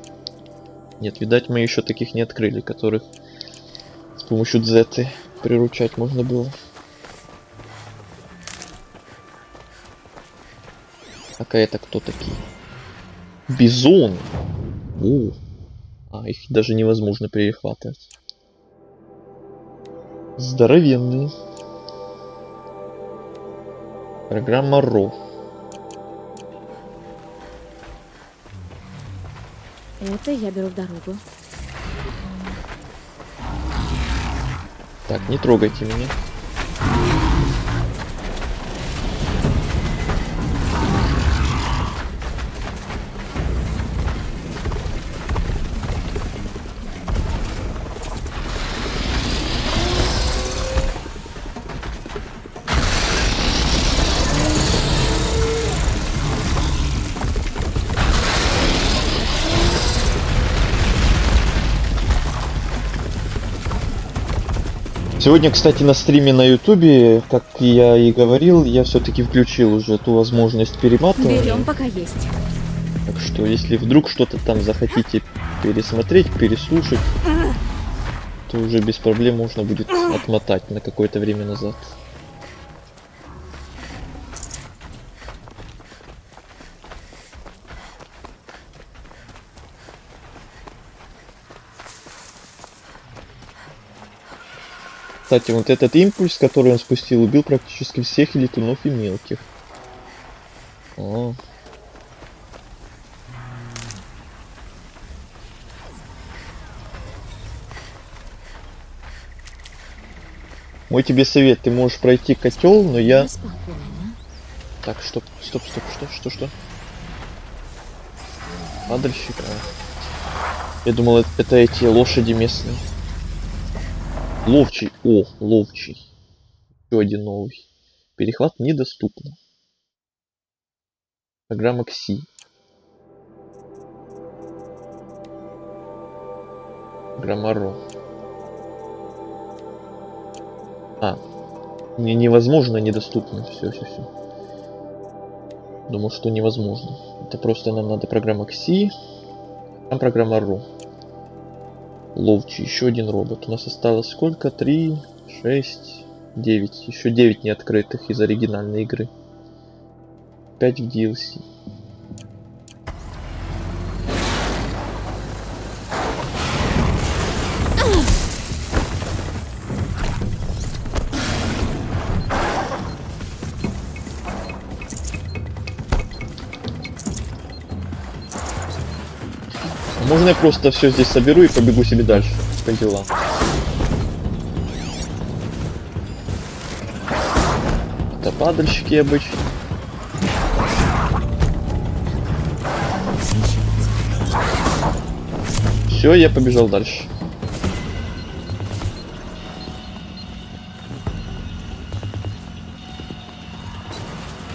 Нет, видать, мы еще таких не открыли, которых с помощью Зеты приручать можно было. А это кто такие? Бизоны. О. А, их даже невозможно перехватывать. Здоровенные. Программа RAW. Это я беру в дорогу. Так, не трогайте меня. Сегодня, кстати, на стриме на ютубе, как я и говорил, я все-таки включил уже ту возможность перематывания. Берем, пока есть. Так что, если вдруг что-то там захотите пересмотреть, переслушать, то уже без проблем можно будет отмотать на какое-то время назад. Кстати, вот этот импульс, который он спустил, убил практически всех летунов и мелких. О. Мой тебе совет, ты можешь пройти котел, но я... Так, стоп, что? Падальщик, Я думал, это эти лошади местные. Ловчий. О, ловчий. Еще один новый. Перехват недоступен. Программа КСИ. Программа RAW. Невозможно, недоступно. Все. Думал, что невозможно. Это просто нам надо программа КСИ. Там программа RAW. Ловчий, еще один робот. У нас осталось сколько? 3, 6, 9. Еще 9 неоткрытых из оригинальной игры. 5 в DLC. Можно я просто все здесь соберу и побегу себе дальше по делам. Это падальщики обычно. Все, я побежал дальше.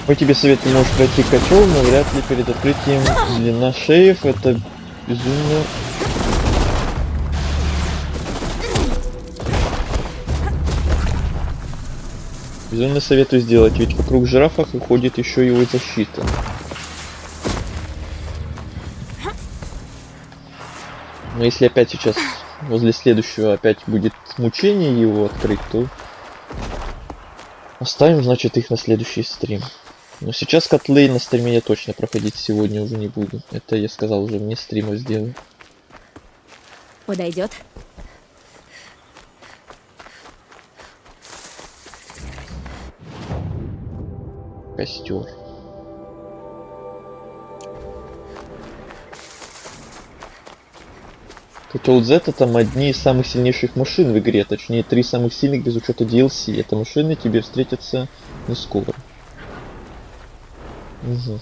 Мой тебе совет, ты можешь пройти котел, но вряд ли перед открытием длина шеев это безумно. Безумно советую сделать, ведь вокруг жирафов уходит еще его защита. Но если опять сейчас возле следующего опять будет мучение его открыть, то оставим, значит, их на следующий стрим. Но сейчас котлы на стриме я точно проходить сегодня уже не буду. Это я сказал уже, мне стримов сделаю. Подойдет. Костер. Котел Z это там одни из самых сильнейших машин в игре, точнее 3 самых сильных без учета DLC. Это машины тебе встретятся не скоро. Угу.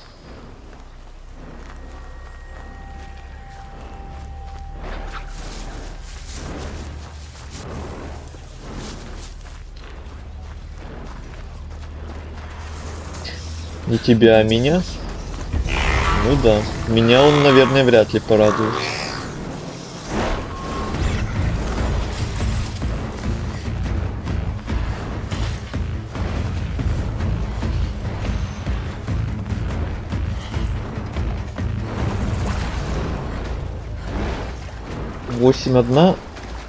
Не тебя, а меня? Ну да, меня он, наверное, вряд ли порадует.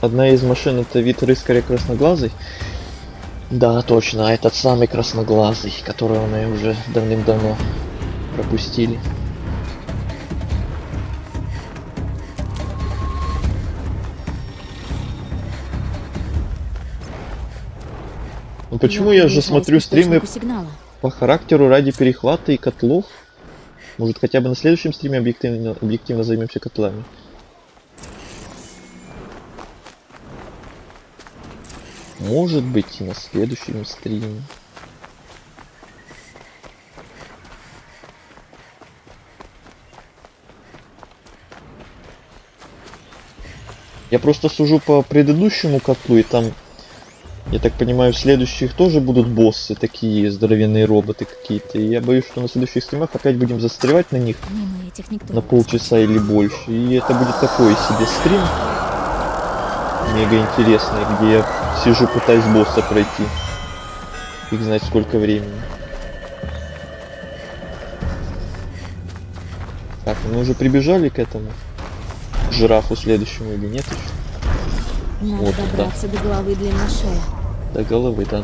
Одна из машин это вид рыскаря красноглазый. Да, точно, этот самый красноглазый, которого мы уже давным-давно пропустили. Ну почему я же смотрю стримы сигнала. по характеру ради перехвата и котлов? Может, хотя бы на следующем стриме объективно займемся котлами? Может быть, и на следующем стриме. Я просто сужу по предыдущему котлу, и там, я так понимаю, в следующих тоже будут боссы, такие здоровенные роботы какие-то. И я боюсь, что на следующих стримах опять будем застревать на них на полчаса или больше. И это будет такой себе стрим, мега интересный, где я сижу, пытаюсь босса пройти. Фиг знает сколько времени. Так, мы уже прибежали к этому жирафу следующему или нет еще? Надо Вот, добраться до головы длинношея. До головы, да.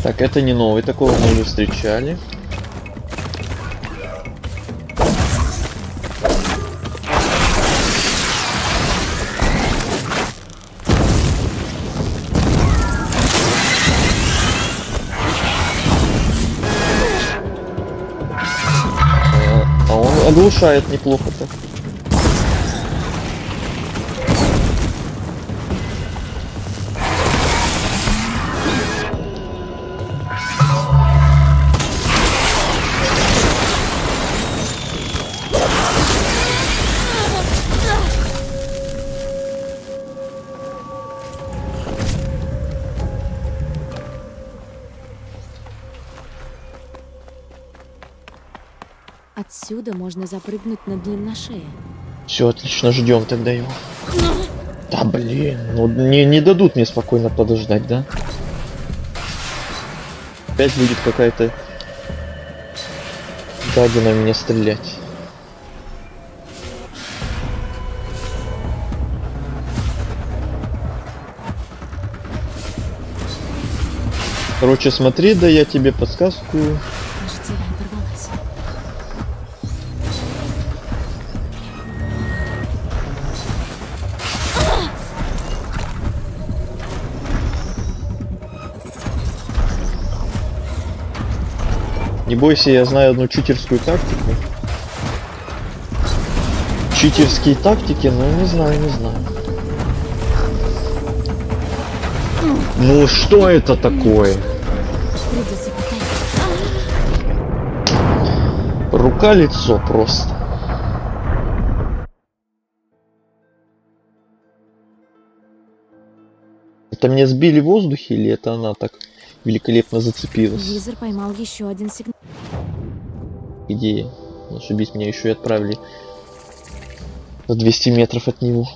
Так, это не новый, такого мы уже встречали. А он оглушает неплохо-то. Отсюда можно запрыгнуть на длинношея. Все, отлично, ждем тогда его. Да блин, ну не дадут мне спокойно подождать, да? Опять будет какая-то гадина меня стрелять. Короче, смотри, да я тебе подсказку. Кажется, я оторвалась. Не бойся, я знаю одну читерскую тактику. Читерские тактики, но не знаю. Ну что это такое? Рука-лицо просто. Это меня сбили в воздухе или это она так великолепно зацепилась? Визор поймал еще один сигнал. Идея. Ошибись, меня еще и отправили за 200 метров от него.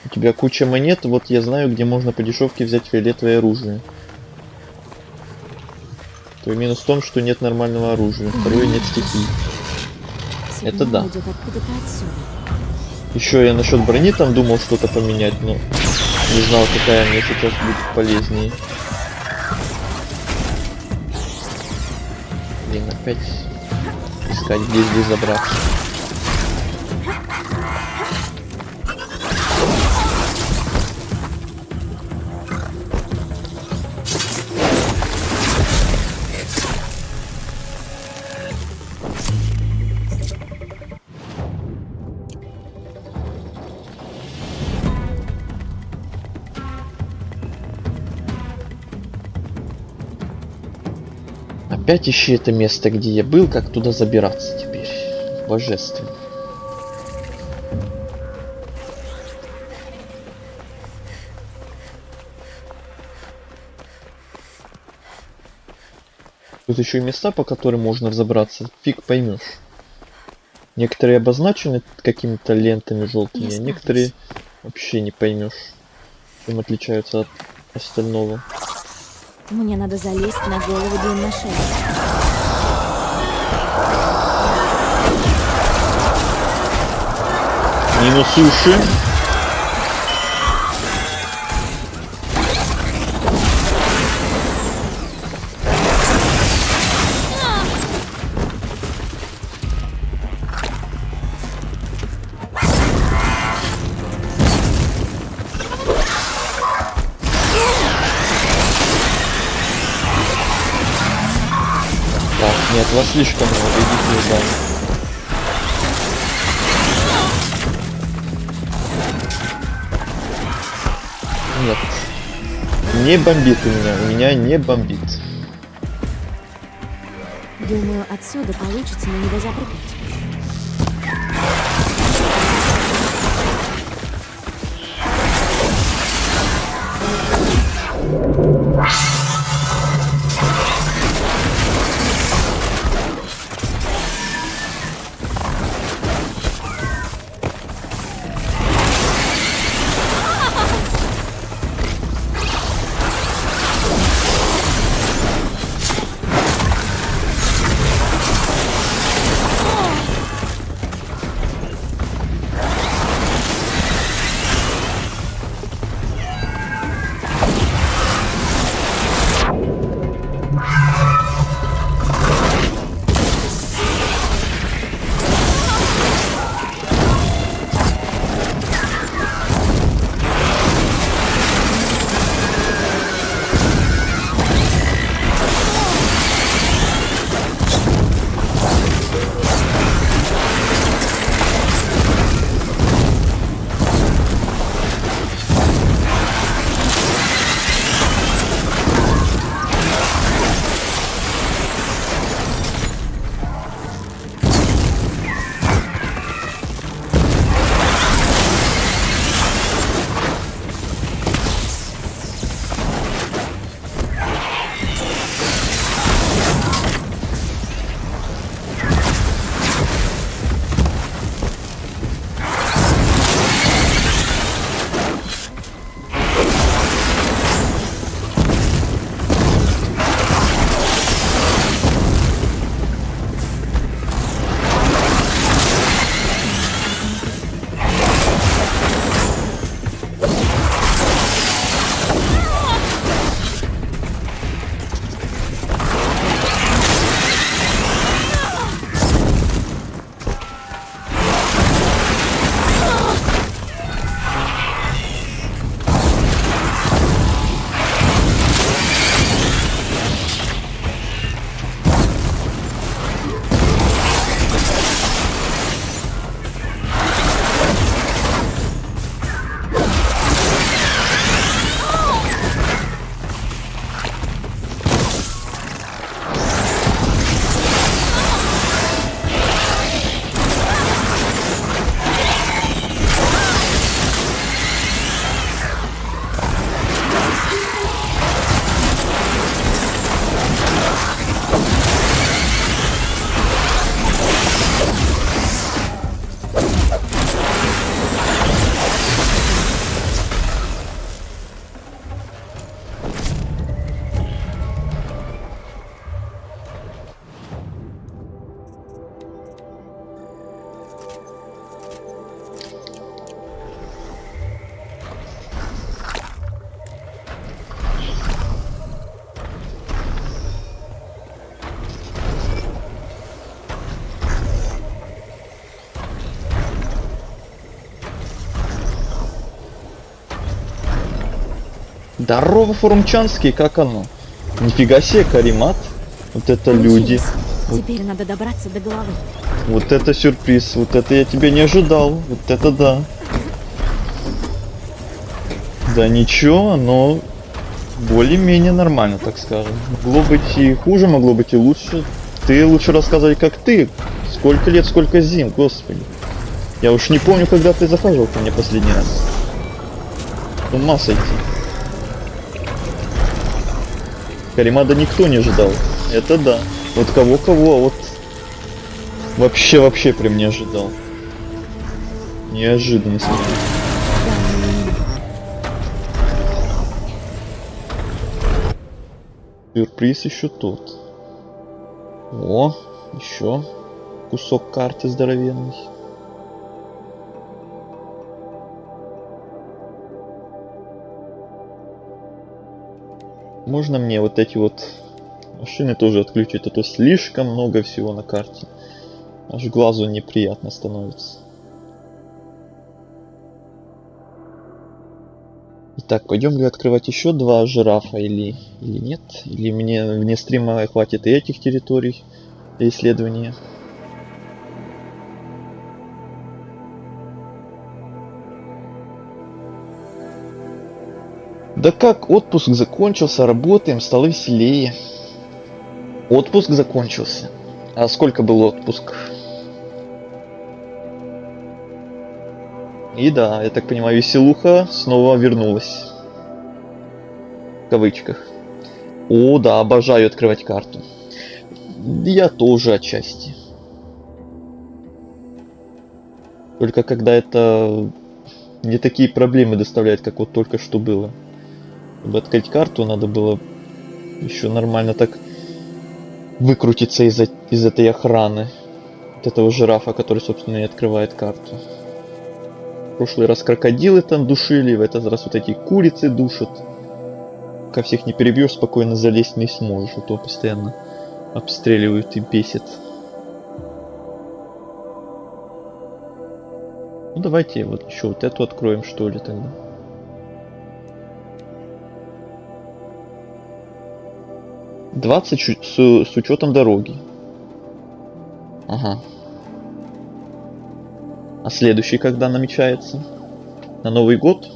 У тебя куча монет, вот я знаю, где можно по дешевке взять фиолетовое оружие. Твой минус в том, что нет нормального оружия. Второе, нет стихий. Это да. Еще я насчет брони там думал что-то поменять, но не знал, какая мне сейчас будет полезнее. Блин, опять искать, где здесь забраться. Опять ищи это место, где я был, как туда забираться теперь. Божественно. Тут еще и места, по которым можно разобраться. Фиг поймешь. Некоторые обозначены какими-то лентами желтыми, а некоторые вообще не поймешь, чем отличаются от остального. Мне надо залезть на голову длинношея. Минус уши. Нет, вас слишком много, идите сюда. Нет. Не бомбит у меня не бомбит. Думаю, отсюда получится на него запрыгнуть. Здорово, Фурумчанский, как оно? Нифига себе, Каримат. Вот это люди. Теперь надо добраться до головы. Вот это сюрприз, вот это я тебя не ожидал. Вот это да. Да ничего, но более-менее нормально, так скажем. Могло быть и хуже, могло быть и лучше. Ты лучше рассказывай, как ты. Сколько лет, сколько зим, господи. Я уж не помню, когда ты захаживал ко мне последний раз. С ума сойти. Каримада никто не ожидал. Это да. Вот кого-кого, а вот вообще прям не ожидал. Неожиданность. Сюрприз еще тот. О, еще кусок карты здоровенный. Можно мне вот эти вот машины тоже отключить, а то слишком много всего на карте. Аж глазу неприятно становится. Итак, пойдем ли открывать еще два жирафа или нет? Или мне вне стрима хватит и этих территорий для исследования? Да как, отпуск закончился, работаем, стало веселее. Отпуск закончился. А сколько был отпуск? И да, я так понимаю, веселуха снова вернулась. В кавычках. О, да, обожаю открывать карту. Я тоже отчасти. Только когда это не такие проблемы доставляет, как вот только что было. Чтобы открыть карту, надо было еще нормально так выкрутиться из этой охраны. От этого жирафа, который, собственно, и открывает карту. В прошлый раз крокодилы там душили, в этот раз вот эти курицы душат. Пока всех не перебьешь, спокойно залезть не сможешь, а то постоянно обстреливают и бесит. Ну давайте вот еще вот эту откроем, что ли, тогда. $20 с учетом дороги. Ага. А следующий когда намечается? На Новый год?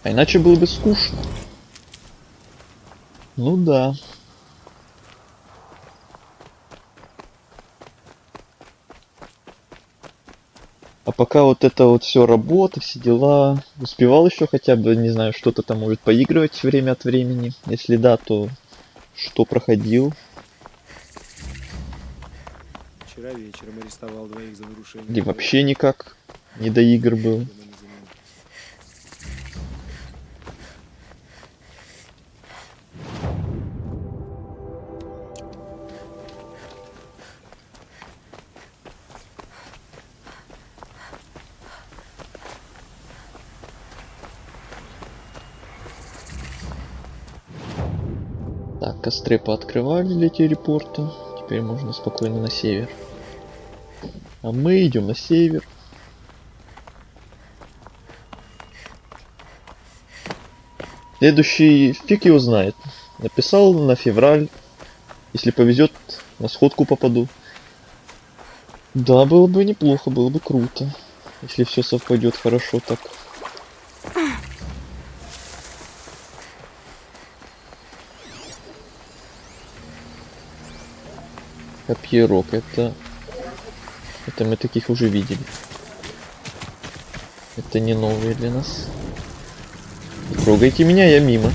А иначе было бы скучно. Ну да. А пока вот это вот все работа, все дела, успевал еще хотя бы, не знаю, что-то там может поигрывать время от времени. Если да, то что проходил? Вчера вечером арестовал 2 за нарушение. Или вообще никак не до игр был. Так, костры пооткрывали для телепорта. Теперь можно спокойно на север. А мы идем на север. Следующий фиг его знает. Написал на февраль. Если повезет, на сходку попаду. Да, было бы неплохо, было бы круто. Если все совпадет хорошо так. Копьерок, это мы таких уже видели. Это не новые для нас. Не трогайте меня, я мимо.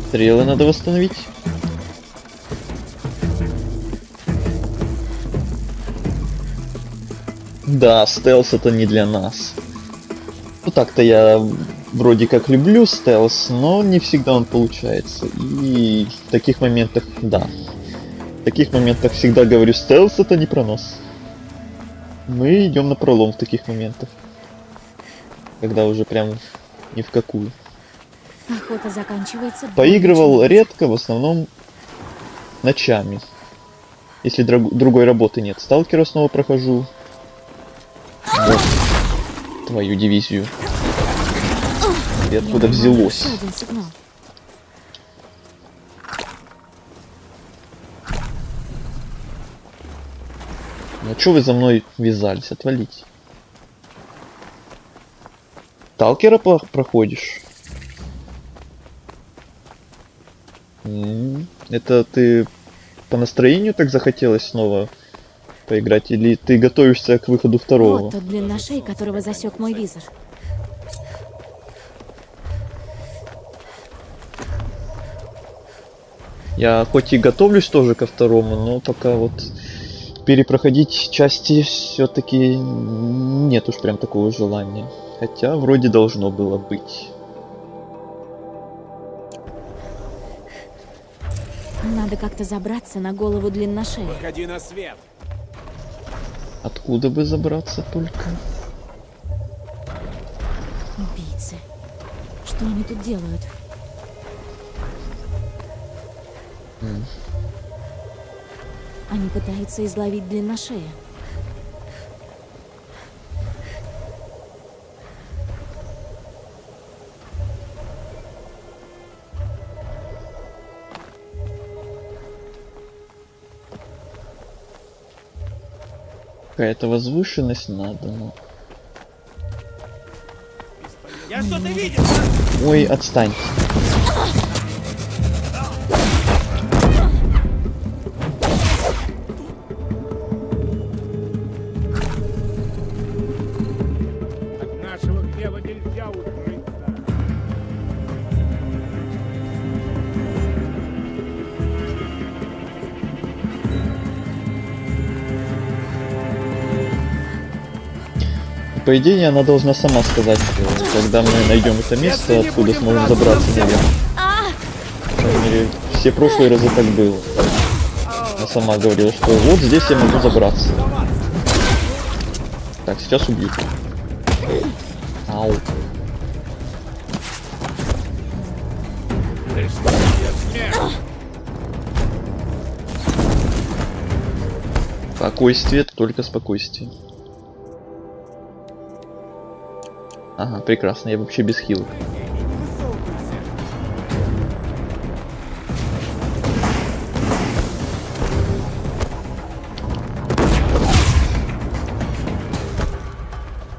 Стрелы надо восстановить. Да, стелс это не для нас. Ну так-то я вроде как люблю стелс, но не всегда он получается. И в таких моментах, да. В таких моментах всегда говорю, стелс это не про нас. Мы идем на пролом в таких моментах. когда уже прям ни в какую. Охота заканчивается. Поигрывал редко, в основном ночами. Если другой работы нет. Сталкера снова прохожу. Вот. Твою дивизию. И откуда взялось? Ну чё вы за мной вязались? Отвалите. Сталкера проходишь? Это ты по настроению так захотелось снова поиграть? Или ты готовишься к выходу второго? Вот тот длинношей, которого засек мой визор. Я хоть и готовлюсь тоже ко второму, но пока вот перепроходить части все-таки нет уж прям такого желания. Хотя вроде должно было быть. Надо как-то забраться на голову длинношея. Выходи на свет. Откуда бы забраться только? Убийцы. Что они тут делают? Они пытаются изловить длинношея. Какая-то возвышенность надо, но... Я что-то видел! Ой, отстань. От нашего гнева нельзя укрыться. По идее, она должна сама сказать, что когда мы найдем это место, откуда сможем забраться наверх. По крайней мере, все прошлые разы так было. Она сама говорила, что вот здесь я могу забраться. Так, сейчас убью. Ау. Спокойствие, только спокойствие. Ага, прекрасно, я вообще без хилов.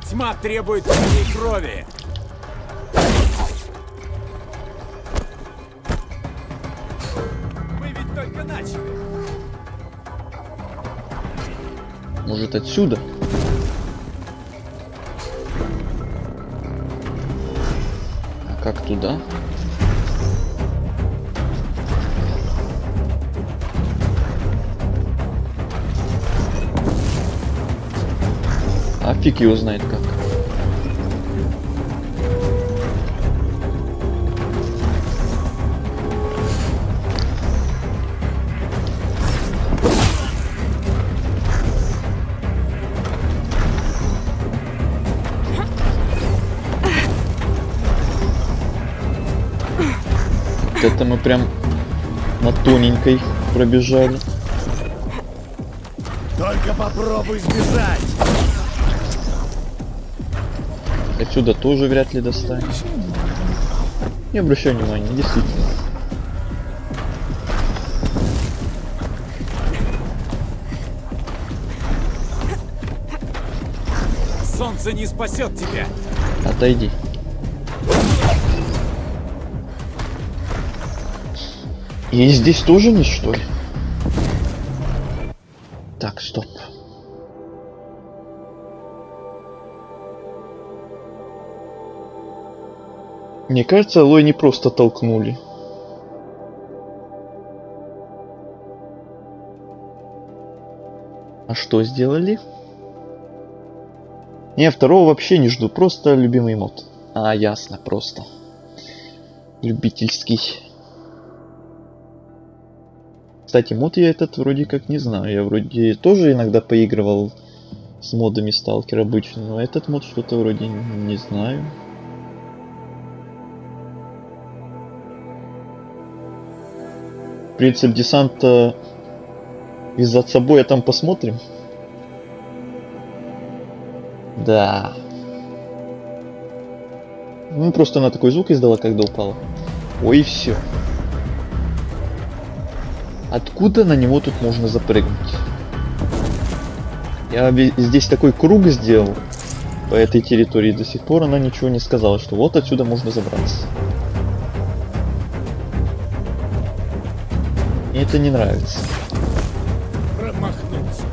Тьма требует твоей крови. Мы ведь только начали. Может, отсюда? А как туда? А фиг его знает как. Вот это мы прям на тоненькой пробежали. Только попробуй сбежать. Отсюда тоже вряд ли достанешь. Не обращай внимания, действительно. Солнце не спасет тебя. Отойди. И здесь тоже нет, что ли? Так, стоп. Мне кажется, Лой не просто толкнули. А что сделали? Не, второго вообще не жду, просто любимый мод. А, ясно, просто. Любительский. Кстати, мод я этот вроде как не знаю. Я вроде тоже иногда поигрывал с модами сталкер обычно. Но этот мод что-то вроде не знаю. Принцип десанта из-за собой, там посмотрим. Да. Ну просто она такой звук издала, когда упала. Ой, и все. Откуда на него тут можно запрыгнуть? Я здесь такой круг сделал по этой территории, до сих пор она ничего не сказала, что вот отсюда можно забраться. Мне это не нравится. Промахнулся.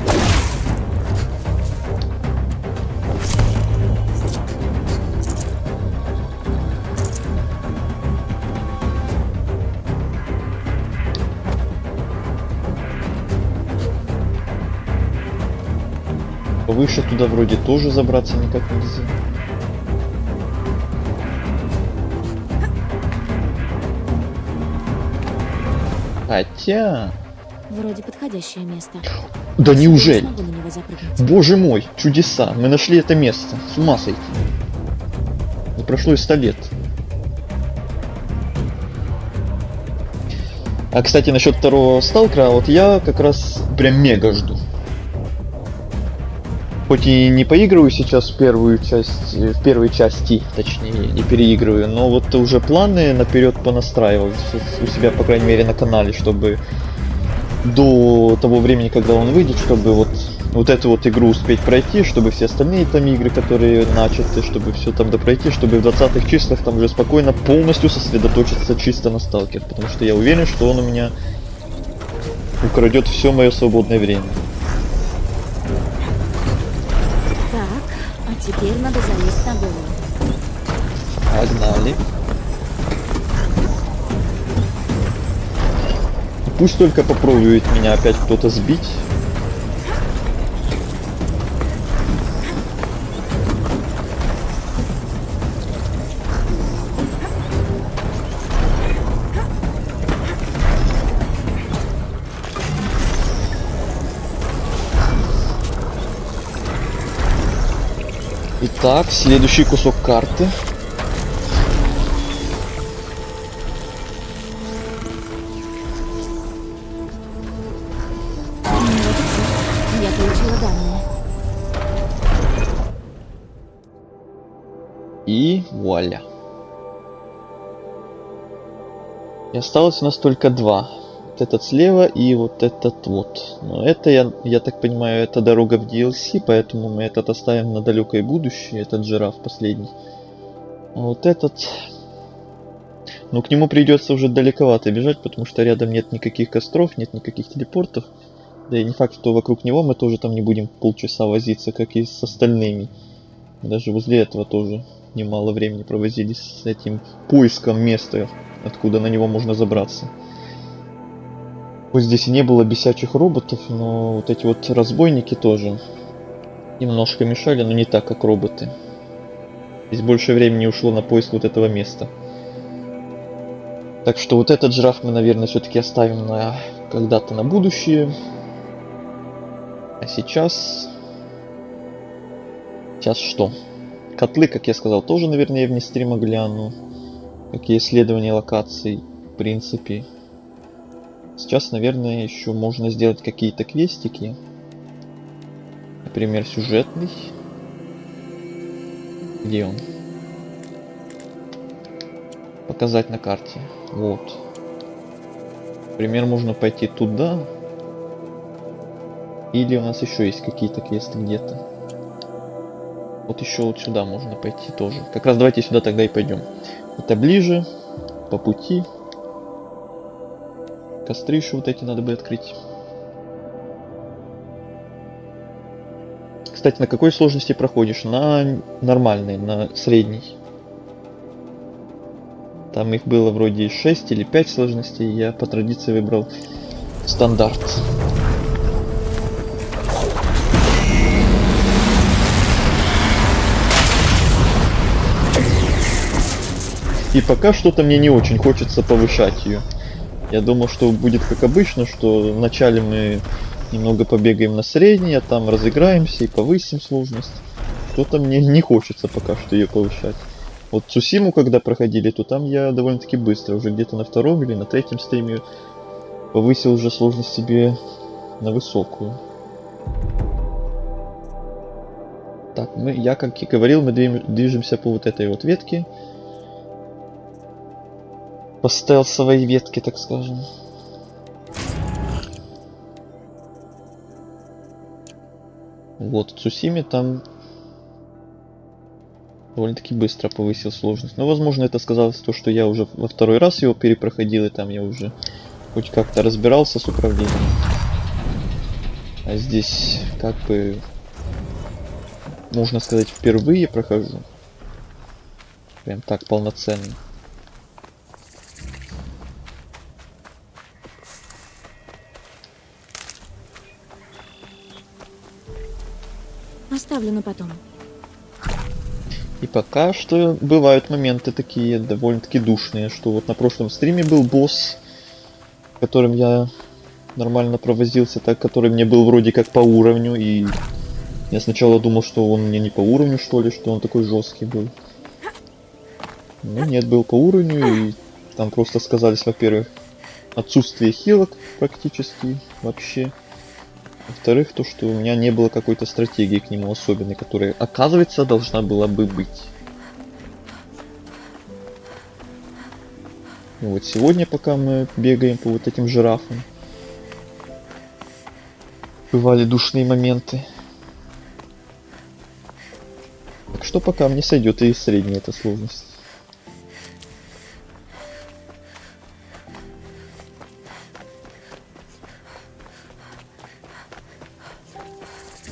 Повыше туда вроде тоже забраться никак нельзя. Хотя... Вроде подходящее место. Да неужели? Я смогу на него запрыгнуть. Боже мой, чудеса. Мы нашли это место. С ума сойти. Не прошло и 100 лет. А, кстати, насчет второго сталкера, вот я как раз прям мега жду. Хоть и не поигрываю сейчас в первую часть, в первой части, точнее, не переигрываю, но вот уже планы наперед понастраивал у себя, по крайней мере, на канале, чтобы до того времени, когда он выйдет, чтобы вот эту вот игру успеть пройти, чтобы все остальные там игры, которые начаты, чтобы все там допройти, чтобы в 20-х числах там уже спокойно полностью сосредоточиться чисто на сталкер, потому что я уверен, что он у меня украдет все мое свободное время. Теперь надо залезть на голову. Погнали. Пусть только попробует меня опять кто-то сбить. Итак, следующий кусок карты. Я получила данные. И вуаля. И осталось у нас только два. Вот этот слева и вот этот вот. Но это, я так понимаю, это дорога в DLC, поэтому мы этот оставим на далекое будущее, этот жираф последний. А вот этот... Ну, к нему придется уже далековато бежать, потому что рядом нет никаких костров, нет никаких телепортов. Да и не факт, что вокруг него мы тоже там не будем полчаса возиться, как и с остальными. Даже возле этого тоже немало времени провозились с этим поиском места, откуда на него можно забраться. Вот здесь и не было бесячих роботов, но вот эти вот разбойники тоже немножко мешали, но не так, как роботы. Здесь больше времени ушло на поиск вот этого места. Так что вот этот жираф мы, наверное, все-таки оставим на когда-то на будущее. А сейчас... Сейчас что? Котлы, как я сказал, тоже, наверное, я вне стрима гляну. Какие исследования локаций, в принципе. Сейчас, наверное, еще можно сделать какие-то квестики. Например, сюжетный. Где он? Показать на карте. Вот. Например, можно пойти туда. Или у нас еще есть какие-то квесты где-то. Вот еще вот сюда можно пойти тоже. Как раз давайте сюда тогда и пойдем. Это ближе, по пути. Костры еще вот эти надо бы открыть. Кстати, на какой сложности проходишь? На нормальной, на средней. Там их было вроде 6 или 5 сложностей. Я по традиции выбрал стандарт. И пока что-то мне не очень хочется повышать ее. Я думал, что будет как обычно, что вначале мы немного побегаем на средней, а там разыграемся и повысим сложность. Что-то мне не хочется пока что ее повышать. Вот Цусиму, когда проходили, то там я довольно-таки быстро, уже где-то на втором или на третьем стриме, повысил уже сложность себе на высокую. Так, я, как и говорил, мы движемся по вот этой вот ветке. По стелсовой ветке, так скажем. Вот, в Цусиме там довольно-таки быстро повысил сложность. Но, возможно, это сказалось то, что я уже во второй раз его перепроходил, и там я уже хоть как-то разбирался с управлением. А здесь, как бы, можно сказать, впервые прохожу. Прям так полноценно. Оставлю на потом. И пока что бывают моменты такие довольно-таки душные, что вот на прошлом стриме был босс, которым я нормально провозился, так, который мне был вроде как по уровню, и я сначала думал, что он мне не по уровню, что ли, что он такой жесткий был. Но нет, был по уровню, и там просто сказались, во-первых, отсутствие хилок практически вообще. Во-вторых, то, что у меня не было какой-то стратегии к нему особенной, которая, оказывается, должна была бы быть. И вот сегодня, пока мы бегаем по вот этим жирафам, бывали душные моменты. Так что пока мне сойдет и средняя эта сложность.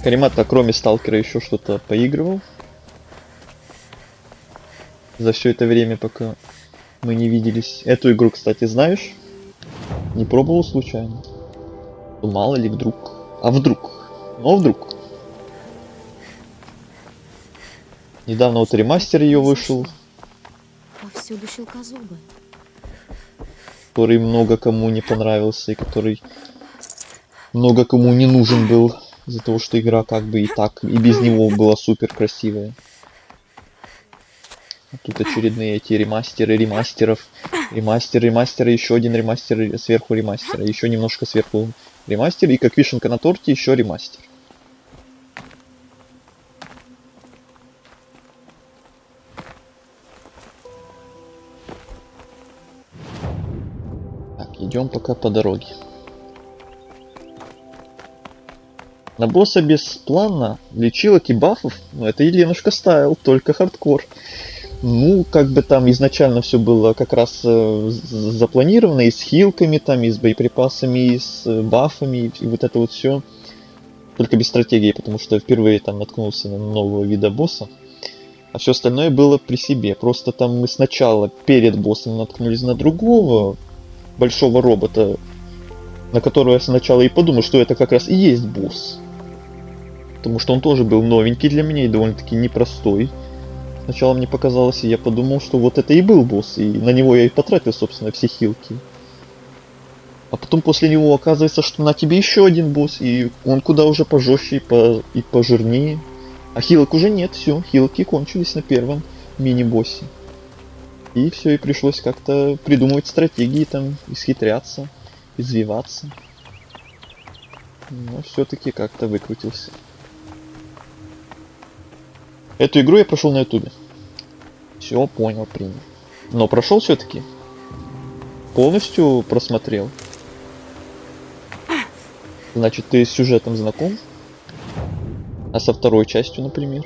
Каримата, кроме Сталкера, еще что-то поигрывал за все это время, пока мы не виделись. Эту игру, кстати, знаешь? Не пробовал случайно? Ну, мало ли, вдруг. А вдруг? Ну, а вдруг? Недавно вот ремастер ее вышел, Повсюду щелкозубы. который много кому не понравился и который много кому не нужен был. Из-за того, что игра как бы и так, и без него была супер красивая. А тут очередные эти ремастеры ремастеров. Ремастер, еще один ремастер сверху ремастера. Еще немножко сверху ремастер. И как вишенка на торте, еще ремастер. Так, идем пока по дороге. На босса без плана, лечилок и бафов, ну это Еленушка ставил, только хардкор. Ну, как бы там изначально все было как раз запланировано, и с хилками, там, и с боеприпасами, и с бафами, и вот это вот все. Только без стратегии, потому что впервые там наткнулся на нового вида босса. А все остальное было при себе. Просто там мы сначала перед боссом наткнулись на другого большого робота, на которого я сначала и подумал, что это как раз и есть босс. Потому что он тоже был новенький для меня и довольно-таки непростой. Сначала мне показалось, и я подумал, что вот это и был босс, и на него я и потратил, собственно, все хилки. А потом после него оказывается, что на тебе еще один босс, и он куда уже пожестче и пожирнее. А хилок уже нет, все, хилки кончились на первом мини-боссе. И все, и пришлось как-то придумывать стратегии, там, исхитряться, извиваться. Но все-таки как-то выкрутился. Эту игру я прошел на ютубе. Все, понял, принял. Но прошел все-таки. Полностью просмотрел. Значит, ты с сюжетом знаком? А со второй частью, например?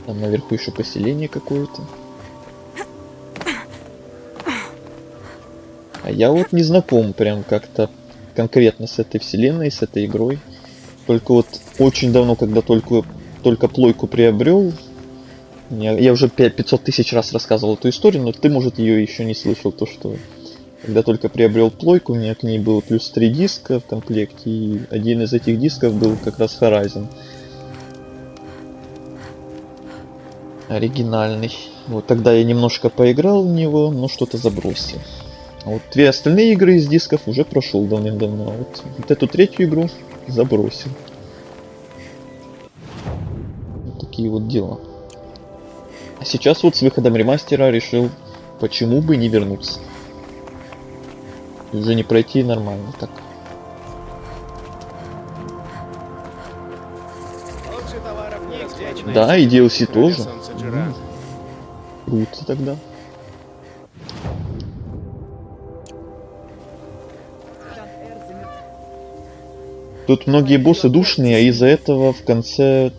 Там наверху еще поселение какое-то. А я вот не знаком прям как-то конкретно с этой вселенной, с этой игрой. Только вот очень давно, когда только плойку приобрел, я уже 500 тысяч раз рассказывал эту историю, но ты, может, ее еще не слышал, то что когда только приобрел плойку, у меня к ней было плюс 3 диска в комплекте, и один из этих дисков был как раз Horizon. Оригинальный. Вот тогда я немножко поиграл в него, но что-то забросил. А вот 2 остальные игры из дисков уже прошел давным-давно. Вот эту 3-ю игру забросил. Вот такие вот дела. А сейчас вот с выходом ремастера решил, почему бы не вернуться. И уже не пройти нормально так. Да, и DLC тоже. Круто тогда. Тут многие боссы душные, а из-за этого в конце...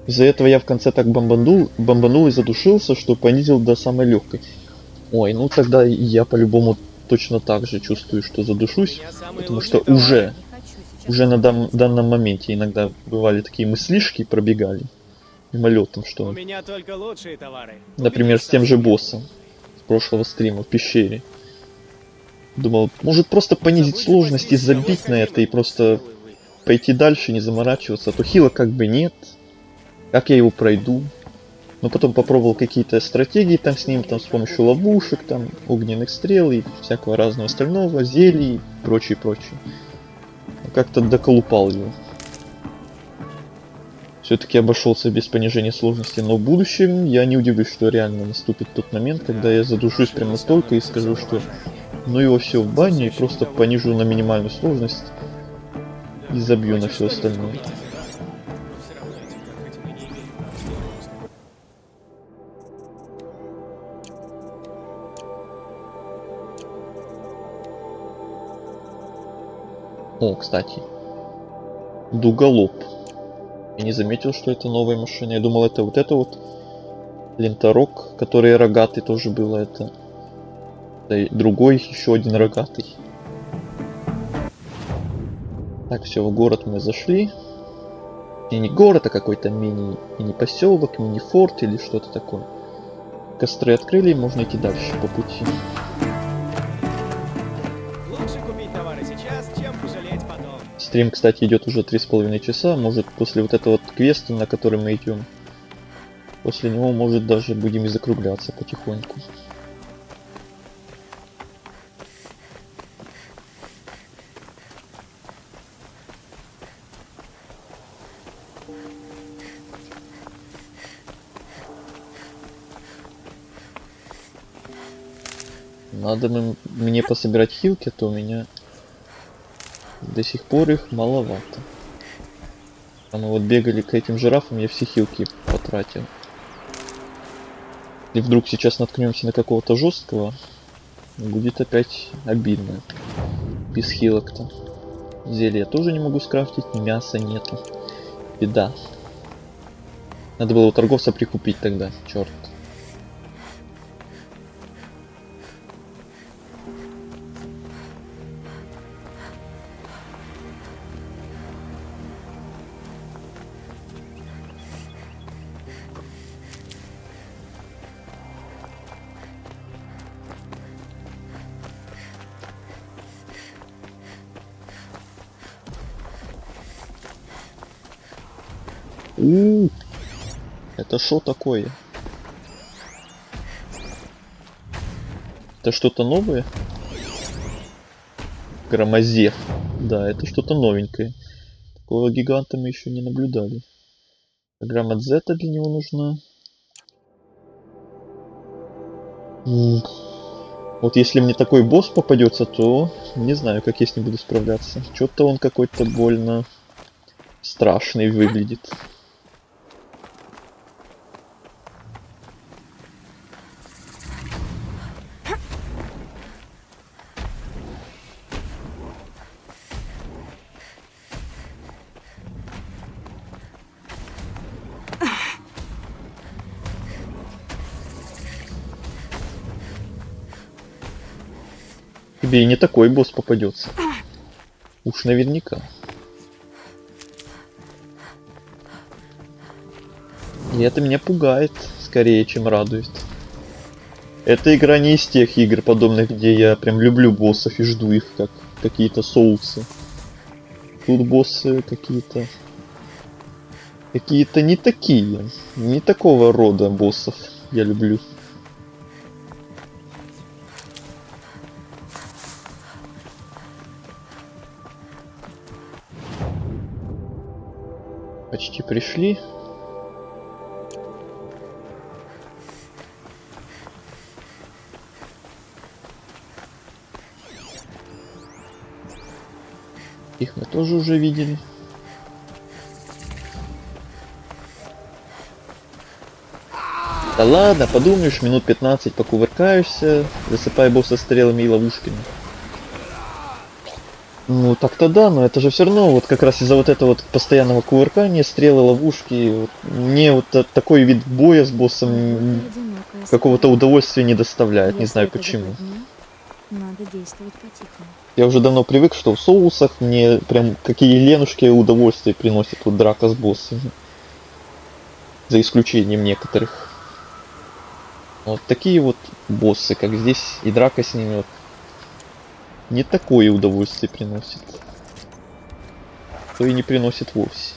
Из-за этого я в конце так бомбанул и задушился, что понизил до самой легкой. Ой, ну тогда я по-любому точно так же чувствую, что задушусь, потому что уже на данном моменте иногда бывали такие мыслишки, пробегали мимолетом, что... У меня только лучшие товары. Например, с тем же боссом с прошлого стрима в пещере. Думал, может просто понизить сложность и забить на это, и просто пойти дальше, не заморачиваться. А то хила как бы нет. Как я его пройду? Но потом попробовал какие-то стратегии там с ним, там с помощью ловушек, там огненных стрел и всякого разного остального, зелий и прочее. Как-то доколупал его. Все-таки обошелся без понижения сложности, но в будущем я не удивлюсь, что реально наступит тот момент, когда я задушусь прямо настолько и скажу, что ну его все в баню и просто понижу на минимальную сложность и забью на все остальное. О, кстати, дуголоб. Я не заметил, что это новая машина. Я думал, это вот ленторог, который рогатый тоже было. Это другой, еще один рогатый. Так, все, в город мы зашли. И не город, а какой-то мини-поселок, мини-форт или что-то такое. Костры открыли, можно идти дальше по пути. Стрим, кстати, идет уже 3,5 часа. Может, после вот этого вот квеста, на который мы идем, после него, может, даже будем и закругляться потихоньку. Надо мне пособирать хилки, а то у меня до сих пор их маловато. А мы вот бегали к этим жирафам, я все хилки потратил. И вдруг сейчас наткнемся на какого-то жесткого, будет опять обидно. Без хилок-то. Зелья тоже не могу скрафтить, мяса нету. Беда. Надо было у торговца прикупить тогда, черт. Это что такое? Это что-то новое? Громозев. Да, это что-то новенькое. Такого гиганта мы еще не наблюдали. Программа Z для него нужна. Вот если мне такой босс попадется, то не знаю, как я с ним буду справляться. Что-то он какой-то больно страшный выглядит. Тебе и не такой босс попадется. Уж наверняка. И это меня пугает скорее, чем радует. Эта игра не из тех игр подобных, где я прям люблю боссов и жду их, как какие-то соусы. Тут боссы какие-то Какие-то не такие. Не такого рода боссов я люблю. Почти пришли. Их мы тоже уже видели. Да ладно, подумаешь, минут 15 покувыркаешься, засыпай босса стрелами и ловушками. Ну так-то да, но это же все равно вот как раз из-за вот этого вот постоянного кувыркания, стрелы, ловушки, вот, мне вот такой вид боя с боссом какого-то удовольствия не доставляет, не знаю почему. Надо действовать по-тихому. Я уже давно привык, что в соусах мне прям какие ленушки удовольствия приносит вот драка с боссами. За исключением некоторых. Вот такие вот боссы, как здесь, и драка с ними вот не такое удовольствие приносит. То и не приносит вовсе.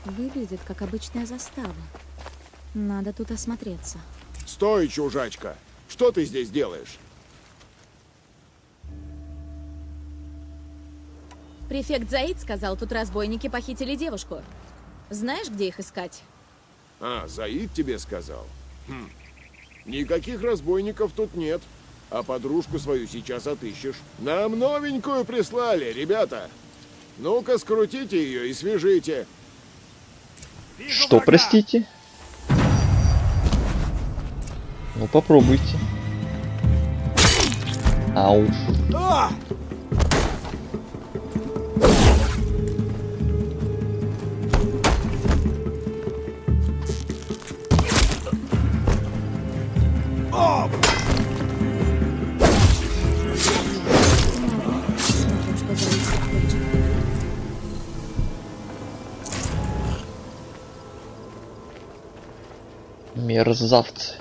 Выглядит как обычная застава. Надо тут осмотреться. Стой, чужачка! Что ты здесь делаешь? Префект Заид сказал, тут разбойники похитили девушку. Знаешь, где их искать? А, Заид тебе сказал? Хм. Никаких разбойников тут нет. А подружку свою сейчас отыщешь. Нам новенькую прислали, ребята. Ну-ка, скрутите ее и свяжите. Что, простите? Ну попробуйте. Ау. Мерзавцы.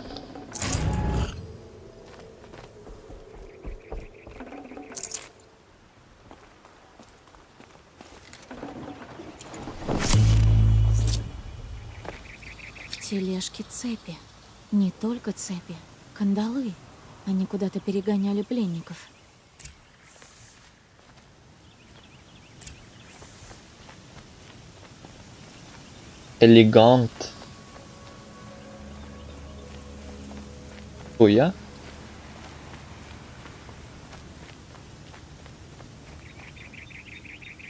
В тележке цепи. Не только цепи, кандалы. Они куда-то перегоняли пленников. Элегант. Кто я?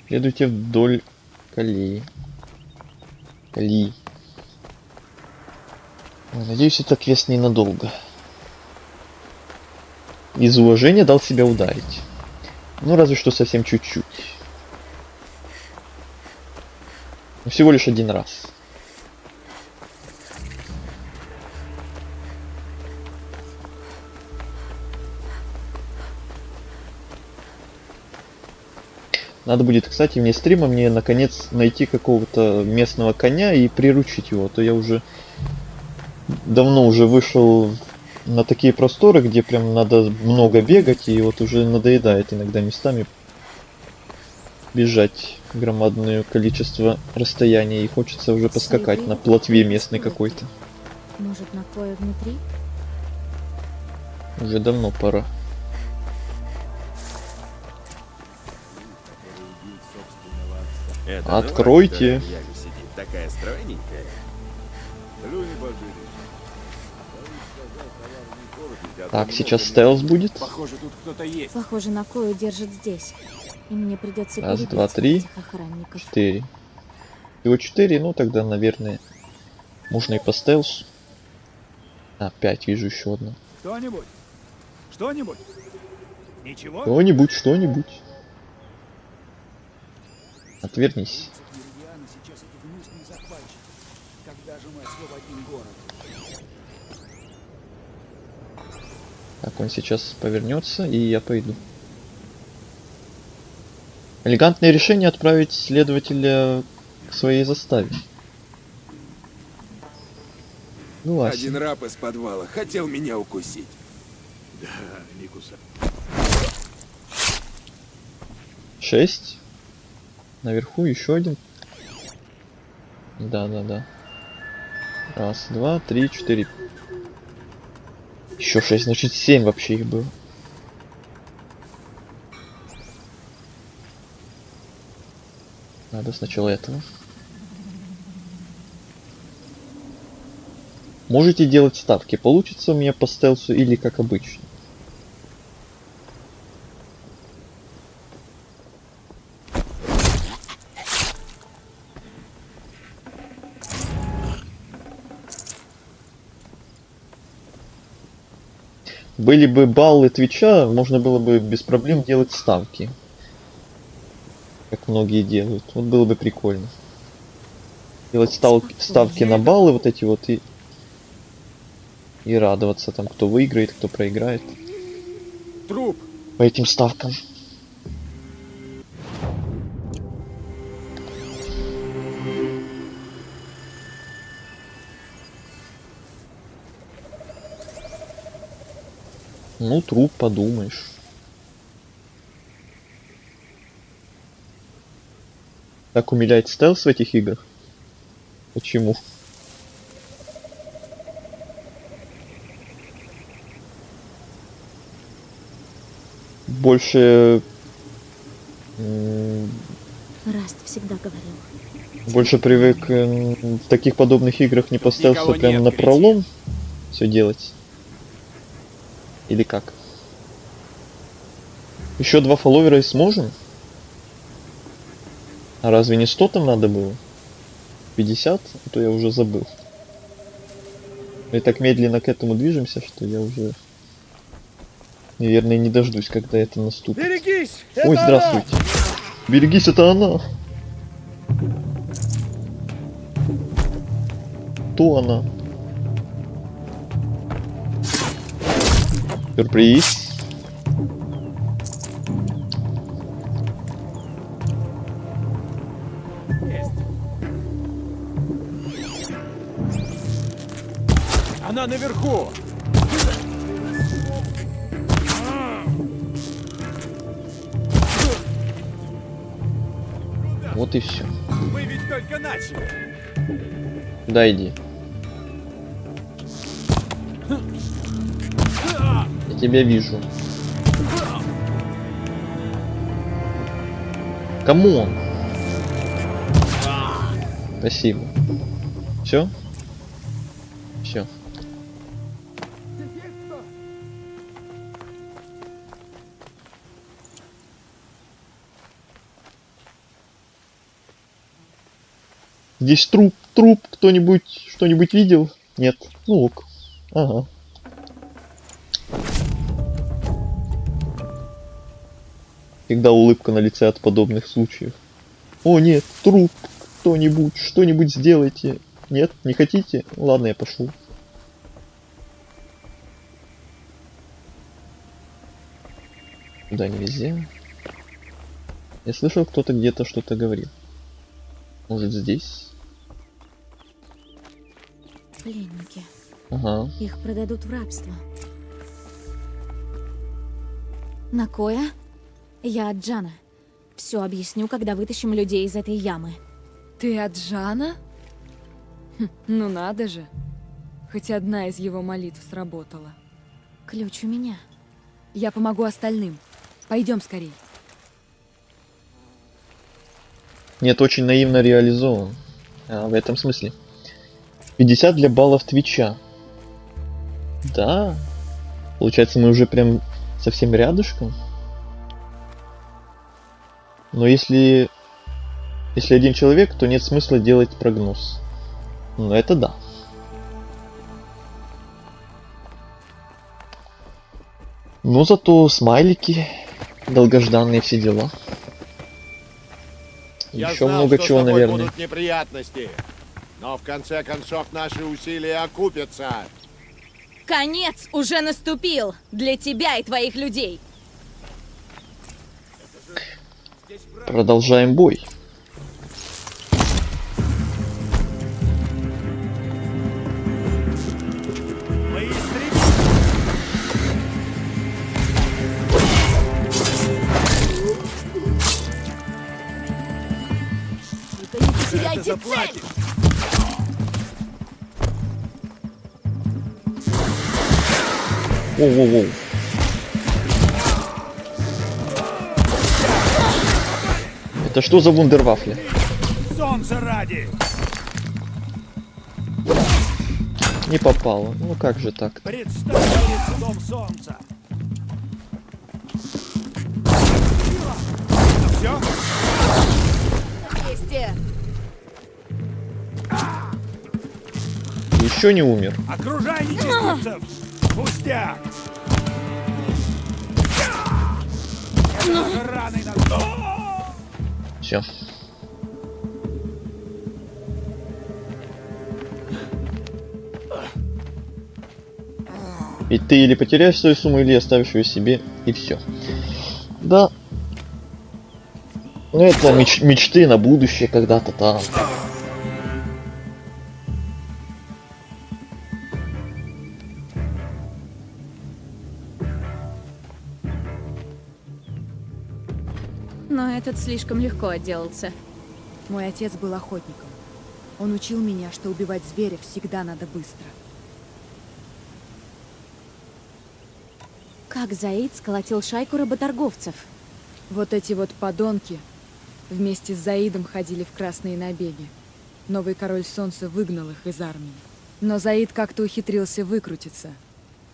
Следуйте вдоль колеи. Надеюсь, это квест ненадолго. Из уважения дал себя ударить. Ну, разве что совсем чуть-чуть. Но всего лишь один раз. Надо будет, кстати, мне стрима, мне наконец найти какого-то местного коня и приручить его. А то я уже давно уже вышел на такие просторы, где прям надо много бегать, и вот уже надоедает иногда местами бежать громадное количество расстояния, и хочется уже поскакать на плотве местный какой-то. Может, на кое внутри? Уже давно пора. Это откройте. нова, которая в яме сидит, такая стройненькая. Так, сейчас стелс будет. Похоже, тут кто-то есть. Похоже, на кою держит здесь. И мне придется Раз, перебить два, три, этих охранников. 4. Всего 4, ну тогда, наверное, можно и по стелсу. А, 5, вижу еще одну. Кто-нибудь? Что-нибудь? Ничего? Что-нибудь. Отвернись. Так, он сейчас повернется, и я пойду. Элегантное решение отправить следователя к своей заставе. Согласен. Один раб из подвала хотел меня укусить. Да, Никуса. 6. Наверху еще один. Да. Раз, два, три, четыре. Еще 6, значит 7 вообще их было. Надо сначала этого. Можете делать ставки. Получится у меня по стелсу или как обычно. Были бы баллы Твича, можно было бы без проблем делать ставки. Как многие делают. Вот было бы прикольно. Делать ставки на баллы вот эти вот и радоваться там, кто выиграет, кто проиграет. Труп. По этим ставкам. Ну, труп, подумаешь. Так умиляет стелс в этих играх? Почему? Больше... Раст всегда говорил. Больше привык в таких подобных играх не по стелсу, прямо на пролом все делать. Или как? Еще 2 фолловера и сможем? А разве не 100 там надо было? 50? А то я уже забыл. Мы так медленно к этому движемся, что я уже... Наверное, не дождусь, когда это наступит. Берегись! Ой, здравствуйте! Берегись, это она! Кто она? Сюрприз. Она наверху! Вот и все. Мы ведь только начали. Да, иди. Я тебя вижу. Камон. Спасибо. Все? Все. Здесь труп, кто-нибудь что-нибудь видел? Нет. Ну ок. Ага. Всегда улыбка на лице от подобных случаев. О нет, труп, кто-нибудь, что-нибудь сделайте. Нет, не хотите? Ладно, я пошел. Да, не везде. Я слышал, кто-то где-то что-то говорил. Может, здесь? Пленники. Ага. Их продадут в рабство. Накоя? Я Аджана. Все объясню, когда вытащим людей из этой ямы. Ты Аджана? Ну надо же. Хоть одна из его молитв сработала. Ключ у меня. Я помогу остальным. Пойдем скорей. Нет, очень наивно реализован. В этом смысле. 50 для баллов Твича. Да. Получается, мы уже прям совсем рядышком. Но если один человек, то нет смысла делать прогноз. Но это да. Но зато смайлики, долгожданные все дела. Я Еще знал, много что чего, с тобой наверное. будут неприятности. Но в конце концов наши усилия окупятся. Конец уже наступил для тебя и твоих людей. Продолжаем бой. ты заплатишь. Воу-воу-воу. Это что за вундервафли? Солнце ради. Не попало. Ну как же так? Представь перед судом солнца. Все? Еще не умер. Окружай нечистивцев! Пустяк! Раны на... Все. И ты или потеряешь свою сумму, или оставишь ее себе, и все. Да. Ну это мечты на будущее когда-то там. Но этот слишком легко отделался. Мой отец был охотником. Он учил меня, что убивать зверя всегда надо быстро. Как Заид сколотил шайку работорговцев? Вот эти вот подонки вместе с Заидом ходили в красные набеги. Новый король солнца выгнал их из армии. Но Заид как-то ухитрился выкрутиться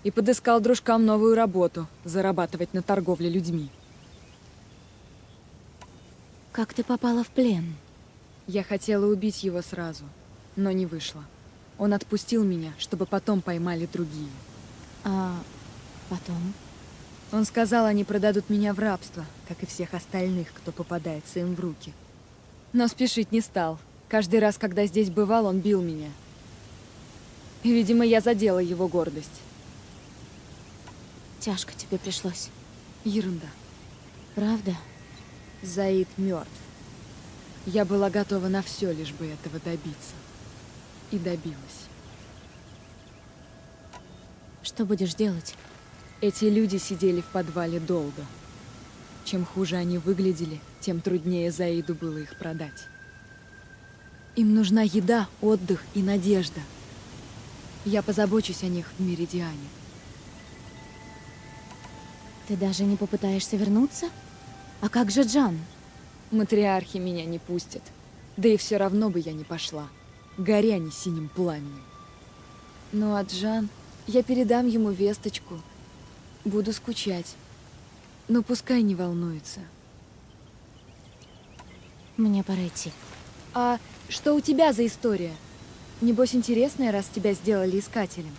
и подыскал дружкам новую работу — зарабатывать на торговле людьми. Как ты попала в плен? Я хотела убить его сразу, но не вышло. Он отпустил меня, чтобы потом поймали другие. А потом? Он сказал, они продадут меня в рабство, как и всех остальных, кто попадается им в руки. Но спешить не стал. Каждый раз, когда здесь бывал, он бил меня. И, видимо, я задела его гордость. Тяжко тебе пришлось. Ерунда. Правда? Заид мертв. Я была готова на все, лишь бы этого добиться. И добилась. Что будешь делать? Эти люди сидели в подвале долго. Чем хуже они выглядели, тем труднее Заиду было их продать. Им нужна еда, отдых и надежда. Я позабочусь о них в Меридиане. Ты даже не попытаешься вернуться? А как же Джан? Матриархи меня не пустят. Да и все равно бы я не пошла. Горя они синим пламенем. Ну а Джан, я передам ему весточку. Буду скучать. Но пускай не волнуется. Мне пора идти. А что у тебя за история? Небось интересная, раз тебя сделали искателем.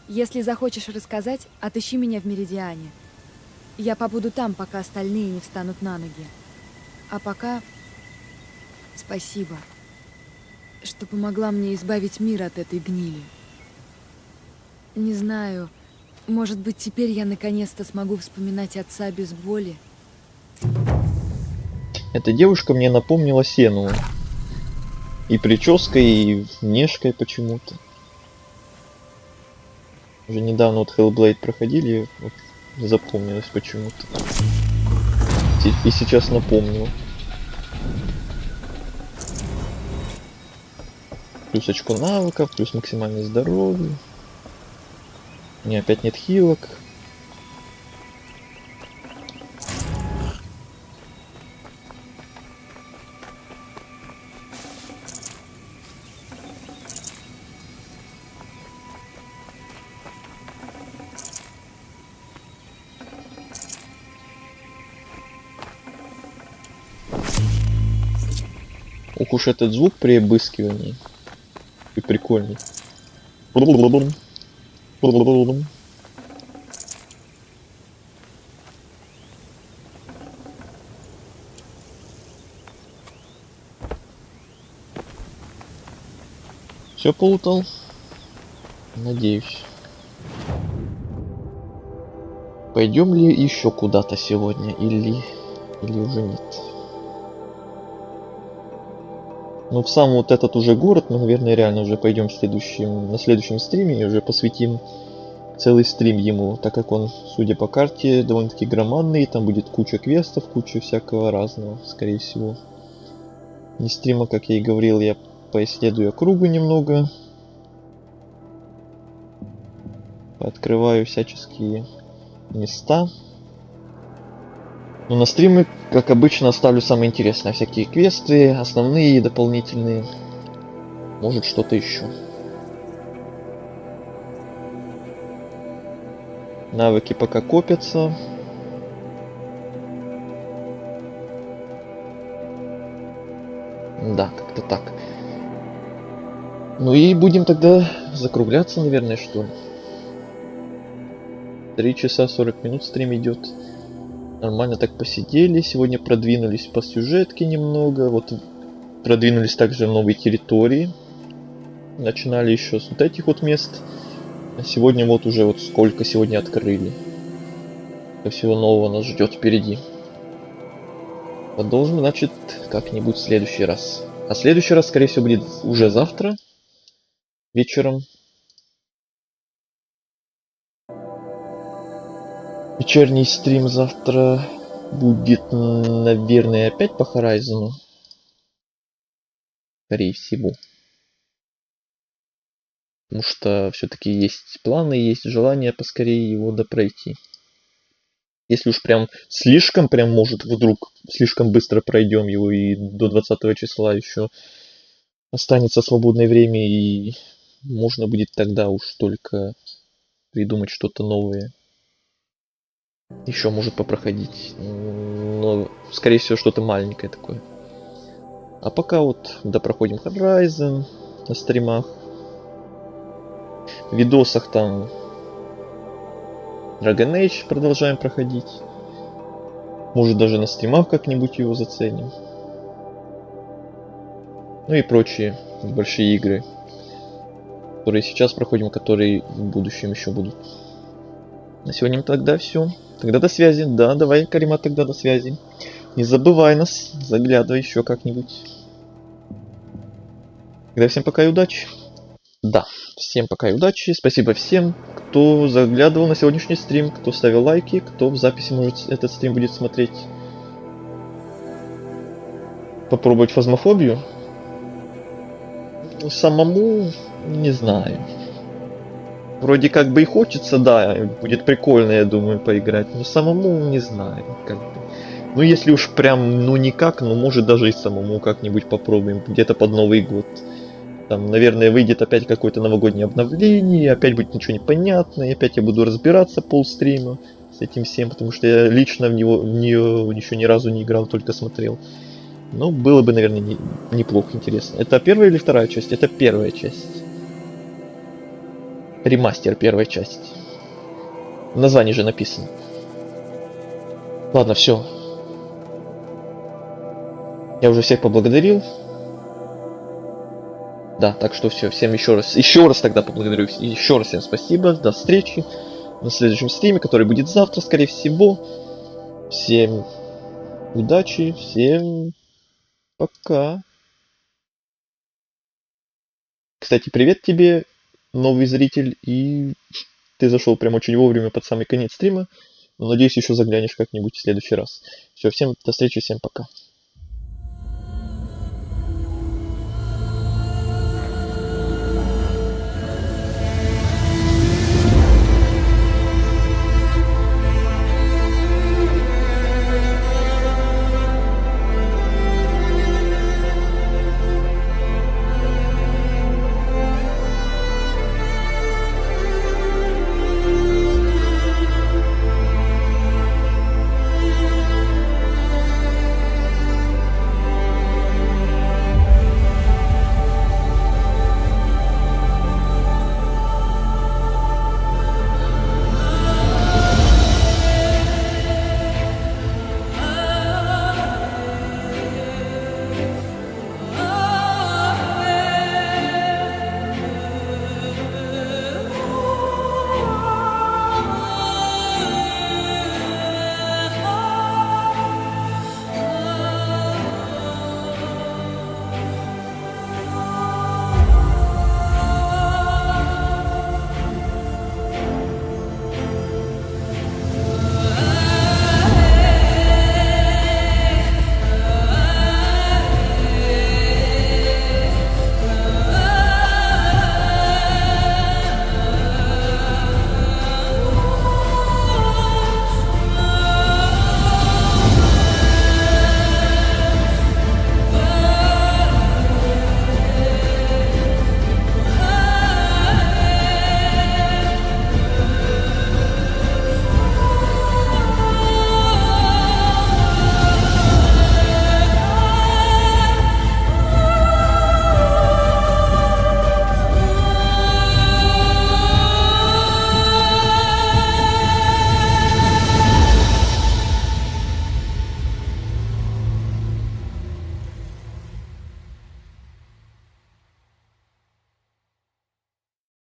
Если захочешь рассказать, отыщи меня в Меридиане. Я побуду там, пока остальные не встанут на ноги. А пока... Спасибо, что помогла мне избавить мир от этой гнили. Не знаю, может быть, теперь я наконец-то смогу вспоминать отца без боли. Эта девушка мне напомнила Сену. И прической, и внешкой почему-то. Уже недавно вот Hellblade проходили, вот запомнилось почему-то. И сейчас напомнил. Плюс очко навыков, плюс максимальное здоровье. У меня опять нет хилок. Ох уж этот звук при обыскивании. И прикольный. Все полутал? Надеюсь. Пойдем ли еще куда-то сегодня или уже нет? Ну, в сам вот этот уже город мы, наверное, реально уже пойдем на следующем стриме и уже посвятим целый стрим ему, так как он, судя по карте, довольно-таки громадный, там будет куча квестов, куча всякого разного, скорее всего. Не стрима, как я и говорил, я поисследую округу немного. Открываю всяческие места. Но на стримы, как обычно, оставлю самое интересное. Всякие квесты, основные и дополнительные. Может, что-то еще. Навыки пока копятся. Да, как-то так. Ну и будем тогда закругляться, наверное, что ли. 3 часа 40 минут стрим идет. Нормально так посидели. Сегодня продвинулись по сюжетке немного. Вот продвинулись также в новые территории. Начинали еще с вот этих вот мест. А сегодня вот уже вот сколько сегодня открыли. Всего нового нас ждет впереди. Продолжим, значит, как-нибудь в следующий раз. А следующий раз, скорее всего, будет уже завтра. Вечером. Вечерний стрим завтра будет, наверное, опять по Horizon. Скорее всего. Потому что все-таки есть планы, есть желание поскорее его допройти. Если уж прям слишком, прям может вдруг слишком быстро пройдем его и до 20 числа еще останется свободное время, и можно будет тогда уж только придумать что-то новое. Еще может попроходить. Но скорее всего что-то маленькое такое. А пока вот допроходим Horizon на стримах. В видосах там Dragon Age продолжаем проходить. Может даже на стримах как-нибудь его заценим. Ну и прочие большие игры, которые сейчас проходим, которые в будущем еще будут. На сегодня тогда все. Тогда до связи. Да, давай, Карима, тогда до связи. Не забывай нас, заглядывай еще как-нибудь. Тогда всем пока и удачи. Да, всем пока и удачи. Спасибо всем, кто заглядывал на сегодняшний стрим, кто ставил лайки, кто в записи, может, этот стрим будет смотреть. Попробовать фазмофобию? Самому не знаю. Вроде как бы и хочется, да, будет прикольно, я думаю, поиграть, но самому не знаю, как бы. Ну если уж прям, ну никак, ну может даже и самому как-нибудь попробуем, где-то под Новый год. Там, наверное, выйдет опять какое-то новогоднее обновление, опять будет ничего непонятно, и опять я буду разбираться полстрима с этим всем, потому что я лично в нее еще ни разу не играл, только смотрел. Ну, было бы, наверное, неплохо, интересно. Это первая или вторая часть? Это первая часть. Ремастер, первая часть. В названии же написано. Ладно, все. Я уже всех поблагодарил. Да, так что все, всем еще раз тогда поблагодарю. Еще раз всем спасибо, до встречи на следующем стриме, который будет завтра, скорее всего. Всем удачи, всем пока. Кстати, привет тебе, новый зритель, и ты зашел прям очень вовремя под самый конец стрима. Но надеюсь, еще заглянешь как-нибудь в следующий раз. Все, всем до встречи, всем пока.